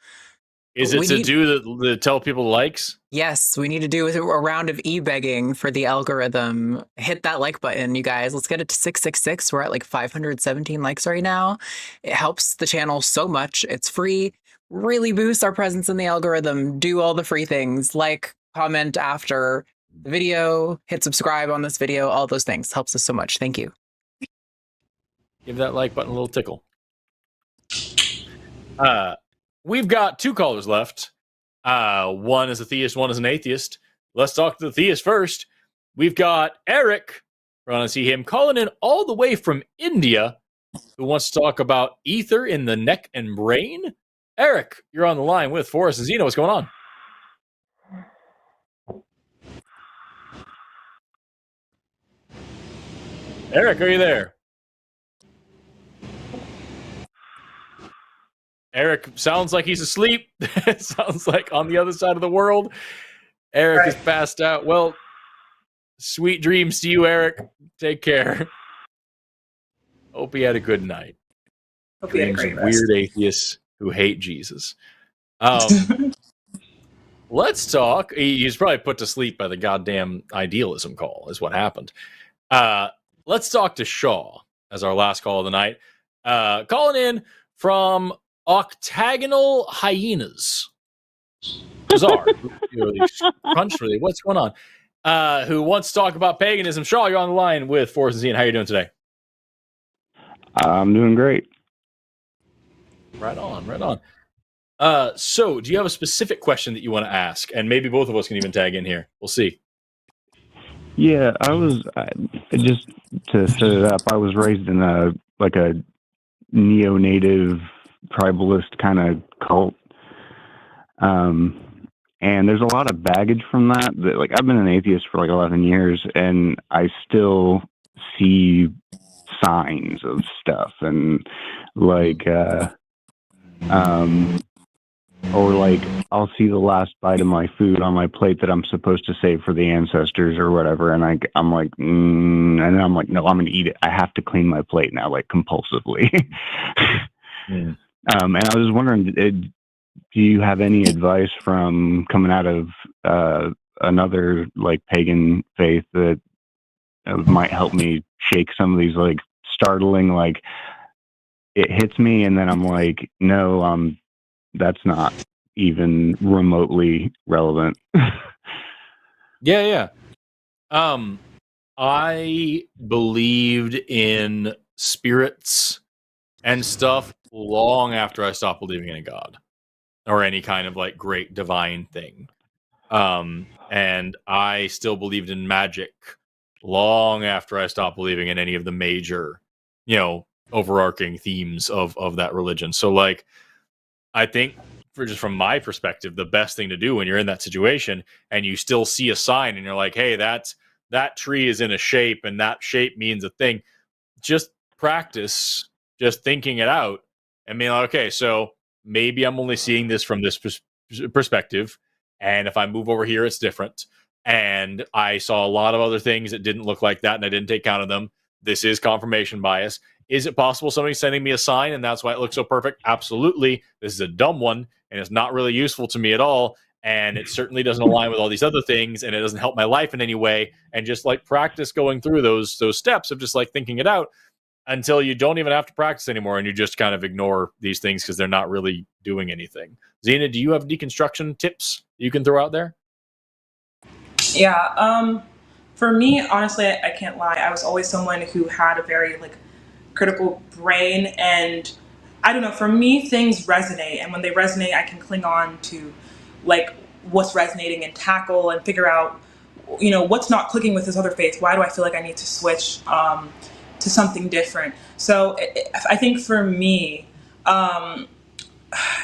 S1: Is it do the tell people likes?
S3: Yes, we need to do a round of e-begging for the algorithm. Hit that like button, you guys. Let's get it to 666. We're at like 517 likes right now. It helps the channel so much. It's free. Really boosts our presence in the algorithm. Do all the free things, like, comment after the video, hit subscribe on this video, all those things. Helps us so much. Thank you.
S1: Give that like button a little tickle. We've got 2 callers left. One is a theist, one is an atheist. Let's talk to the theist first. We've got Eric. We're going to see him calling in all the way from India, who wants to talk about ether in the neck and brain. Eric, you're on the line with Forrest and Zina. What's going on? Eric, are you there? Eric sounds like he's asleep. Sounds like on the other side of the world. Eric is passed out. Well, sweet dreams to you, Eric. Take care. Hope he had a good night.
S4: Hope he had a great rest.
S1: Weird atheists who hate Jesus. Let's talk. He's probably put to sleep by the goddamn idealism call, is what happened. Let's talk to Shaw as our last call of the night. Calling in from Octagonal Hyenas. Bizarre. Really crunched really. What's going on? Who wants to talk about paganism? Shaw, you're on the line with Forrest and Zina. How are you doing today?
S10: I'm doing great.
S1: Right on, right on. So, do you have a specific question that you want to ask? And maybe both of us can even tag in here. We'll see.
S10: Yeah, just to set it up, I was raised in a neo-native tribalist kind of cult. And there's a lot of baggage from that. Like, I've been an atheist for like 11 years, and I still see signs of stuff. And like, or like I'll see the last bite of my food on my plate that I'm supposed to save for the ancestors or whatever, and I'm like, and then I'm like, no, I'm gonna eat it. I have to clean my plate now, like compulsively. And I was wondering, do you have any advice from coming out of another like pagan faith that might help me shake some of these like startling, like it hits me and then I'm like, no, that's not even remotely relevant.
S1: Yeah. I believed in spirits and stuff long after I stopped believing in a god or any kind of like great divine thing. And I still believed in magic long after I stopped believing in any of the major, overarching themes of that religion. So like, I think from my perspective, the best thing to do when you're in that situation and you still see a sign and you're like, hey, that tree is in a shape and that shape means a thing. Just practice just thinking it out and being like, okay, so maybe I'm only seeing this from this perspective. And if I move over here, it's different. And I saw a lot of other things that didn't look like that and I didn't take count of them. This is confirmation bias. Is it possible somebody's sending me a sign and that's why it looks so perfect? Absolutely. This is a dumb one and it's not really useful to me at all. And it certainly doesn't align with all these other things and it doesn't help my life in any way. And just like practice going through those steps of just like thinking it out until you don't even have to practice anymore and you just kind of ignore these things because they're not really doing anything. Zina, do you have deconstruction tips you can throw out there?
S4: Yeah. For me, honestly, I can't lie. I was always someone who had a very like critical brain, and I don't know. For me, things resonate, and when they resonate, I can cling on to like what's resonating and tackle and figure out, what's not clicking with this other faith. Why do I feel like I need to switch to something different? So I think for me,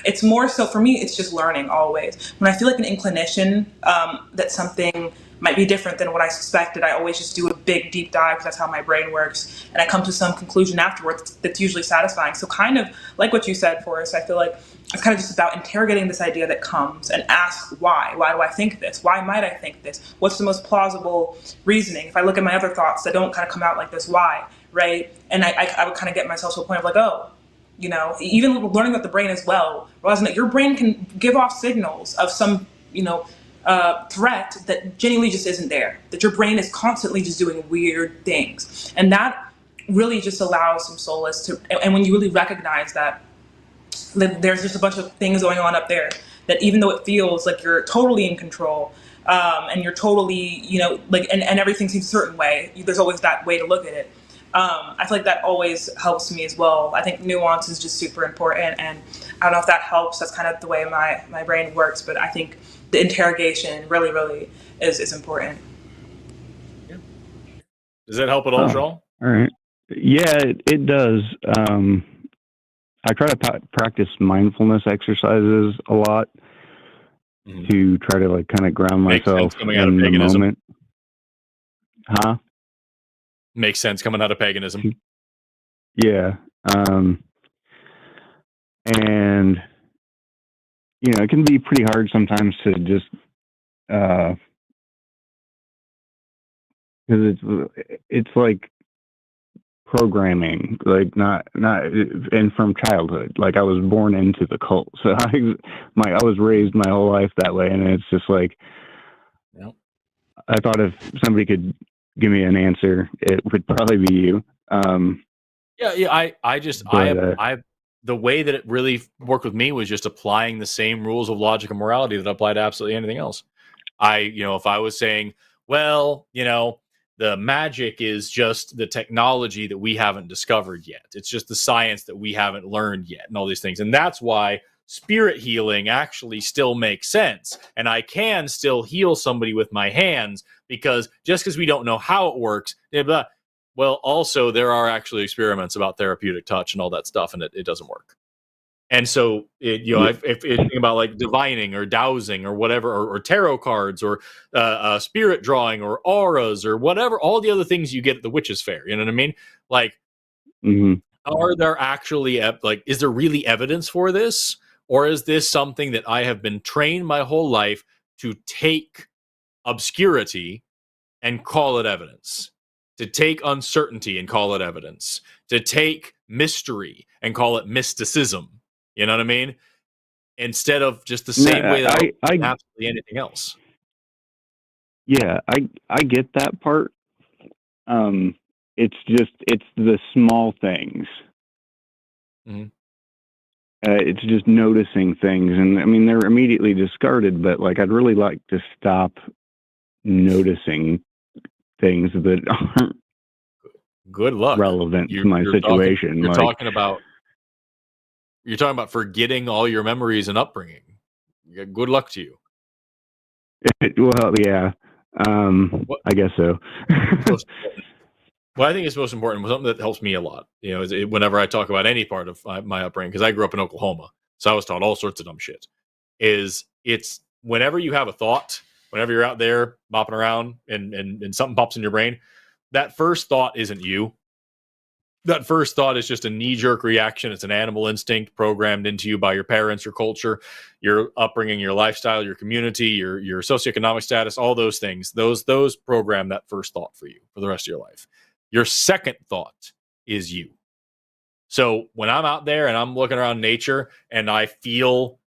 S4: it's more so for me, it's just learning always. When I feel like an inclination that something might be different than what I suspected, I always just do a big deep dive because that's how my brain works. And I come to some conclusion afterwards that's usually satisfying. So kind of like what you said, Forrest, I feel like it's kind of just about interrogating this idea that comes and ask why. Why do I think this? Why might I think this? What's the most plausible reasoning? If I look at my other thoughts that don't kind of come out like this, why? Right? And I would kind of get myself to a point of like, oh, even learning about the brain as well, realizing that your brain can give off signals of some, threat that genuinely just isn't there, that your brain is constantly just doing weird things. And that really just allows some solace and when you really recognize that there's just a bunch of things going on up there, that even though it feels like you're totally in control, and you're totally, and everything seems a certain way, there's always that way to look at it. I feel like that always helps me as well. I think nuance is just super important, and I don't know if that helps. That's kind of the way my brain works, but I think the interrogation really, really is important.
S1: Yeah. Does that help at all, Joel?
S10: All right. Yeah, it does. I try to practice mindfulness exercises a lot to try to like kind of ground myself in the moment. Huh?
S1: Makes sense coming out of paganism.
S10: Yeah. And it can be pretty hard sometimes to just because it's like programming, like not and from childhood. Like I was born into the cult, so I was raised my whole life that way, and it's just like, I thought if somebody could give me an answer, it would probably be you.
S1: The way that it really worked with me was just applying the same rules of logic and morality that apply to absolutely anything else. If I was saying, well, the magic is just the technology that we haven't discovered yet. It's just the science that we haven't learned yet and all these things. And that's why spirit healing actually still makes sense. And I can still heal somebody with my hands because just because we don't know how it works, well, also there are actually experiments about therapeutic touch and all that stuff, and it doesn't work. And so, if you think about like divining or dowsing or whatever, or tarot cards or spirit drawing or auras or whatever, all the other things you get at the witches' fair, you know what I mean? Like, are there actually is there really evidence for this, Or is this something that I have been trained my whole life to take obscurity and call it evidence, to take uncertainty and call it evidence, to take mystery and call it mysticism? You know what I mean? Instead of just the same way that I absolutely anything else.
S10: Yeah, I get that part. It's the small things.
S1: Mm-hmm.
S10: It's just noticing things, and I mean they're immediately discarded. But like, I'd really like to stop noticing things that aren't
S1: good luck
S10: relevant to my situation.
S1: You're talking about forgetting all your memories and upbringing. Good luck to you.
S10: Well, yeah, I guess so.
S1: What I think is most important, something that helps me a lot, is whenever I talk about any part of my upbringing, because I grew up in Oklahoma, so I was taught all sorts of dumb shit. It's whenever you have a thought, whenever you're out there bopping around and something pops in your brain, that first thought isn't you. That first thought is just a knee-jerk reaction. It's an animal instinct programmed into you by your parents, your culture, your upbringing, your lifestyle, your community, your socioeconomic status, all those things. Those program that first thought for you for the rest of your life. Your second thought is you. So when I'm out there and I'm looking around nature and I feel,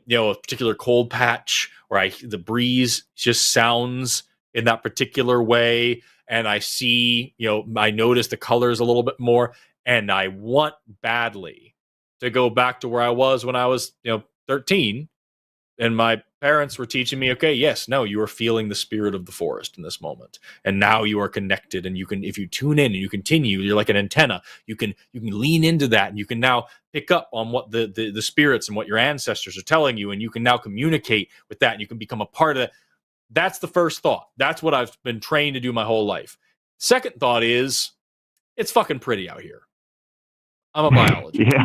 S1: a particular cold patch, or the breeze just sounds in that particular way, and I see, I notice the colors a little bit more, and I want badly to go back to where I was when I was, 13, and my parents were teaching me, okay, yes, no, you are feeling the spirit of the forest in this moment, and now you are connected, and you can, if you tune in and you continue, you're like an antenna. You can lean into that, and you can now pick up on what the spirits and what your ancestors are telling you, and you can now communicate with that, and you can become a part of it. That's the first thought. That's what I've been trained to do my whole life. Second thought is, it's fucking pretty out here. I'm a biologist.
S10: Yeah.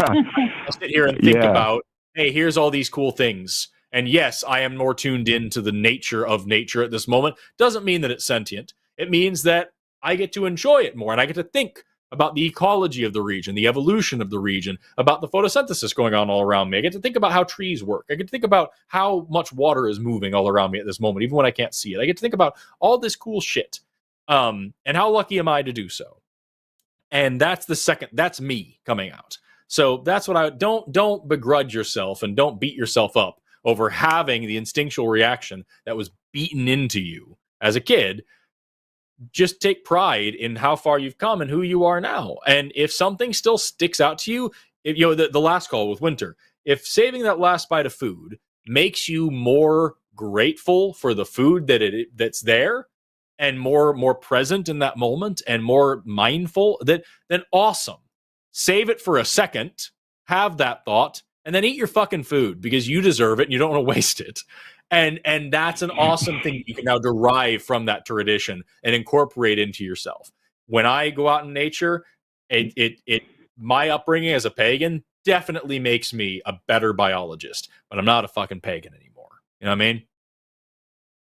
S1: I'll sit here and think about, hey, here's all these cool things. And yes, I am more tuned into the nature of nature at this moment. Doesn't mean that it's sentient. It means that I get to enjoy it more, and I get to think about the ecology of the region, the evolution of the region, about the photosynthesis going on all around me. I get to think about how trees work. I get to think about how much water is moving all around me at this moment, even when I can't see it. I get to think about all this cool shit. And how lucky am I to do so? And that's me coming out. So that's what don't begrudge yourself and don't beat yourself up over having the instinctual reaction that was beaten into you as a kid. Just take pride in how far you've come and who you are now. And if something still sticks out to you, if the last call with Winter, if saving that last bite of food makes you more grateful for the food that's there, and more present in that moment and more mindful, then awesome. Save it for a second, have that thought, and then eat your fucking food, because you deserve it and you don't want to waste it. And that's an awesome thing you can now derive from that tradition and incorporate into yourself. When I go out in nature, my upbringing as a pagan definitely makes me a better biologist, but I'm not a fucking pagan anymore. You know what I mean?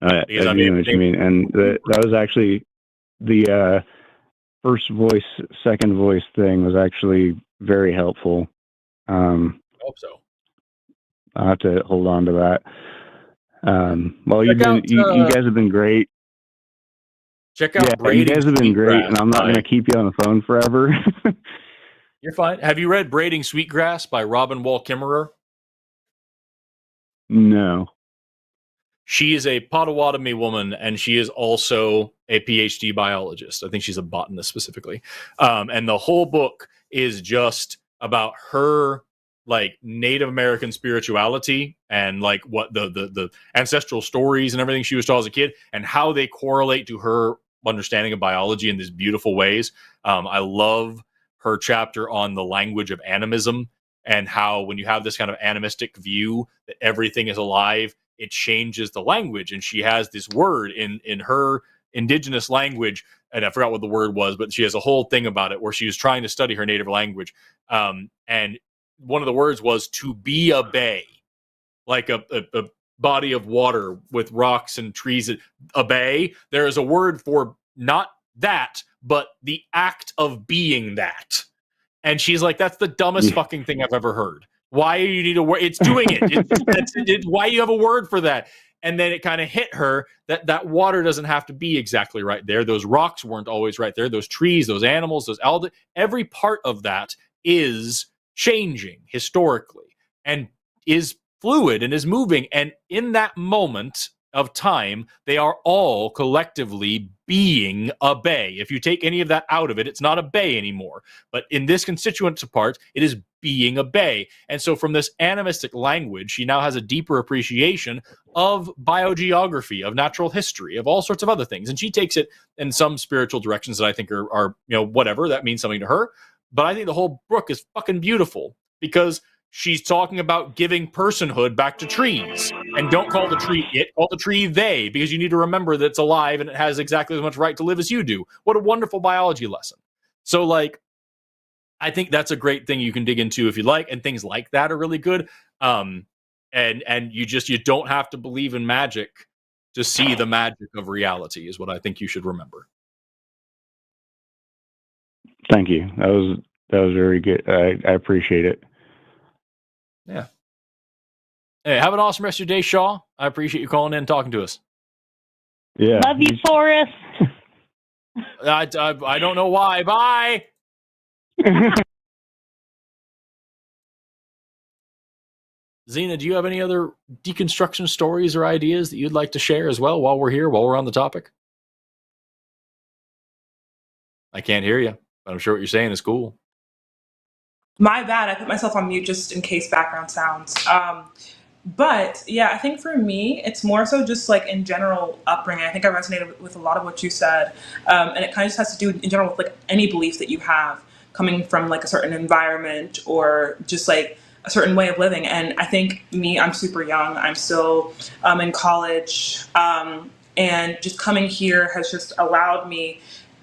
S10: I know what you mean. And that was actually the first voice, second voice thing was actually very helpful.
S1: I hope so.
S10: I'll have to hold on to that. Well, you guys have been great.
S1: Check out
S10: Braiding. You guys have been great, and I'm not going to keep you on the phone forever.
S1: You're fine. Have you read Braiding Sweetgrass by Robin Wall Kimmerer?
S10: No.
S1: She is a Potawatomi woman, and she is also a PhD biologist. I think she's a botanist specifically. And the whole book is just about her Native American spirituality and what the ancestral stories and everything she was taught as a kid, and how they correlate to her understanding of biology in these beautiful ways. I love her chapter on the language of animism, and how when you have this kind of animistic view that everything is alive, it changes the language. And she has this word in her indigenous language, and I forgot what the word was, but she has a whole thing about it where she was trying to study her native language. And one of the words was to be a bay, like a body of water with rocks and trees. A bay, there is a word for not that, but the act of being that. And she's like, that's the dumbest fucking thing I've ever heard. Why you need a word? It's doing it. It's why you have a word for that. And then it kind of hit her that water doesn't have to be exactly right there. Those rocks weren't always right there. Those trees, those animals, those every part of that is changing historically and is fluid and is moving. And in that moment of time, they are all collectively being a bay. If you take any of that out of it, it's not a bay anymore. But in this constituent part, it is being a bay. And so from this animistic language, she now has a deeper appreciation of biogeography, of natural history, of all sorts of other things. And she takes it in some spiritual directions that I think are whatever, that means something to her. But I think the whole book is fucking beautiful because she's talking about giving personhood back to trees. And don't call the tree it, call the tree they, because you need to remember that it's alive and it has exactly as much right to live as you do. What a wonderful biology lesson. So, like, I think that's a great thing you can dig into if you like, and things like that are really good. And you don't have to believe in magic to see the magic of reality is what I think you should remember.
S10: Thank you. That was very good. I appreciate it.
S1: Yeah. Hey, have an awesome rest of your day, Shaw. I appreciate you calling in and talking to us.
S10: Yeah.
S11: Love you, Forrest.
S1: I don't know why. Bye. Zina, do you have any other deconstruction stories or ideas that you'd like to share as well while we're on the topic? I can't hear you, but I'm sure what you're saying is cool.
S4: My bad. I put myself on mute just in case background sounds. But yeah, I think for me, it's more so just like in general upbringing. I think I resonated with a lot of what you said. And it kind of just has to do in general with like any belief that you have coming from like a certain environment or just like a certain way of living. And I think I'm super young. I'm still in college. And just coming here has just allowed me,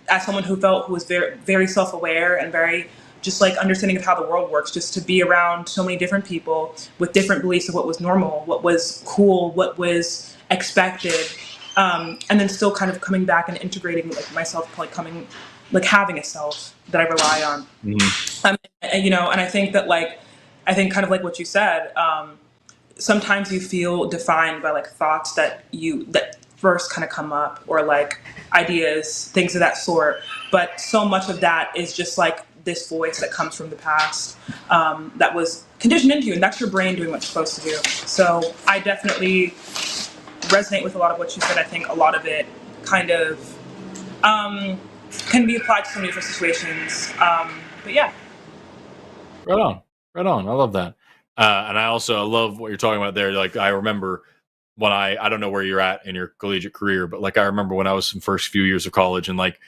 S4: as someone who was very, very self-aware and very just like understanding of how the world works, just to be around so many different people with different beliefs of what was normal, what was cool, what was expected, and then still kind of coming back and integrating like myself, like having a self that I rely on. Mm-hmm. And I think that kind of like what you said, sometimes you feel defined by like thoughts that first kind of come up, or like ideas, things of that sort. But so much of that is just like this voice that comes from the past that was conditioned into you, and that's your brain doing what it's supposed to do. So I definitely resonate with a lot of what you said. I think a lot of it kind of can be applied to so many different situations. But yeah.
S1: Right on. I love that. And I also love what you're talking about there. Like, I remember when I don't know where you're at in your collegiate career, but like I remember when I was in first few years of college and like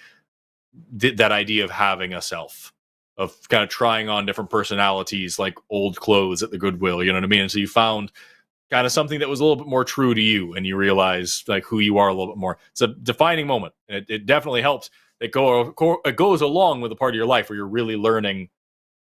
S1: that idea of having a self, of kind of trying on different personalities, like old clothes at the Goodwill, you know what I mean? And so you found kind of something that was a little bit more true to you, and you realize like who you are a little bit more. It's a defining moment. It definitely helps. It goes along with a part of your life where you're really learning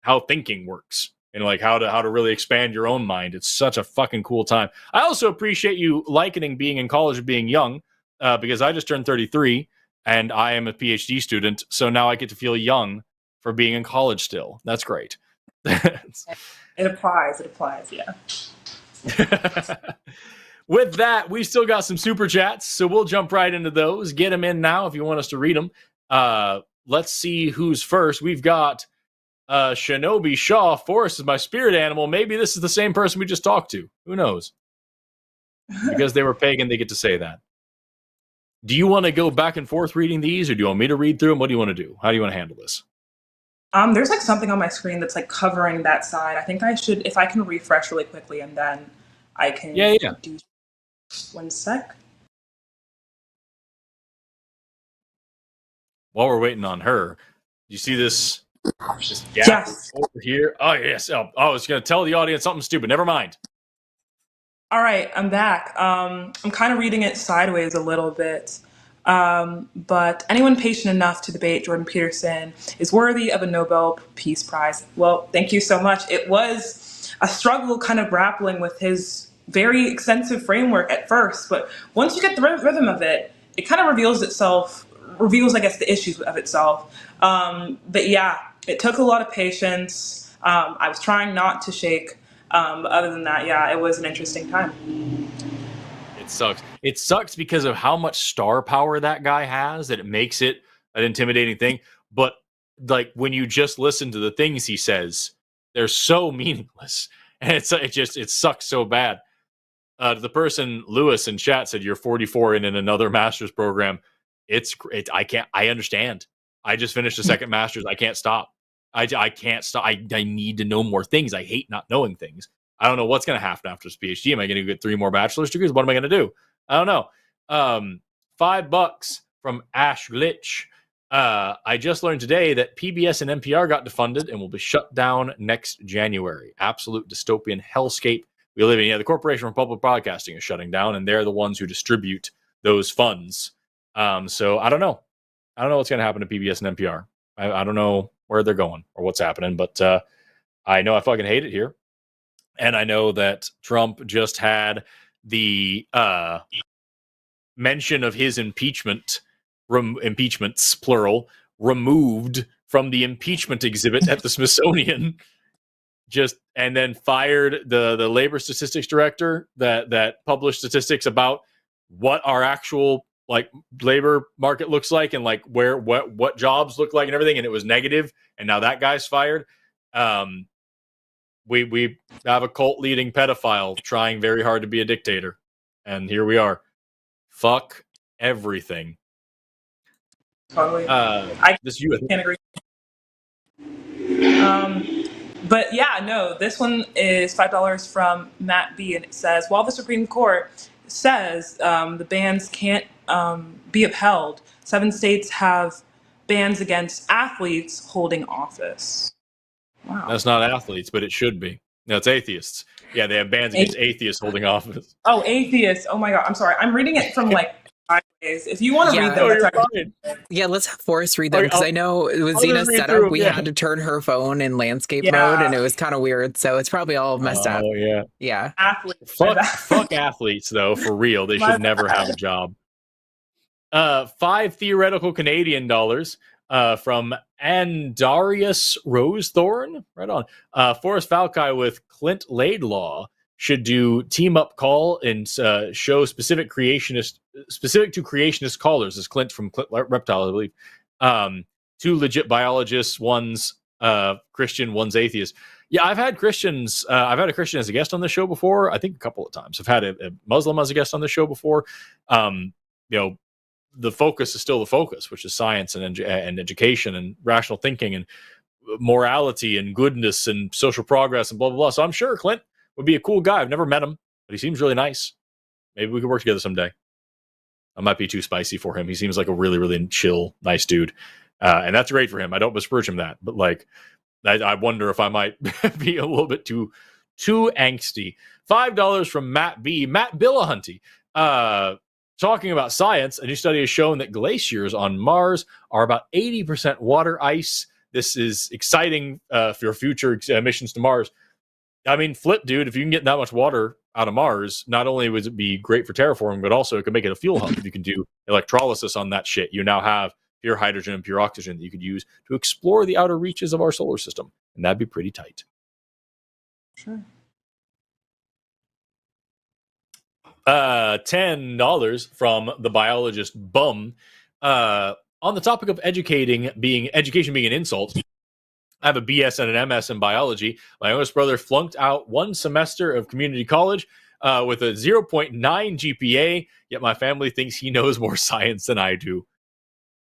S1: how thinking works and like how to really expand your own mind. It's such a fucking cool time. I also appreciate you likening being in college and being young, because I just turned 33 and I am a PhD student. So now I get to feel young for being in college still. That's great.
S4: It applies, yeah.
S1: With that, we still got some super chats, so we'll jump right into those. Get them in now if you want us to read them. Let's see who's first. We've got Shinobi Shaw. Forrest is my spirit animal. Maybe this is the same person we just talked to. Who knows? Because they were pagan, they get to say that. Do you want to go back and forth reading these, or do you want me to read through them? What do you want to do? How do you want to handle this?
S4: There's like something on my screen that's like covering that side. I think I should, if I can refresh really quickly, and then I can do 1 sec.
S1: While we're waiting on her, you see this gap
S4: Yes.
S1: over here? Oh, yes. Oh, I was going to tell the audience something stupid. Never mind.
S4: All right, I'm back. I'm kind of reading it sideways a little bit. But anyone patient enough to debate Jordan Peterson is worthy of a Nobel Peace Prize. Well, thank you so much. It was a struggle kind of grappling with his very extensive framework at first, but once you get the rhythm of it, it kind of reveals, I guess, the issues of itself. But yeah, it took a lot of patience. I was trying not to shake. But other than that, yeah, it was an interesting time.
S1: It sucks. It sucks because of how much star power that guy has that it makes it an intimidating thing. But like when you just listen to the things he says, they're so meaningless, and it sucks so bad. The person Lewis in chat said you're 44 and in another master's program. I understand. I just finished a second master's. I can't stop. I can't stop. I need to know more things. I hate not knowing things. I don't know what's going to happen after this PhD. Am I going to get 3 more bachelor's degrees? What am I going to do? I don't know. $5 from Ash Glitch. I just learned today that PBS and NPR got defunded and will be shut down next January. Absolute dystopian hellscape we live in. Yeah, the Corporation for Public Broadcasting is shutting down, and they're the ones who distribute those funds. So I don't know. I don't know what's going to happen to PBS and NPR. I don't know where they're going or what's happening, but I know I fucking hate it here. And I know that Trump just had the mention of his impeachments, plural, removed from the impeachment exhibit at the Smithsonian. And then fired the labor statistics director that published statistics about what our actual like labor market looks like and like what jobs look like and everything, and it was negative, and now that guy's fired. We have a cult leading pedophile trying very hard to be a dictator, and here we are. Fuck everything.
S4: Totally. I can't agree. But yeah, no, this one is $5 from Matt B, and it says, while the Supreme Court says the bans can't be upheld, 7 states have bans against athletes holding office. Wow.
S1: That's not athletes, but it should be. No, it's atheists. Yeah, they have bans against atheists holding office.
S4: Oh, atheists. Oh my God. I'm sorry. I'm reading it from like sideways. If you want to read them, that's actually...
S3: Yeah, let's have Forrest read them, because I know with Zina's setup, we had to turn her phone in landscape mode, and it was kind of weird. So it's probably all messed up.
S1: Oh, yeah.
S3: Yeah.
S4: Athletes.
S1: Fuck athletes, though, for real. They should never have a job. 5 theoretical Canadian dollars from Andarius Rosethorn. Right on. Forrest Valkai with Clint Laidlaw should do team up call and show specific to creationist callers, as Clint from Clint Reptile, I believe. 2 legit biologists, one's Christian, one's atheist. Yeah, I've had Christians. I've had a Christian as a guest on the show before. I think a couple of times. I've had a Muslim as a guest on the show before. The focus is still the focus, which is science and education and rational thinking and morality and goodness and social progress and blah, blah, blah. So I'm sure Clint would be a cool guy. I've never met him, but he seems really nice. Maybe we could work together someday. I might be too spicy for him. He seems like a really, really chill, nice dude. And that's great for him. I don't besmirch him that, but like, I wonder if I might be a little bit too angsty. $5 from Matt B. Matt Billahunty. Talking about science, a new study has shown that glaciers on Mars are about 80% water ice. This is exciting for future missions to Mars. I mean, flip, dude, if you can get that much water out of Mars, not only would it be great for terraforming, but also it could make it a fuel hub. If you can do electrolysis on that shit, you now have pure hydrogen and pure oxygen that you could use to explore the outer reaches of our solar system. And that'd be pretty tight.
S4: Sure.
S1: $10 from the biologist Bum. On the topic of education being an insult, I have a BS and an MS in biology. My youngest brother flunked out 1 semester of community college with a 0.9 GPA, yet my family thinks he knows more science than I do.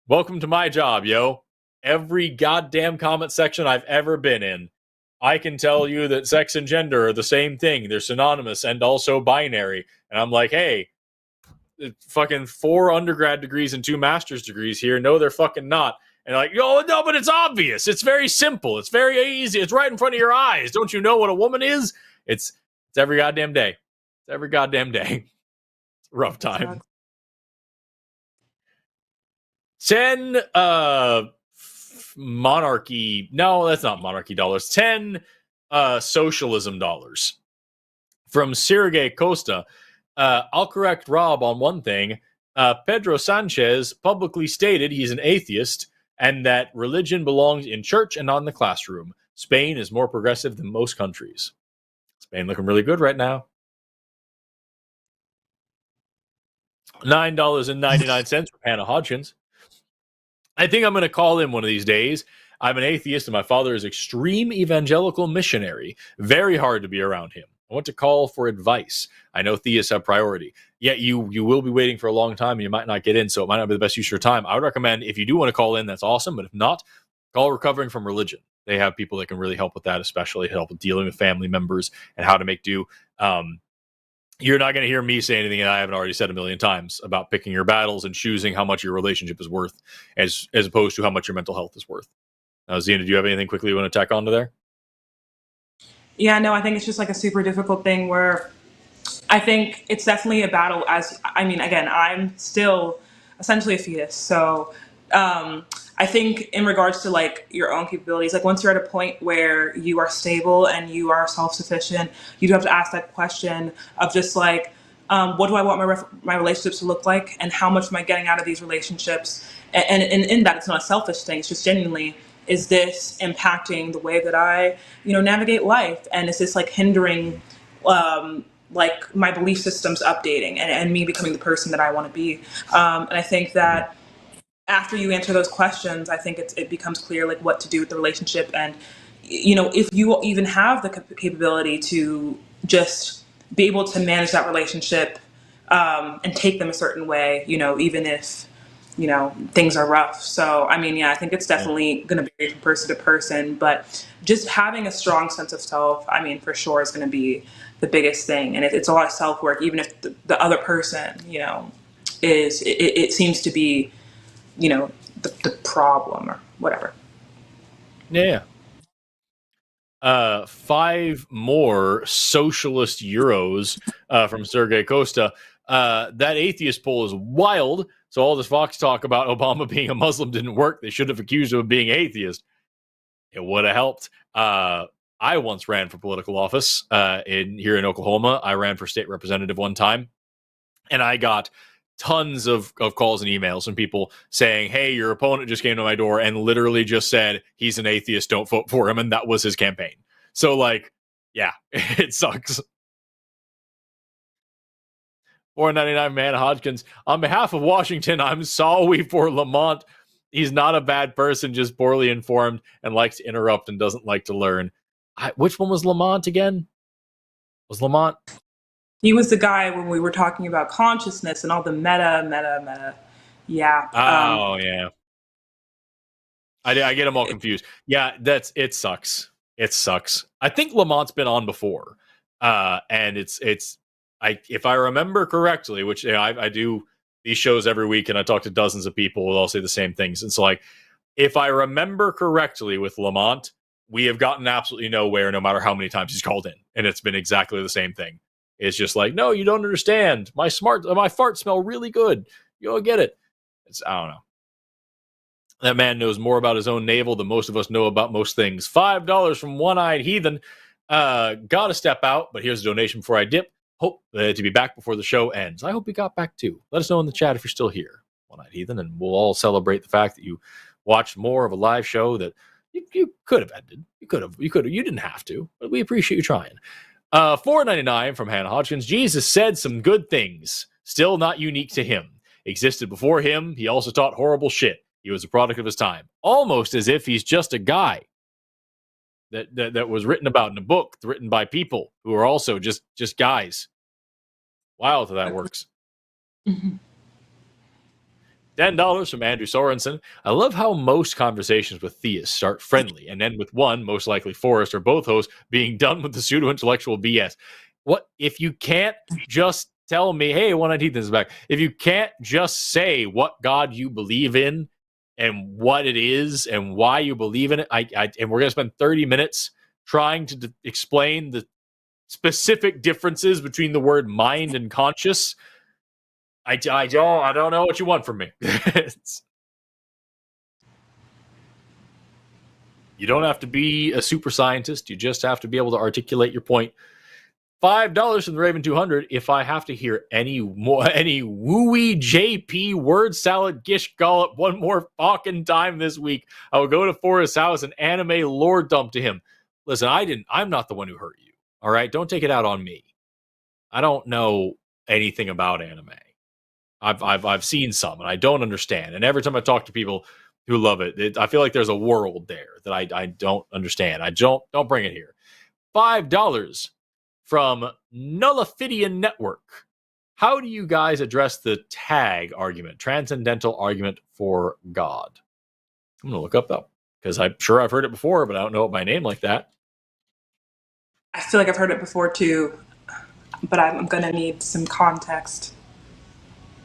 S1: Welcome to my job, yo. Every goddamn comment section I've ever been in, I can tell you that sex and gender are the same thing. They're synonymous and also binary. And I'm like, hey, fucking 4 undergrad degrees and 2 master's degrees here. No, they're fucking not. And like, oh, no, but it's obvious. It's very simple. It's very easy. It's right in front of your eyes. Don't you know what a woman is? It's every goddamn day. It's every goddamn day. It's a rough time. 10 monarchy. No, that's not monarchy dollars. 10 socialism dollars from Sergey Costa. I'll correct Rob on one thing. Pedro Sanchez publicly stated he's an atheist and that religion belongs in church and not in the classroom. Spain is more progressive than most countries. Spain looking really good right now. $9.99 for Hannah Hodgkins. I think I'm going to call in one of these days. I'm an atheist and my father is extreme evangelical missionary. Very hard to be around him. I want to call for advice. I know theists have priority. Yet you will be waiting for a long time and you might not get in, so it might not be the best use of your time. I would recommend, if you do want to call in, that's awesome. But if not, call Recovering from Religion. They have people that can really help with that, especially help with dealing with family members and how to make do. You're not going to hear me say anything that I haven't already said a million times about picking your battles and choosing how much your relationship is worth as opposed to how much your mental health is worth. Zina, do you have anything quickly you want to tack onto there?
S4: Yeah, no, I think it's just like a super difficult thing where I think it's definitely a battle. Again, I'm still essentially a fetus. So I think in regards to like your own capabilities, like once you're at a point where you are stable and you are self-sufficient, you do have to ask that question of just like, what do I want my relationships to look like, and how much am I getting out of these relationships? And in that, it's not a selfish thing. It's just genuinely, is this impacting the way that I, navigate life? And is this like hindering, like my belief systems updating and me becoming the person that I want to be? And I think that after you answer those questions, I think it becomes clear like what to do with the relationship. And, if you even have the capability to just be able to manage that relationship and take them a certain way, even if, things are rough. So, I think it's definitely going to vary from person to person, but just having a strong sense of self, for sure is going to be the biggest thing. And it's a lot of self work, even if the other person, it seems to be, the problem or whatever.
S1: Yeah. 5 more socialist euros from Sergei Costa. That atheist poll is wild. So all this Fox talk about Obama being a Muslim didn't work. They should have accused him of being atheist. It would have helped. I once ran for political office here in Oklahoma. I ran for state representative one time, and I got tons of calls and emails from people saying, hey, your opponent just came to my door and literally just said he's an atheist, don't vote for him. And that was his campaign. So like, yeah, it sucks. $4.99 man Hodgkins. On behalf of Washington, I'm sorry for Lamont. He's not a bad person, just poorly informed and likes to interrupt and doesn't like to learn. Which one was Lamont again? Was Lamont?
S4: He was the guy when we were talking about consciousness and all the meta. Yeah.
S1: Oh, yeah. I get them all confused. Yeah, it sucks. It sucks. I think Lamont's been on before. And if I remember correctly, which I do these shows every week and I talk to dozens of people who all say the same things. And so like, if I remember correctly with Lamont, we have gotten absolutely nowhere no matter how many times he's called in. And it's been exactly the same thing. It's just like, no, you don't understand. My farts smell really good. You'll get it. I don't know. That man knows more about his own navel than most of us know about most things. $5 from One-Eyed Heathen. Gotta step out, but here's a donation before I dip. Hope to be back before the show ends. I hope you got back too. Let us know in the chat if you're still here, One-Eyed Heathen, and we'll all celebrate the fact that you watched more of a live show that you could have ended. You didn't have to, but we appreciate you trying. $4.99 from Hannah Hodgkins. Jesus said some good things, still not unique to him. Existed before him. He also taught horrible shit. He was a product of his time. Almost as if he's just a guy that was written about in a book, written by people who are also just guys. Wild how that works. $10 from Andrew Sorensen. I love how most conversations with theists start friendly and end with one, most likely Forrest or both hosts, being done with the pseudo-intellectual BS. What if you can't just tell me, hey, One-Eyed Heathen is back. If you can't just say what God you believe in and what it is and why you believe in it, and we're going to spend 30 minutes trying to explain the specific differences between the word mind and conscious. I don't know what you want from me. You don't have to be a super scientist. You just have to be able to articulate your point. $5 from the Raven 200. If I have to hear any wooey JP word salad gish gollop one more fucking time this week, I will go to Forrest's house and anime lore dump to him. Listen, I'm not the one who hurt you. All right, don't take it out on me. I don't know anything about anime. I've seen some and I don't understand. And every time I talk to people who love it, I feel like there's a world there that I don't understand. Don't bring it here. $5 from Nullifidian Network. How do you guys address the tag argument, transcendental argument for God? I'm gonna look up though, because I'm sure I've heard it before, but I don't know it by name like that.
S4: I feel like I've heard it before too, but I'm gonna need some context.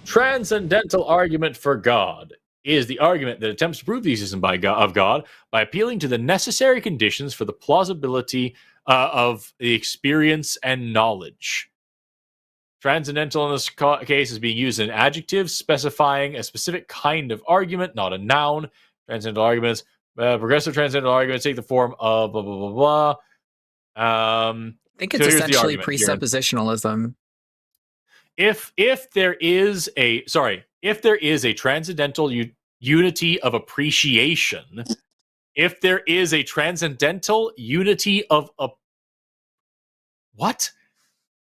S1: Transcendental argument for God is the argument that attempts to prove the existence of God by appealing to the necessary conditions for the plausibility of the experience and knowledge. Transcendental in this case is being used as an adjective specifying a specific kind of argument, not a noun. Transcendental arguments, progressive transcendental arguments take the form of blah, blah, blah, blah.
S3: I think it's essentially presuppositionalism.
S1: If there is a transcendental unity of appreciation, if there is a transcendental unity of what?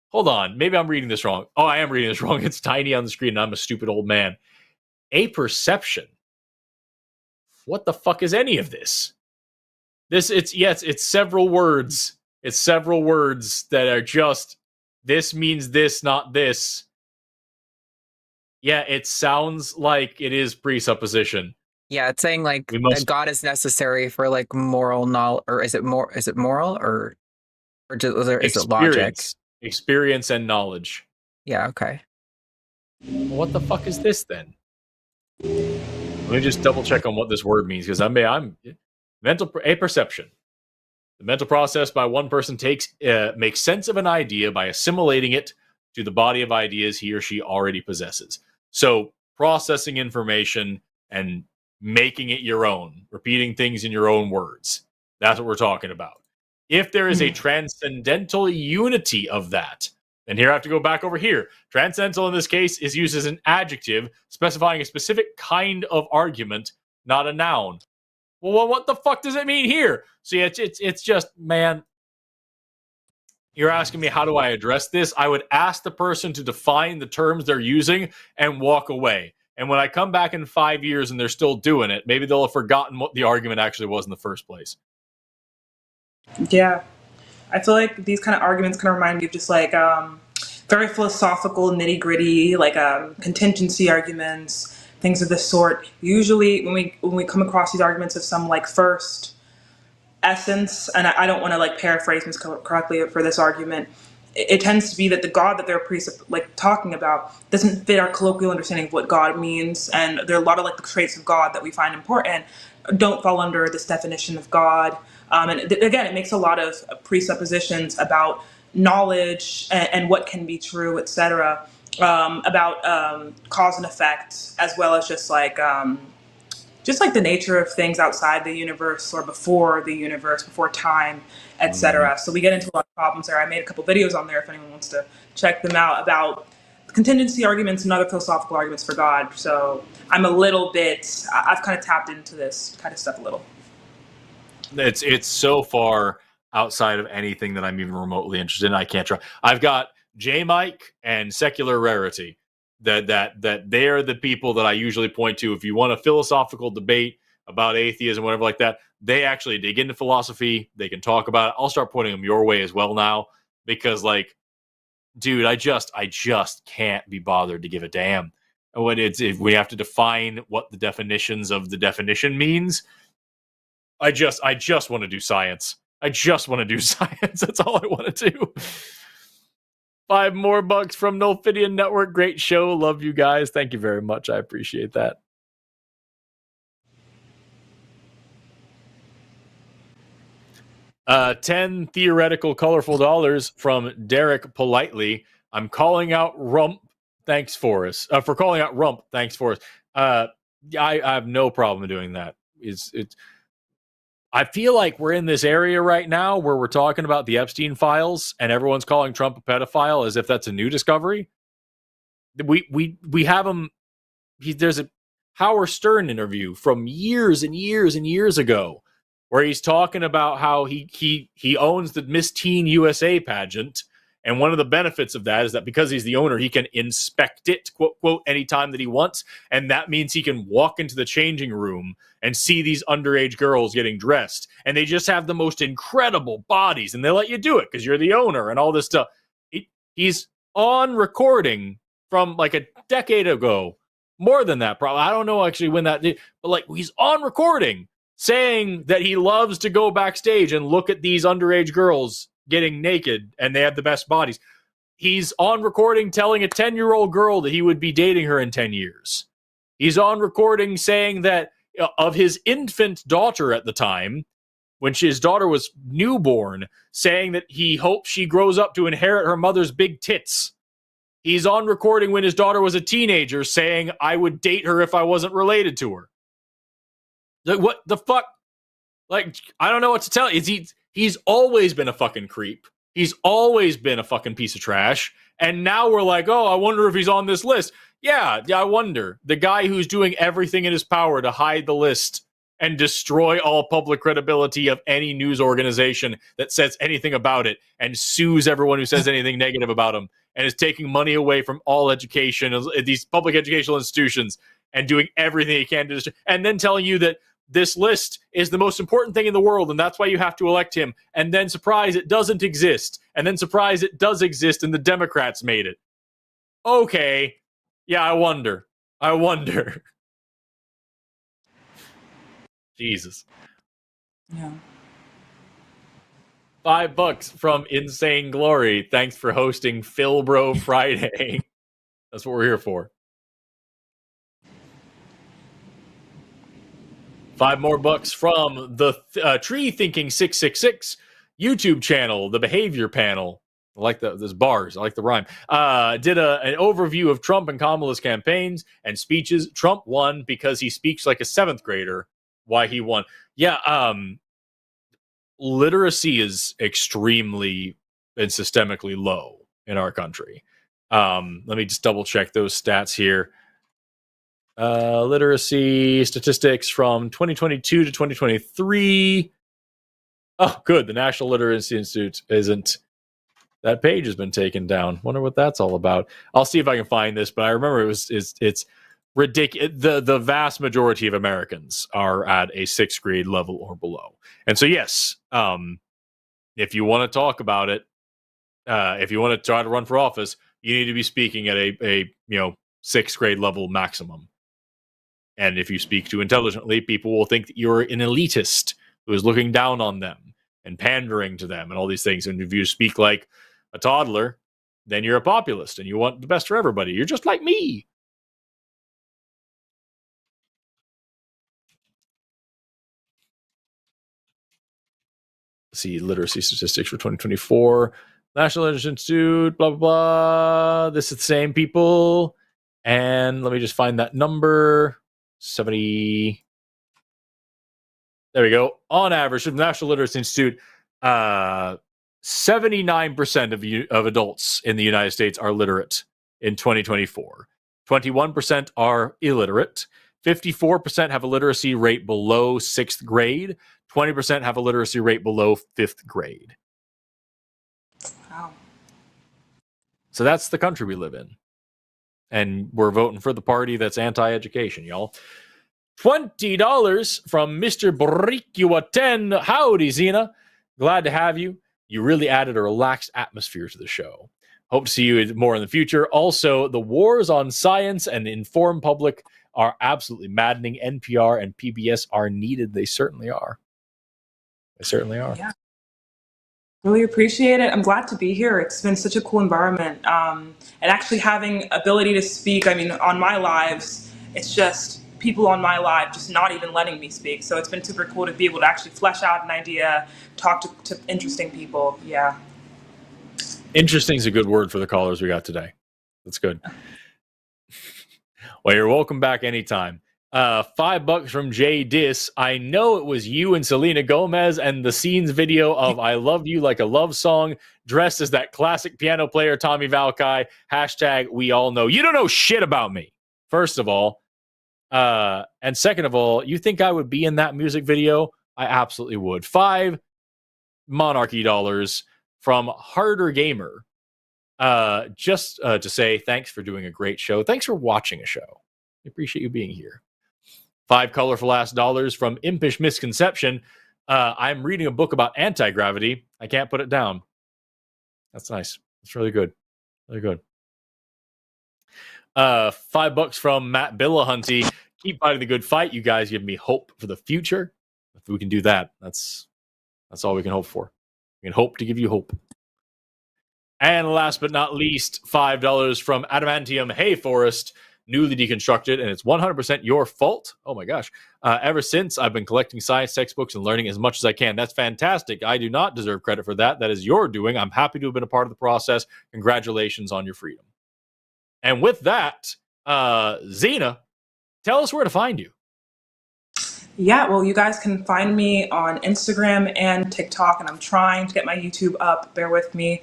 S1: Hold on, maybe I'm reading this wrong. Oh, I am reading this wrong. It's tiny on the screen and I'm a stupid old man. A perception. What the fuck is any of this? It's several words. It's several words that are just this means this, not this. Yeah, it sounds like it is presupposition.
S3: Yeah, it's saying like that God is necessary for like moral knowledge, or is it moral or is it logic?
S1: Experience and knowledge.
S3: Yeah, okay.
S1: Well, what the fuck is this then? Let me just double check on what this word means, because I'm a perception. The mental process by one person makes sense of an idea by assimilating it to the body of ideas he or she already possesses. So processing information and making it your own, repeating things in your own words. That's what we're talking about. If there is a transcendental unity of that, and here I have to go back over here. Transcendental in this case is used as an adjective specifying a specific kind of argument, not a noun. Well, what the fuck does it mean here? See, it's just, man, you're asking me how do I address this? I would ask the person to define the terms they're using and walk away. And when I come back in 5 years and they're still doing it, maybe they'll have forgotten what the argument actually was in the first place.
S4: Yeah. I feel like these kind of arguments kind of remind me of just like very philosophical, nitty gritty, like contingency arguments, things of this sort. Usually when we come across these arguments of some like first essence, and I don't want to like paraphrase this correctly for this argument, it tends to be that the God that they're talking about doesn't fit our colloquial understanding of what God means, and there are a lot of like the traits of God that we find important don't fall under this definition of God. And again, it makes a lot of presuppositions about knowledge and what can be true, etc. About cause and effect, as well as just like the nature of things outside the universe or before the universe, before time, etc. So we get into a lot of problems there. I made a couple videos on there if anyone wants to check them out about contingency arguments and other philosophical arguments for God. So I've kind of tapped into this kind of stuff a little.
S1: It's so far outside of anything that I'm even remotely interested in. I can't try. I've got J Mike and Secular Rarity. That they're the people that I usually point to if you want a philosophical debate about atheism, whatever like that. They actually dig into philosophy. They can talk about it. I'll start pointing them your way as well now, because like, dude, I just can't be bothered to give a damn. When if we have to define what the definitions of the definition means, I just want to do science. I just want to do science. That's all I want to do. $5 more from Nullifidian Network. Great show. Love you guys. Thank you very much. I appreciate that. $10 theoretical colorful dollars from Derek Politely. I'm calling out Rump. Thanks, Forrest. For calling out Rump. Thanks, Forrest. I have no problem doing that. I feel like we're in this area right now where we're talking about the Epstein files and everyone's calling Trump a pedophile as if that's a new discovery. We have him. There's a Howard Stern interview from years and years and years ago where he's talking about how he owns the Miss Teen USA pageant. And one of the benefits of that is that because he's the owner, he can inspect it, quote, quote, anytime that he wants. And that means he can walk into the changing room and see these underage girls getting dressed. And they just have the most incredible bodies. And they let you do it because you're the owner and all this stuff. He's on recording from like a decade ago. More than that, probably. I don't know actually when that did. But like he's on recording saying that he loves to go backstage and look at these underage girls getting naked and they have the best bodies. He's on recording telling a 10-year-old girl that he would be dating her in 10 years. He's on recording saying that of his infant daughter at the time, when his daughter was newborn, saying that he hopes she grows up to inherit her mother's big tits. He's on recording when his daughter was a teenager saying, I would date her if I wasn't related to her. Like, what the fuck? Like, I don't know what to tell you. He's always been a fucking creep. He's always been a fucking piece of trash. And now we're like, oh, I wonder if he's on this list. Yeah, I wonder. The guy who's doing everything in his power to hide the list and destroy all public credibility of any news organization that says anything about it and sues everyone who says anything negative about him and is taking money away from all education, these public educational institutions, and doing everything he can to destroy, and then telling you that this list is the most important thing in the world, and that's why you have to elect him. And then surprise, it doesn't exist. And then surprise, it does exist, and the Democrats made it. Okay. Yeah, I wonder. Jesus.
S4: Yeah.
S1: $5 from Insane Glory. Thanks for hosting Philbro Friday. That's what we're here for. $5 more from the Tree Thinking 666 YouTube channel, the Behavior Panel. I like those bars. I like the rhyme. Did an overview of Trump and Kamala's campaigns and speeches. Trump won because he speaks like a 7th grader. Why he won? Yeah. Literacy is extremely and systemically low in our country. Let me just double check those stats here. Literacy statistics from 2022 to 2023. Oh, good. The National Literacy Institute isn't. That page has been taken down. Wonder what that's all about. I'll see if I can find this, but I remember it's ridiculous. The vast majority of Americans are at a 6th grade level or below. And so, yes, if you want to talk about it, if you want to try to run for office, you need to be speaking at a 6th grade level maximum. And if you speak too intelligently, people will think that you're an elitist who is looking down on them and pandering to them and all these things. And if you speak like a toddler, then you're a populist and you want the best for everybody. You're just like me. See literacy statistics for 2024. National Literacy Institute, blah, blah, blah. This is the same people. And let me just find that number. 70. There we go. On average, the National Literacy Institute, 79% of adults in the United States are literate in 2024. 21% are illiterate. 54% have a literacy rate below 6th grade. 20% have a literacy rate below 5th grade.
S4: Wow.
S1: So that's the country we live in. And we're voting for the party that's anti-education, y'all. $20 from Mr. Bricua10. Howdy, Zina. Glad to have you. You really added a relaxed atmosphere to the show. Hope to see you more in the future. Also, the wars on science and the informed public are absolutely maddening. NPR and PBS are needed. They certainly are. They certainly are.
S4: Yeah. Really appreciate it. I'm glad to be here. It's been such a cool environment. And actually having ability to speak, I mean, on my lives, it's just people on my live just not even letting me speak. So it's been super cool to be able to actually flesh out an idea, talk to interesting people. Yeah.
S1: Interesting is a good word for the callers we got today. That's good. Well, you're welcome back anytime. $5 from Jay Dis. I know it was you and Selena Gomez and the scenes video of I Love You Like a Love Song dressed as that classic piano player Tommy Valkai. Hashtag we all know. You don't know shit about me, first of all. And second of all, you think I would be in that music video I absolutely would. 5 Monarchy dollars from Harder Gamer. Just to say thanks for doing a great show. Thanks for watching a show. I appreciate you being here. 5 colorful ass dollars from Impish Misconception. I'm reading a book about anti-gravity. I can't put it down. That's nice. That's really good. Really good. $5 from Matt Billahunty. Keep fighting the good fight. You guys give me hope for the future. If we can do that, that's all we can hope for. We can hope to give you hope. And last but not least, $5 from Adamantium. Hey, Forrest, newly deconstructed, and it's 100% your fault. Oh my gosh. Ever since, I've been collecting science textbooks and learning as much as I can. That's fantastic. I do not deserve credit for that. That is your doing. I'm happy to have been a part of the process. Congratulations on your freedom. And with that, Zina, tell us where to find you.
S4: Yeah, well, you guys can find me on Instagram and TikTok, and I'm trying to get my YouTube up. Bear with me.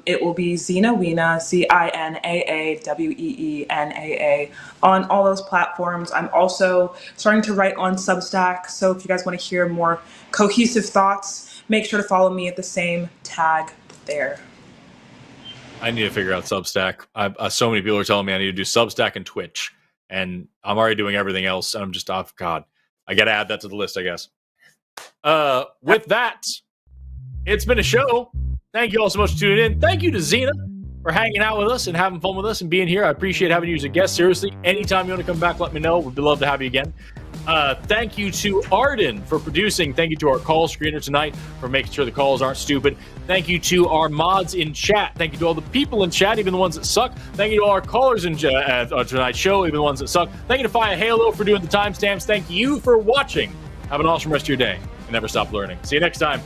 S4: It will be zinaaweenaa, zinaaweenaa, on all those platforms. I'm also starting to write on Substack, so if you guys want to hear more cohesive thoughts, make sure to follow me at the same tag there.
S1: I need to figure out Substack. So many people are telling me I need to do Substack and Twitch, and I'm already doing everything else, and I'm just, oh, God. I got to add that to the list, I guess. With that, it's been a show. Thank you all so much for tuning in. Thank you to Zina for hanging out with us and having fun with us and being here. I appreciate having you as a guest. Seriously, anytime you want to come back, let me know. We'd love to have you again. Thank you to Arden for producing. Thank you to our call screener tonight for making sure the calls aren't stupid. Thank you to our mods in chat. Thank you to all the people in chat, even the ones that suck. Thank you to all our callers in tonight's show, even the ones that suck. Thank you to Fire Halo for doing the timestamps. Thank you for watching. Have an awesome rest of your day and never stop learning. See you next time.